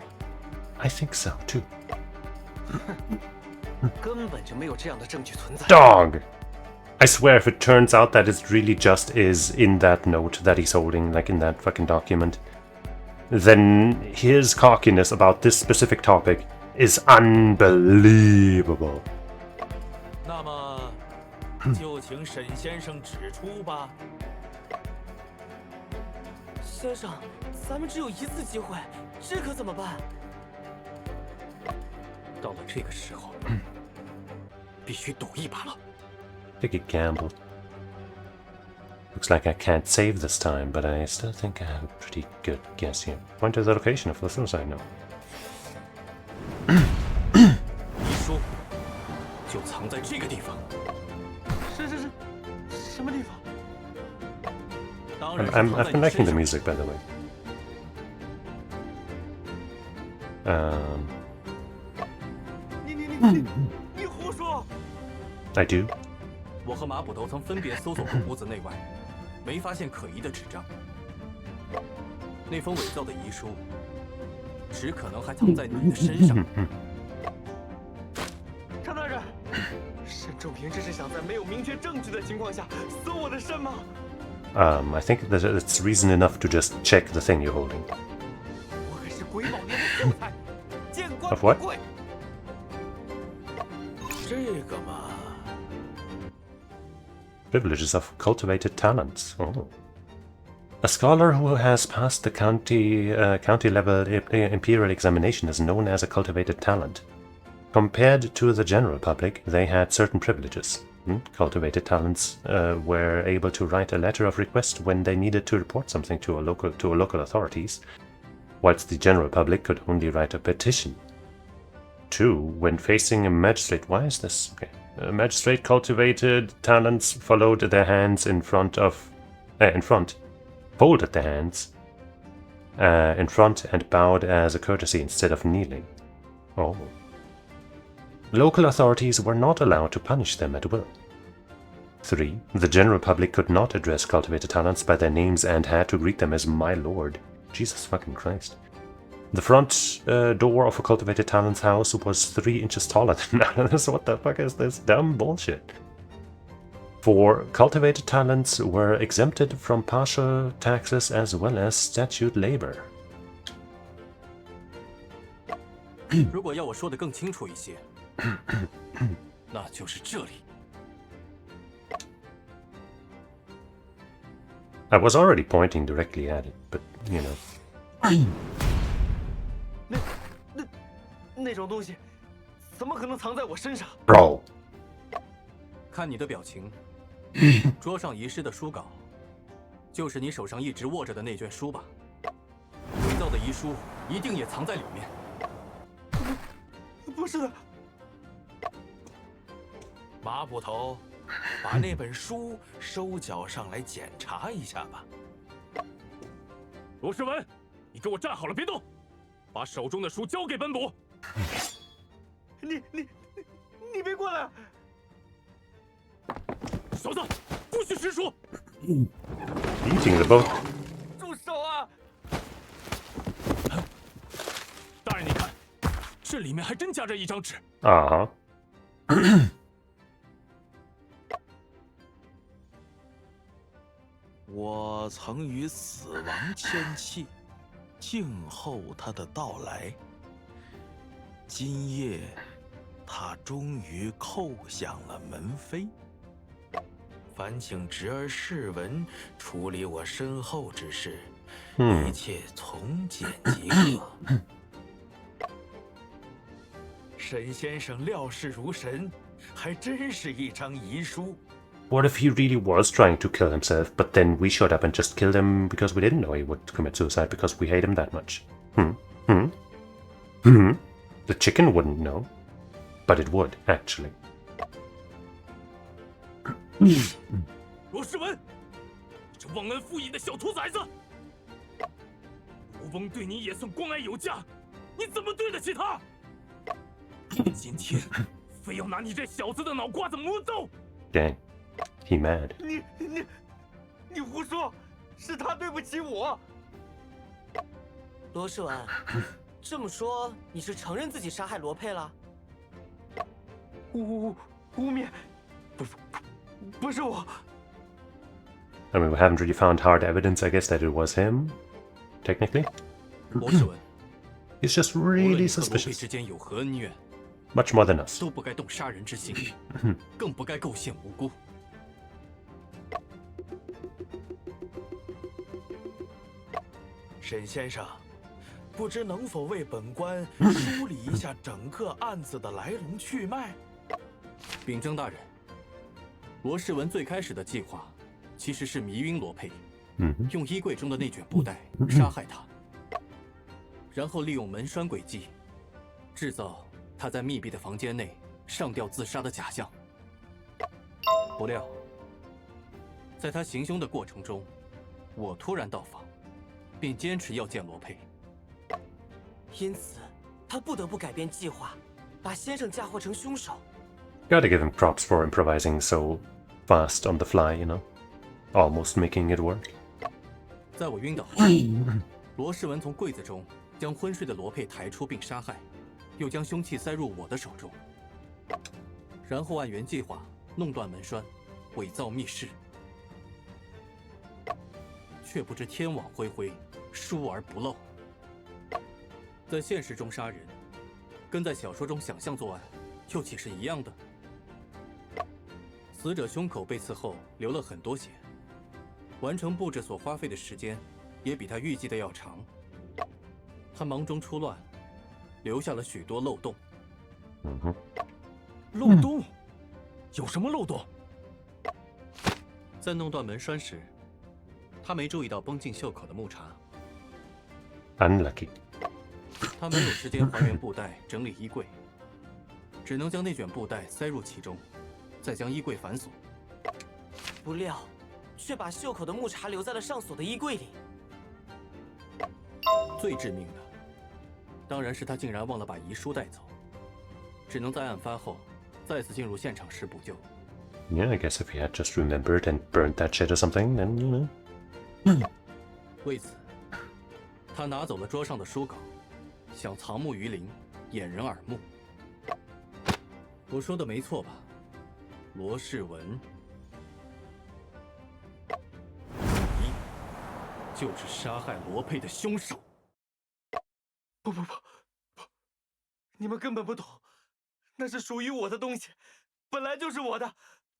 I think so too. 根本就没有这样的证据存在。 Dog! I swear if it turns out that it really just is in that note that he's holding, like in that fucking document, then his cockiness about this specific topic is unbelievable. 那么，就请沈先生指出吧。先生，咱们只有一次机会，这可怎么办？到了这个时候，必须赌一把了。 Take a gamble. Looks like I can't save this time, but I still think I have a pretty good guess here. Point to the location of the suicide note. 遗书就藏在这个地方。是，什么地方？当然是藏 I've 在 been 你 liking 身 the 上。 music, by the way. 你胡说！ I do. 我和马捕头曾分别搜索过屋子内外，没发现可疑的纸张。那封伪造的遗书，只可能还藏在你的身上。常大人，沈仲平这是想在没有明确证据的情况下搜我的身吗？ I think that it's reason enough to just check the thing you're holding. 我可是鬼宝年的秀才，见官 Of 不 what? 跪。这个嘛， Privileges of cultivated talents. Oh. A scholar who has passed the county level imperial examination is known as a cultivated talent. Compared to the general public, they had certain privileges. Cultivated talents were able to write a letter of request when they needed to report something to local authorities, whilst the general public could only write a petition. 2. When facing a magistrate, why is this? Okay. A magistrate cultivated talents followed their hands folded their hands in front and bowed as a courtesy instead of kneeling. Oh. Local authorities were not allowed to punish them at will. 3. The general public could not address cultivated talents by their names and had to greet them as my lord. Jesus fucking Christ. The front door of a cultivated talents house was 3 inches taller than others. What the fuck is this dumb bullshit? 4. Cultivated talents were exempted from partial taxes as well as statute labor. 如果要我说的更清楚一些，那就是这里。 I was already pointing directly at it, but you know. 那种东西，怎么可能藏在我身上 Bro. 看你的表情，桌上遗失的书稿，就是你手上一直握着的那卷书吧？伪造的遗书一定也藏在里面。不是的，马捕头，把那本书收缴上来检查一下吧。罗世文，你给我站好了，别动，把手中的书交给本捕。你别过来！小子，不许识书！ Eating the book. 住手啊！大人，你看，这里面还真夹着一张纸。Uh-huh. 我曾与死亡签契，静候他的到来。今夜，他终于叩响了门扉。烦请侄儿世文处理我身后之事，一切从简即可。沈先生料事如神，还真是一张遗书。 What if he really was trying to kill himself, but then we showed up and just killed him because we didn't know he would commit suicide because we hate him that much? The chicken wouldn't know, but it would, actually. 罗世文，这忘恩负义的小兔崽子！罗翁对你也算关爱有加，你怎么对得起他？今天非要拿你这小子的脑瓜子磨揍！ Dang, he mad. 你胡说，是他对不起我。罗世文，这么说你是承认自己杀害罗佩了？污蔑，不是我。 I mean, we haven't really found hard evidence, I guess, that it was him, technically. 罗世文， He's just 无论 really 你和罗佩 suspicious. 之间有何恩怨， Much more than us. 都不该动杀人之心，更不该构陷无辜。沈先生，不知能否为本官梳理一下整个案子的来龙去脉？秉正大人，罗世文最开始的计划其实是迷晕罗佩，用衣柜中的那卷布袋杀害他，然后利用门栓诡计，制造他在密闭的房间内上吊自杀的假象。不料，在他行凶的过程中，我突然到访，并坚持要见罗佩。因此，他不得不改变计划，把先生嫁祸成凶手。 Gotta give him props for improvising so fast on the fly, you know? almost making it work. 在我晕倒后，罗世文从柜子中将昏睡的罗佩抬出并杀害，又将凶器塞入我的手中，然后按原计划弄断门栓，伪造密室。却不知天网恢恢，疏而不漏。在现实中杀人，跟在小说中想象作案，又岂是一样的？死者胸口被刺后流了很多血，完成布置所花费的时间也比他预计的要长。他忙中出乱，留下了许多漏洞。漏洞？有什么漏洞？在弄断门栓时，他没注意到绷进袖口的木茬。Unlucky. 他没有时间还原布袋，整理衣柜，只能将那卷布袋塞入其中，再将衣柜反锁。不料，却把袖口的木茬留在了上锁的衣柜里。最致命的，当然是他竟然忘了把遗书带走，只能在案发后再次进入现场时补救。Yeah, I guess if he had just remembered and burned that shit or something, then you know. 为此，他拿走了桌上的书稿，想藏木于林，掩人耳目。我说的没错吧，罗世文？你就是杀害罗佩的凶手。不，你们根本不懂，那是属于我的东西，本来就是我的，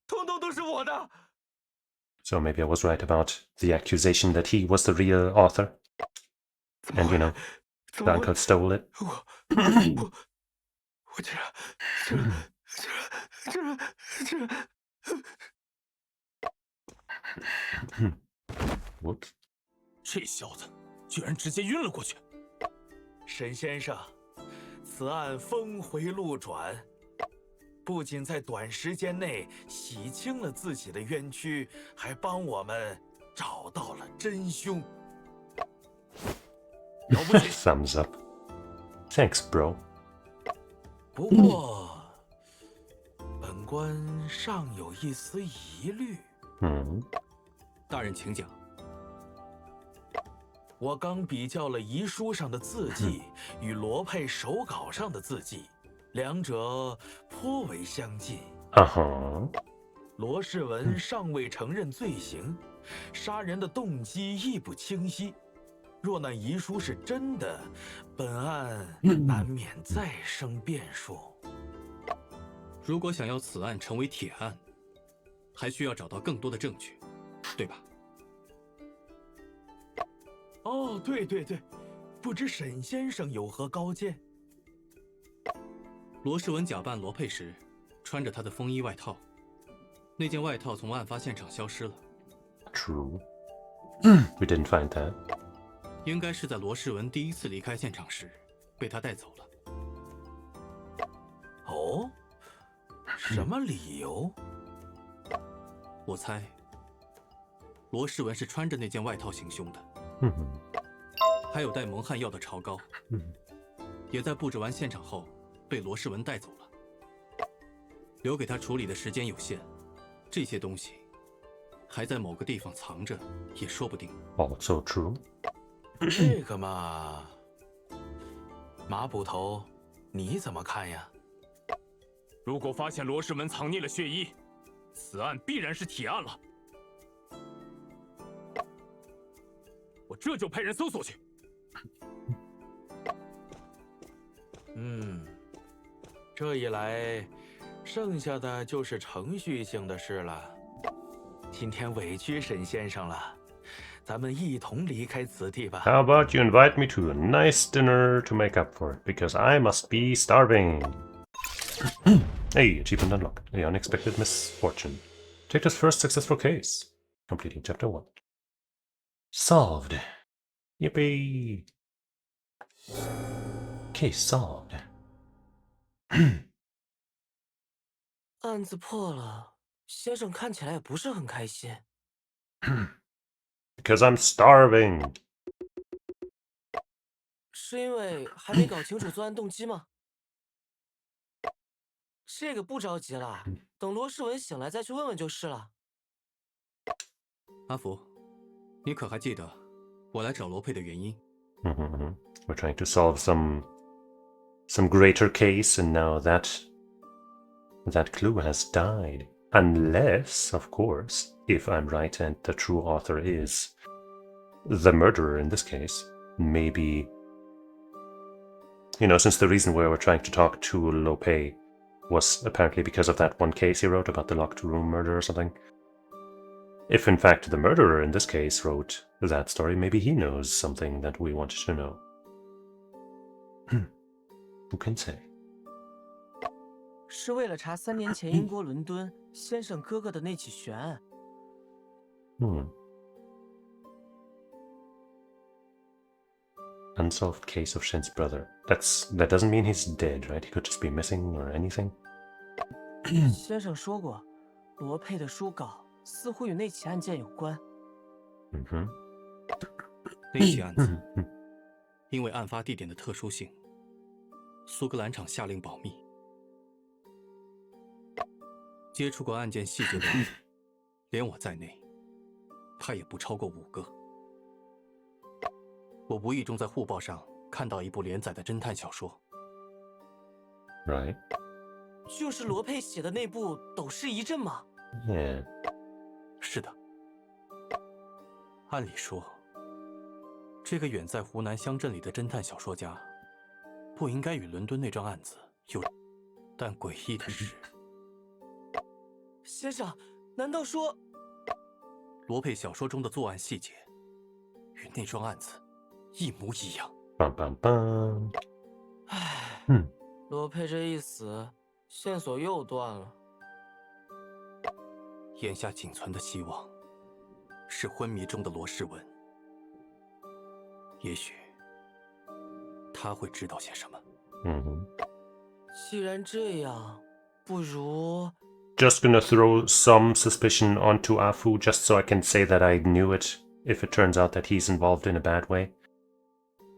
通通都是我的。So maybe I was right about the accusation that he was the real author. And, you know, the uncle stole it. 我这 Whoops. 这小子居然直接晕了过去。沈先生，此案峰回路转，不仅在短时间内洗清了自己的冤屈，还帮我们找到了真凶。了不起！ Thumbs up. Thanks, bro. 不过，本官尚有一丝疑虑。大人，请讲。我刚比较了遗书上的字迹与罗佩手稿上的字迹，两者颇为相近。罗世文尚未承认罪行，杀人的动机亦不清晰。若那遗书是真的，本案难免再生变数。如果想要此案成为铁案，还需要找到更多的证据，对吧？哦，对，不知沈先生有何高见？罗世文假扮罗佩时，穿着他的风衣外套，那件外套从案发现场消失了。True. We didn't find that. 应该是在罗世文第一次离开现场时，被他带走了。哦，什么理由？我猜，罗世文是穿着那件外套行凶的。还有带蒙汗药的潮膏，也在布置完现场后被罗世文带走了。留给他处理的时间有限，这些东西还在某个地方藏着，也说不定。Also true. 这个嘛，马捕头，你怎么看呀？如果发现罗世文藏匿了血衣，此案必然是铁案了。我这就派人搜索去。这一来，剩下的就是程序性的事了。今天委屈沈先生了，咱们一同离开此地吧。 How about you invite me to a nice dinner to make up for it, because I must be starving. Hey, achievement unlocked. The unexpected misfortune. Take this first successful case. Completing chapter 1. Solved. Yippee. Case solved. 案子破了，先生看起来也不是很开心。Because I'm starving. 是因为还没搞清楚作案动机吗？这个不着急了，等罗世文醒来再去问问就是了。阿福，你可还记得我来找罗佩的原因？ We're trying to solve some greater case, and now that clue has died. Unless, of course, if I'm right and the true author is the murderer in this case, maybe, since the reason we were trying to talk to Lope was apparently because of that one case he wrote about the locked room murder or something. If in fact the murderer in this case wrote that story, maybe he knows something that we wanted to know. Who can say? 是为了查3年前英国伦敦先生哥哥的那起悬案。Unsolved case of Shen's brother. That doesn't mean he's dead, right? He could just be missing or anything. 先生说过，罗佩的书稿似乎与那起案件有关。那起案子，因为案发地点的特殊性，苏格兰场下令保密。接触过案件细节的人，连我在内，怕也不超过5个。我无意中在《护报》上看到一部连载的侦探小说。Right. 就是罗佩写的那部《斗士一阵》吗？ Yeah. 是的。按理说，这个远在湖南乡镇里的侦探小说家，不应该与伦敦那桩案子有，但诡异的是，先生，难道说罗佩小说中的作案细节与那桩案子一模一样？Bum bum bum. 唉，罗佩这一死，线索又断了。眼下仅存的希望是昏迷中的罗世文，也许他会知道些什么。既然这样，不如 Just gonna throw some suspicion onto Afu just so I can say that I knew it if it turns out that he's involved in a bad way.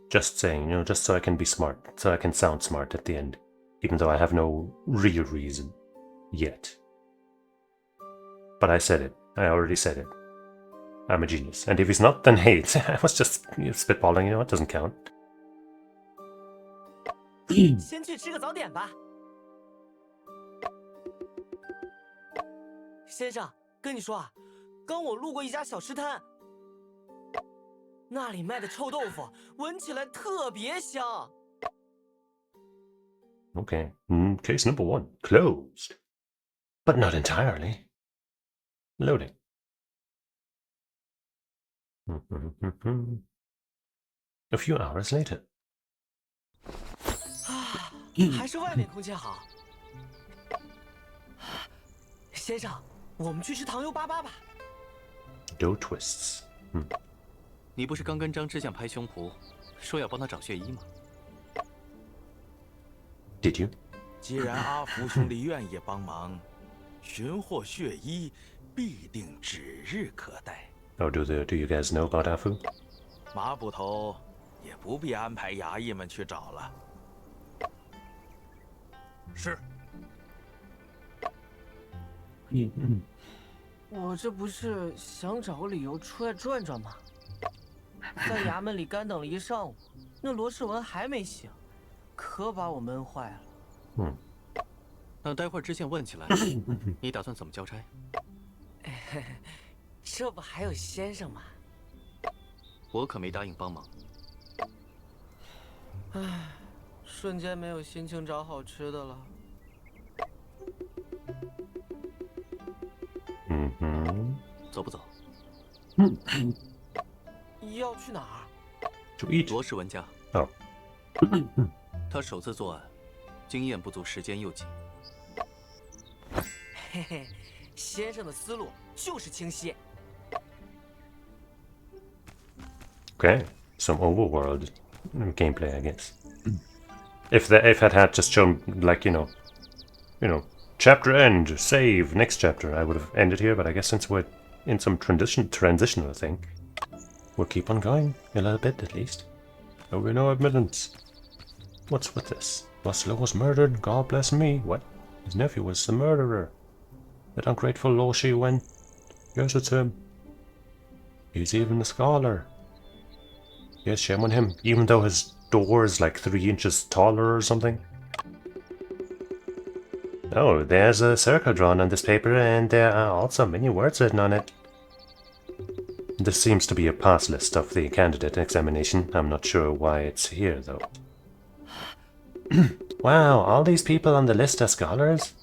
Just saying, just so I can be smart, so I can sound smart at the end, even though I have no real reason yet. But I said it. I already said it. I'm a genius. And if he's not, then hey, I was just spitballing, it doesn't count. 先去吃个早点吧。先生，跟你说啊，刚我路过一家小吃摊，那里卖的臭豆腐闻起来特别香。Okay, case number 1, closed. But not entirely. Loading. A few hours later. 还是外面空气好。先生，我们去吃糖油粑粑吧。Dough twists. 你不是刚跟张知县拍胸脯，说要帮他找血衣吗？ Did you? 既然阿福兄弟愿意帮忙，寻获血衣必定指日可待。Oh, do you guys know about Afu? 马捕头也不必安排衙役们去找了。是。我这不是想找个理由出来转转吗？在衙门里干等了一上午，那罗世文还没醒，可把我闷坏了。那待会儿知县问起来，你打算怎么交差？这不还有先生吗？我可没答应帮忙。唉，瞬间没有心情找好吃的了。走不走？要去哪儿？ To eat. 罗世文家。Oh. 他首次作案，经验不足，时间又紧。嘿嘿，先生的思路就是清晰。 Okay, some overworld gameplay, I guess. If it had just shown like chapter end, save next chapter, I would have ended here. But I guess since we're in some transitional thing, we'll keep on going a little bit at least. Oh, we know evidence. What's with this? Boslow was murdered. God bless me. What? His nephew was the murderer. That ungrateful Lo Shi Wen. Yes, it's him. He's even a scholar. Yes, shame on him, even though his door is like 3 inches taller or something. Oh, there's a circle drawn on this paper, and there are also many words written on it. This seems to be a pass list of the candidate examination. I'm not sure why it's here, though. Wow, all these people on the list are scholars?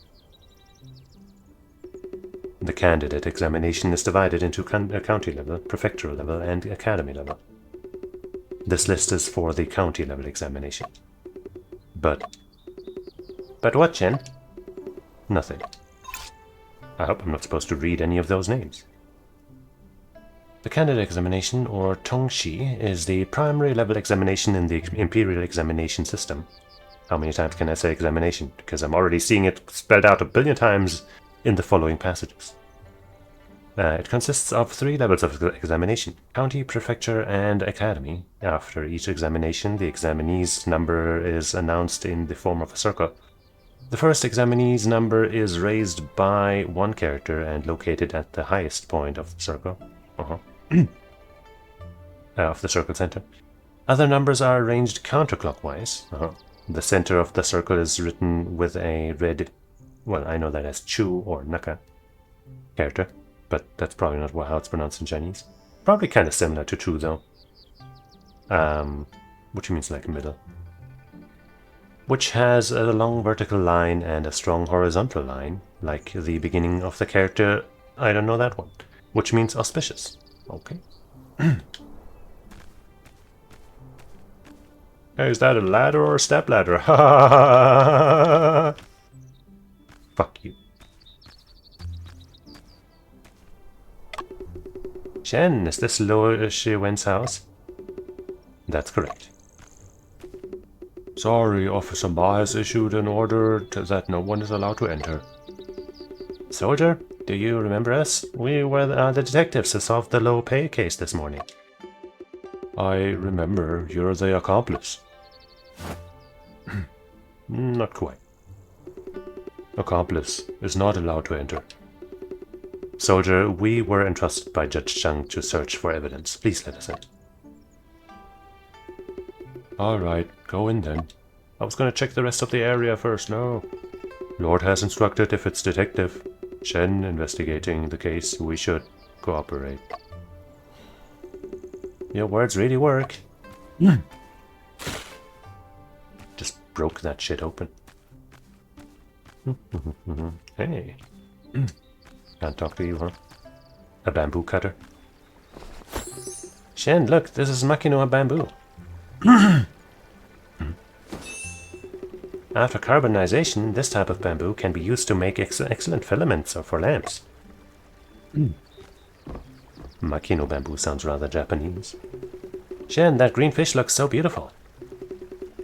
The candidate examination is divided into county level, prefectural level, and academy level. This list is for the county level examination. But what, Chen? Nothing. I hope I'm not supposed to read any of those names. The candidate examination, or Tongxi, is the primary level examination in the imperial examination system. How many times can I say examination? Because I'm already seeing it spelled out 1 billion times in the following passages. It consists of 3 levels of examination: county, prefecture, and academy. After each examination, the examinee's number is announced in the form of a circle. The first examinee's number is raised by 1 character and located at the highest point of the circle. Of the circle center. Other numbers are arranged counterclockwise. The center of the circle is written with a red, well, I know that as Chu or Naka character, but that's probably not how it's pronounced in Chinese. Probably kind of similar to Chu, though. Which means like middle. Which has a long vertical line and a strong horizontal line, like the beginning of the character, I don't know that one, which means auspicious. Okay. Hey, is that a ladder or a step ladder? Fuck you. Shen, is this Lo Shi Wen's house? That's correct. Sorry, Officer Ma has issued an order that no one is allowed to enter. Soldier, do you remember us? We were the detectives who solved the low pay case this morning. I remember. You're the accomplice. Not quite. Accomplice is not allowed to enter. Soldier, we were entrusted by Judge Chang to search for evidence. Please let us in. Alright, go in then. I was gonna check the rest of the area first, no. Lord has instructed if it's detective Shen investigating the case, we should cooperate. Your words really work. Just broke that shit open. Hey. Can't talk to you, huh? A bamboo cutter. Shen, look, this is Makinoa bamboo. After carbonization, this type of bamboo can be used to make excellent filaments or for lamps. Makino bamboo sounds rather Japanese. Shen, that green fish looks so beautiful.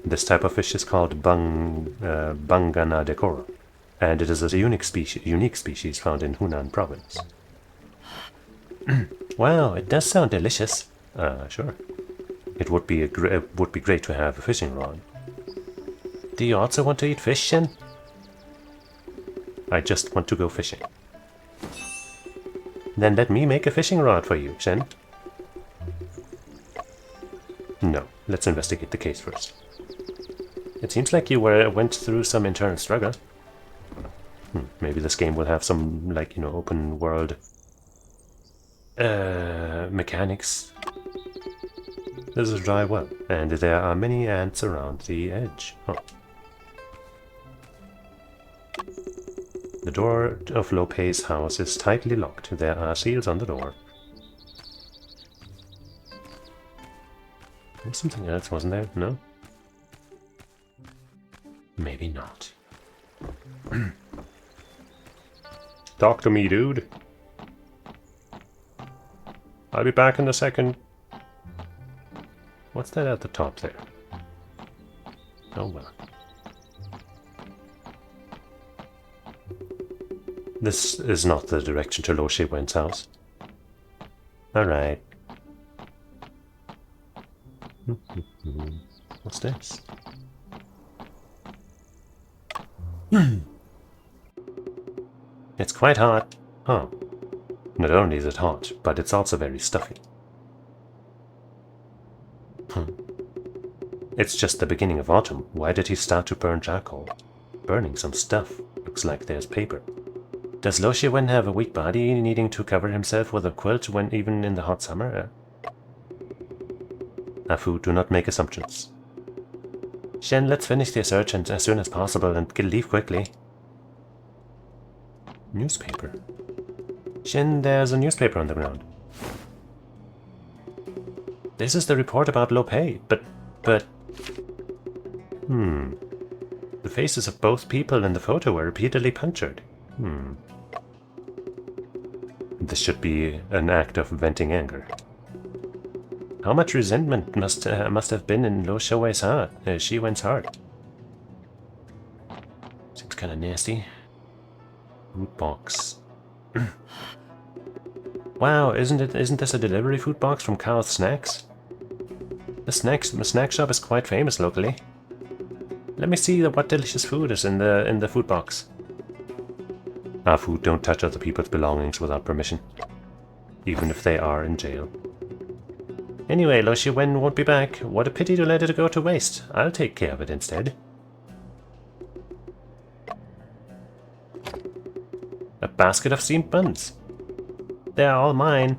This type of fish is called Bangana decora, and it is a unique species found in Hunan province. Wow, it does sound delicious. Sure. It would be great to have a fishing rod. Do you also want to eat fish, Shen? I just want to go fishing. Then let me make a fishing rod for you, Shen. No, let's investigate the case first. It seems like you went through some internal struggle. Maybe this game will have some, like, you know, open world mechanics. This is a dry well, and there are many ants around the edge. The door of Lopei's house is tightly locked. There are seals on the door. There's something else, wasn't there? No? Maybe not. Talk to me, dude. I'll be back in a second. What's that at the top there? Oh well. This is not the direction to Lo Shi Wen's house. Alright. What's this? It's quite hot. Oh. Not only is it hot, but it's also very stuffy. It's just the beginning of autumn. Why did he start to burn charcoal? Burning some stuff. Looks like there's paper. Does Lo Shiwen have a weak body, needing to cover himself with a quilt when even in the hot summer? Afu, do not make assumptions. Shen, let's finish the search and as soon as possible and leave quickly. Newspaper. Shen, there's a newspaper on the ground. This is the report about Lo Pei, but... The faces of both people in the photo were repeatedly punctured. This should be an act of venting anger. How much resentment must have been in Lo Shiwen's heart? Seems kind of nasty. Food box. Wow, isn't this a delivery food box from Kao's Snacks? The snack shop is quite famous locally. Let me see what delicious food is in the food box. Afu, don't touch other people's belongings without permission, even if they are in jail. Anyway, Lo Shiwen won't be back. What a pity to let it go to waste. I'll take care of it instead. A basket of steamed buns. They're all mine.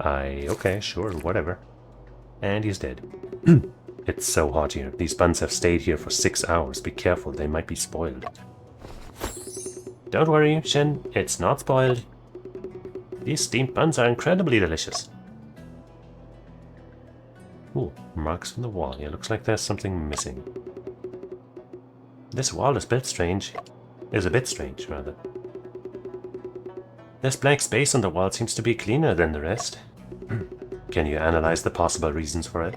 Okay, sure, whatever. And he's dead. It's so hot here. These buns have stayed here for 6 hours. Be careful, they might be spoiled. Don't worry, Shen, it's not spoiled. These steamed buns are incredibly delicious. Ooh, marks on the wall. Yeah, looks like there's something missing. This wall is a bit strange, rather. This blank space on the wall seems to be cleaner than the rest. Can you analyze the possible reasons for it?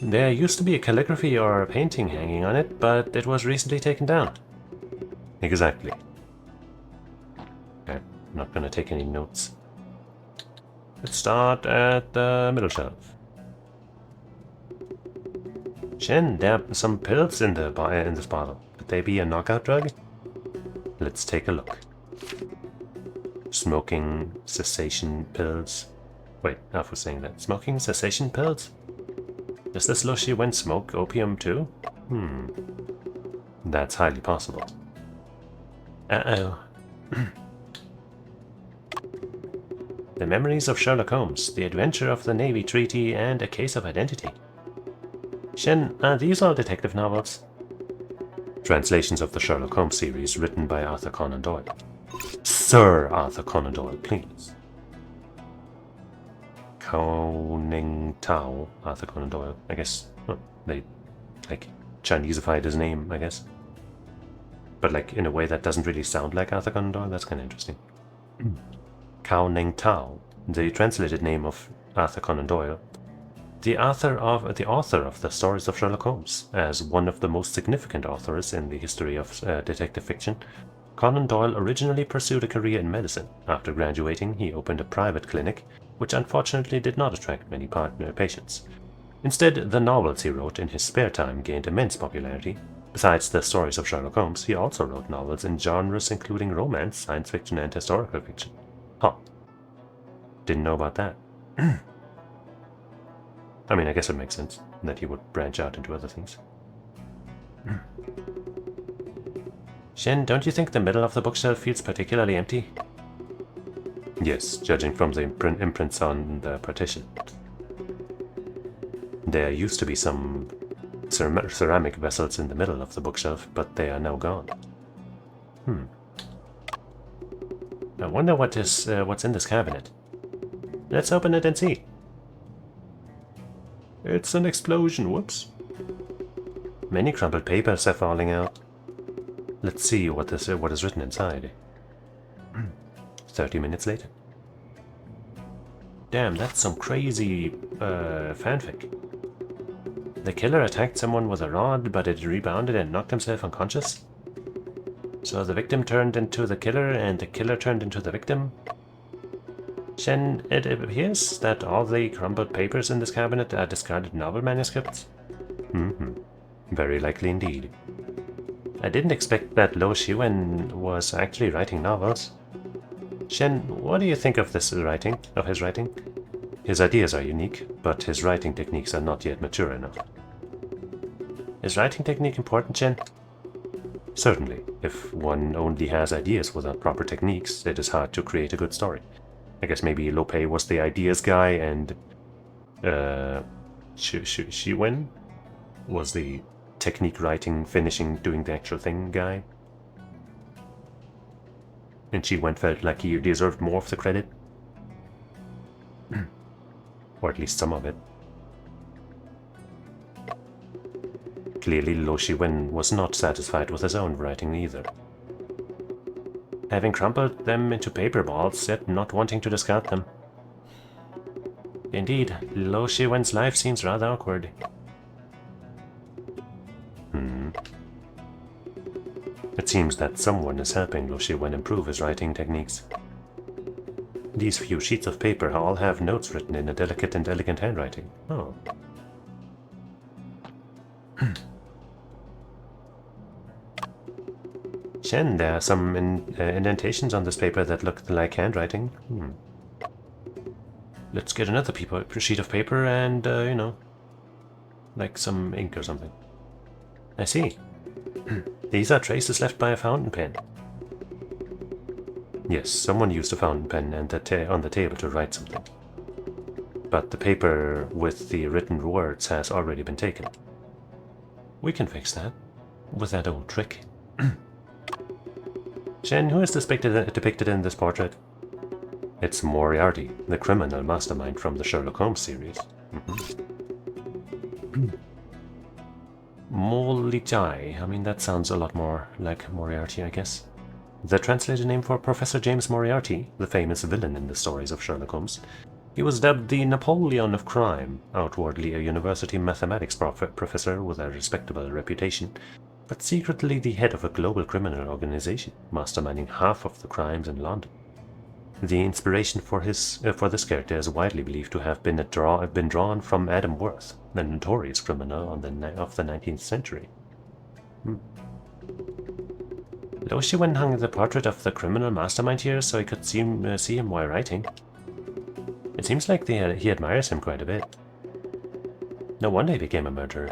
There used to be a calligraphy or a painting hanging on it, but it was recently taken down. Exactly. Okay, I'm not gonna take any notes. Let's start at the middle shelf. Shen, there are some pills in this bottle. Could they be a knockout drug? Let's take a look. Smoking cessation pills. Wait, I was saying that. Smoking cessation pills? Does this Lo Shiwen smoke opium too? That's highly possible. Uh-oh. The Memories of Sherlock Holmes, The Adventure of the Navy Treaty, and A Case of Identity. Shen, are these all detective novels? Translations of the Sherlock Holmes series written by Arthur Conan Doyle. Sir Arthur Conan Doyle, please. Conan Tao, Arthur Conan Doyle, I guess. They, like, Chineseified his name, I guess. But, like, in a way that doesn't really sound like Arthur Conan Doyle. That's kind of interesting. Cao Ning Tao, the translated name of Arthur Conan Doyle, the author of the stories of Sherlock Holmes. As one of the most significant authors in the history of detective fiction, Conan Doyle originally pursued a career in medicine. After graduating, he opened a private clinic, which unfortunately did not attract many patients. Instead, the novels he wrote in his spare time gained immense popularity. Besides the stories of Sherlock Holmes, he also wrote novels in genres including romance, science fiction, and historical fiction. Huh. Didn't know about that. I mean, I guess it makes sense that he would branch out into other things. Shen, don't you think the middle of the bookshelf feels particularly empty? Yes, judging from the imprints on the partition. There used to be some ceramic vessels in the middle of the bookshelf, but they are now gone. I wonder what's in this cabinet. Let's open it and see. It's an explosion, whoops. Many crumpled papers are falling out. Let's see what is written inside. 30 minutes later. Damn, that's some crazy fanfic. The killer attacked someone with a rod, but it rebounded and knocked himself unconscious. So the victim turned into the killer, and the killer turned into the victim. Shen, it appears that all the crumpled papers in this cabinet are discarded novel manuscripts. Very likely indeed. I didn't expect that Lo Shiwen was actually writing novels. Shen, what do you think of this writing, of his writing? His ideas are unique, but his writing techniques are not yet mature enough. Is writing technique important, Shen? Certainly. If one only has ideas without proper techniques, it is hard to create a good story. I guess maybe Lope was the ideas guy and Shiwen was the technique writing, finishing, doing the actual thing guy. And Shiwen felt like he deserved more of the credit. Or at least some of it. Clearly, Lo Shiwen was not satisfied with his own writing either. Having crumpled them into paper balls, yet not wanting to discard them. Indeed, Lo Shiwen's life seems rather awkward. It seems that someone is helping Lo Shiwen improve his writing techniques. These few sheets of paper all have notes written in a delicate and elegant handwriting. Oh. Shen, there are some indentations on this paper that look like handwriting. Let's get another sheet of paper and, you know, like some ink or something. I see. These are traces left by a fountain pen. Yes, someone used a fountain pen and on the table to write something. But the paper with the written words has already been taken. We can fix that with that old trick. Shen, who is depicted in this portrait? It's Moriarty, the criminal mastermind from the Sherlock Holmes series. Molichai. I mean, that sounds a lot more like Moriarty, I guess. The translated name for Professor James Moriarty, the famous villain in the stories of Sherlock Holmes. He was dubbed the Napoleon of crime, outwardly a university mathematics professor with a respectable reputation, but secretly the head of a global criminal organization, masterminding half of the crimes in London. The inspiration for this character is widely believed to have been drawn from Adam Worth, the notorious criminal of the 19th century. Lo Shiwen hung the portrait of the criminal mastermind here so he could see him while writing. It seems like he admires him quite a bit. No wonder he became a murderer.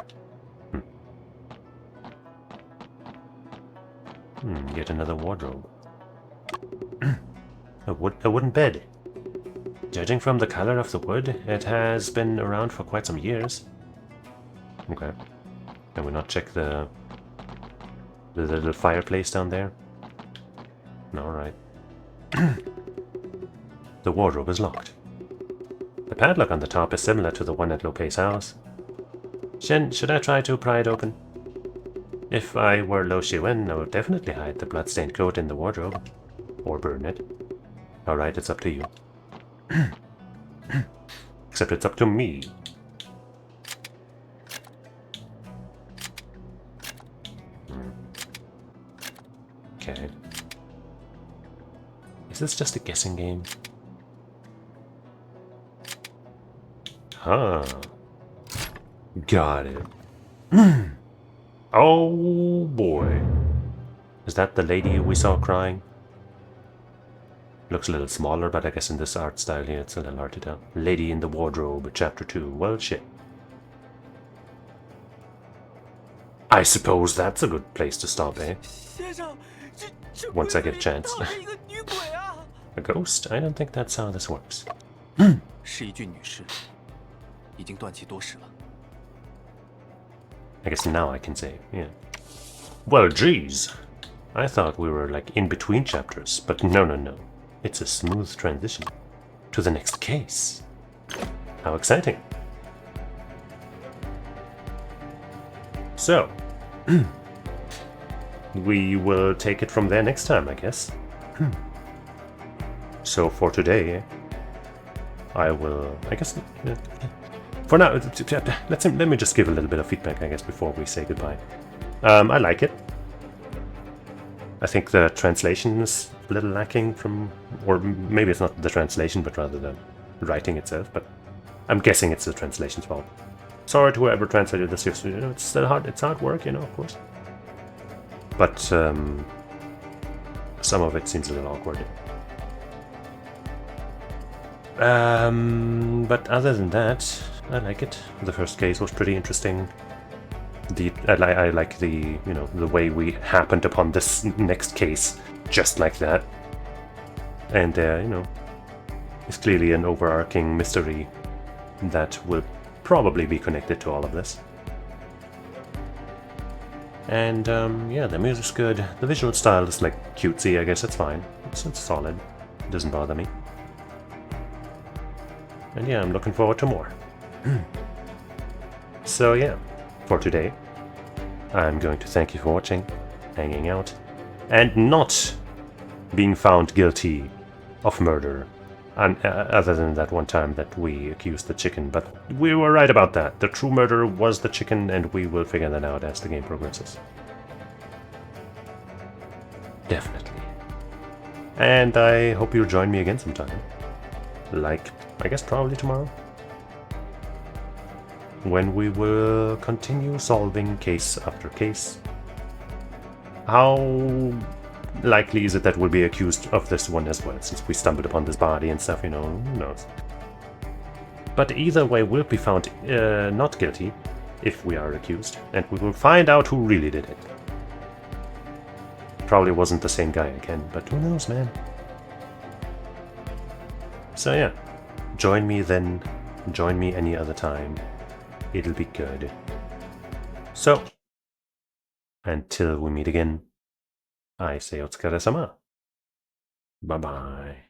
Yet another wardrobe. A wooden bed. Judging from the color of the wood, it has been around for quite some years. Okay. Can we not check the little fireplace down there? Alright. The wardrobe is locked. The padlock on the top is similar to the one at Lope's house. Shen, should I try to pry it open? If I were Lo Shiwen, I would definitely hide the bloodstained coat in the wardrobe. Or burn it. Alright, it's up to you. Except it's up to me. Okay. Is this just a guessing game? Huh. Got it. Oh boy. Is that the lady we saw crying? Looks a little smaller, but I guess in this art style here it's a little hard to tell. Lady in the Wardrobe, Chapter 2. Well, shit. I suppose that's a good place to stop, eh? Once I get a chance. A ghost? I don't think that's how this works. 是一具女尸，已经断气多时了。 I guess now I can say, yeah. Well, geez. I thought we were like in between chapters, but no. It's a smooth transition to the next case. How exciting. So, we will take it from there next time, I guess. So for today, I guess, for now, let me just give a little bit of feedback, I guess, before we say goodbye. I like it. I think the translation is a little lacking from, or maybe it's not the translation, but rather the writing itself, but I'm guessing it's the translation's fault. Sorry to whoever translated this, you know, it's still hard, it's hard work, you know, of course. But some of it seems a little awkward. But other than that, I like it. The first case was pretty interesting. I like the the way we happened upon this next case just like that, and it's clearly an overarching mystery that will probably be connected to all of this. And yeah, the music's good. The visual style is like cutesy. I guess it's fine. It's solid. It doesn't bother me. And yeah, I'm looking forward to more. So yeah, for today, I'm going to thank you for watching, hanging out, and not being found guilty of murder. And other than that one time that we accused the chicken, but we were right about that. The true murderer was the chicken, and we will figure that out as the game progresses. Definitely. And I hope you'll join me again sometime. Like, I guess probably tomorrow, when we will continue solving case after case. How likely is it that we'll be accused of this one as well, since we stumbled upon this body and stuff, who knows. But either way, we'll be found not guilty if we are accused, and we will find out who really did it. Probably wasn't the same guy again, but who knows, man. So yeah, join me then, join me any other time. It'll be good. So, until we meet again, I say otsukare-sama. Bye-bye.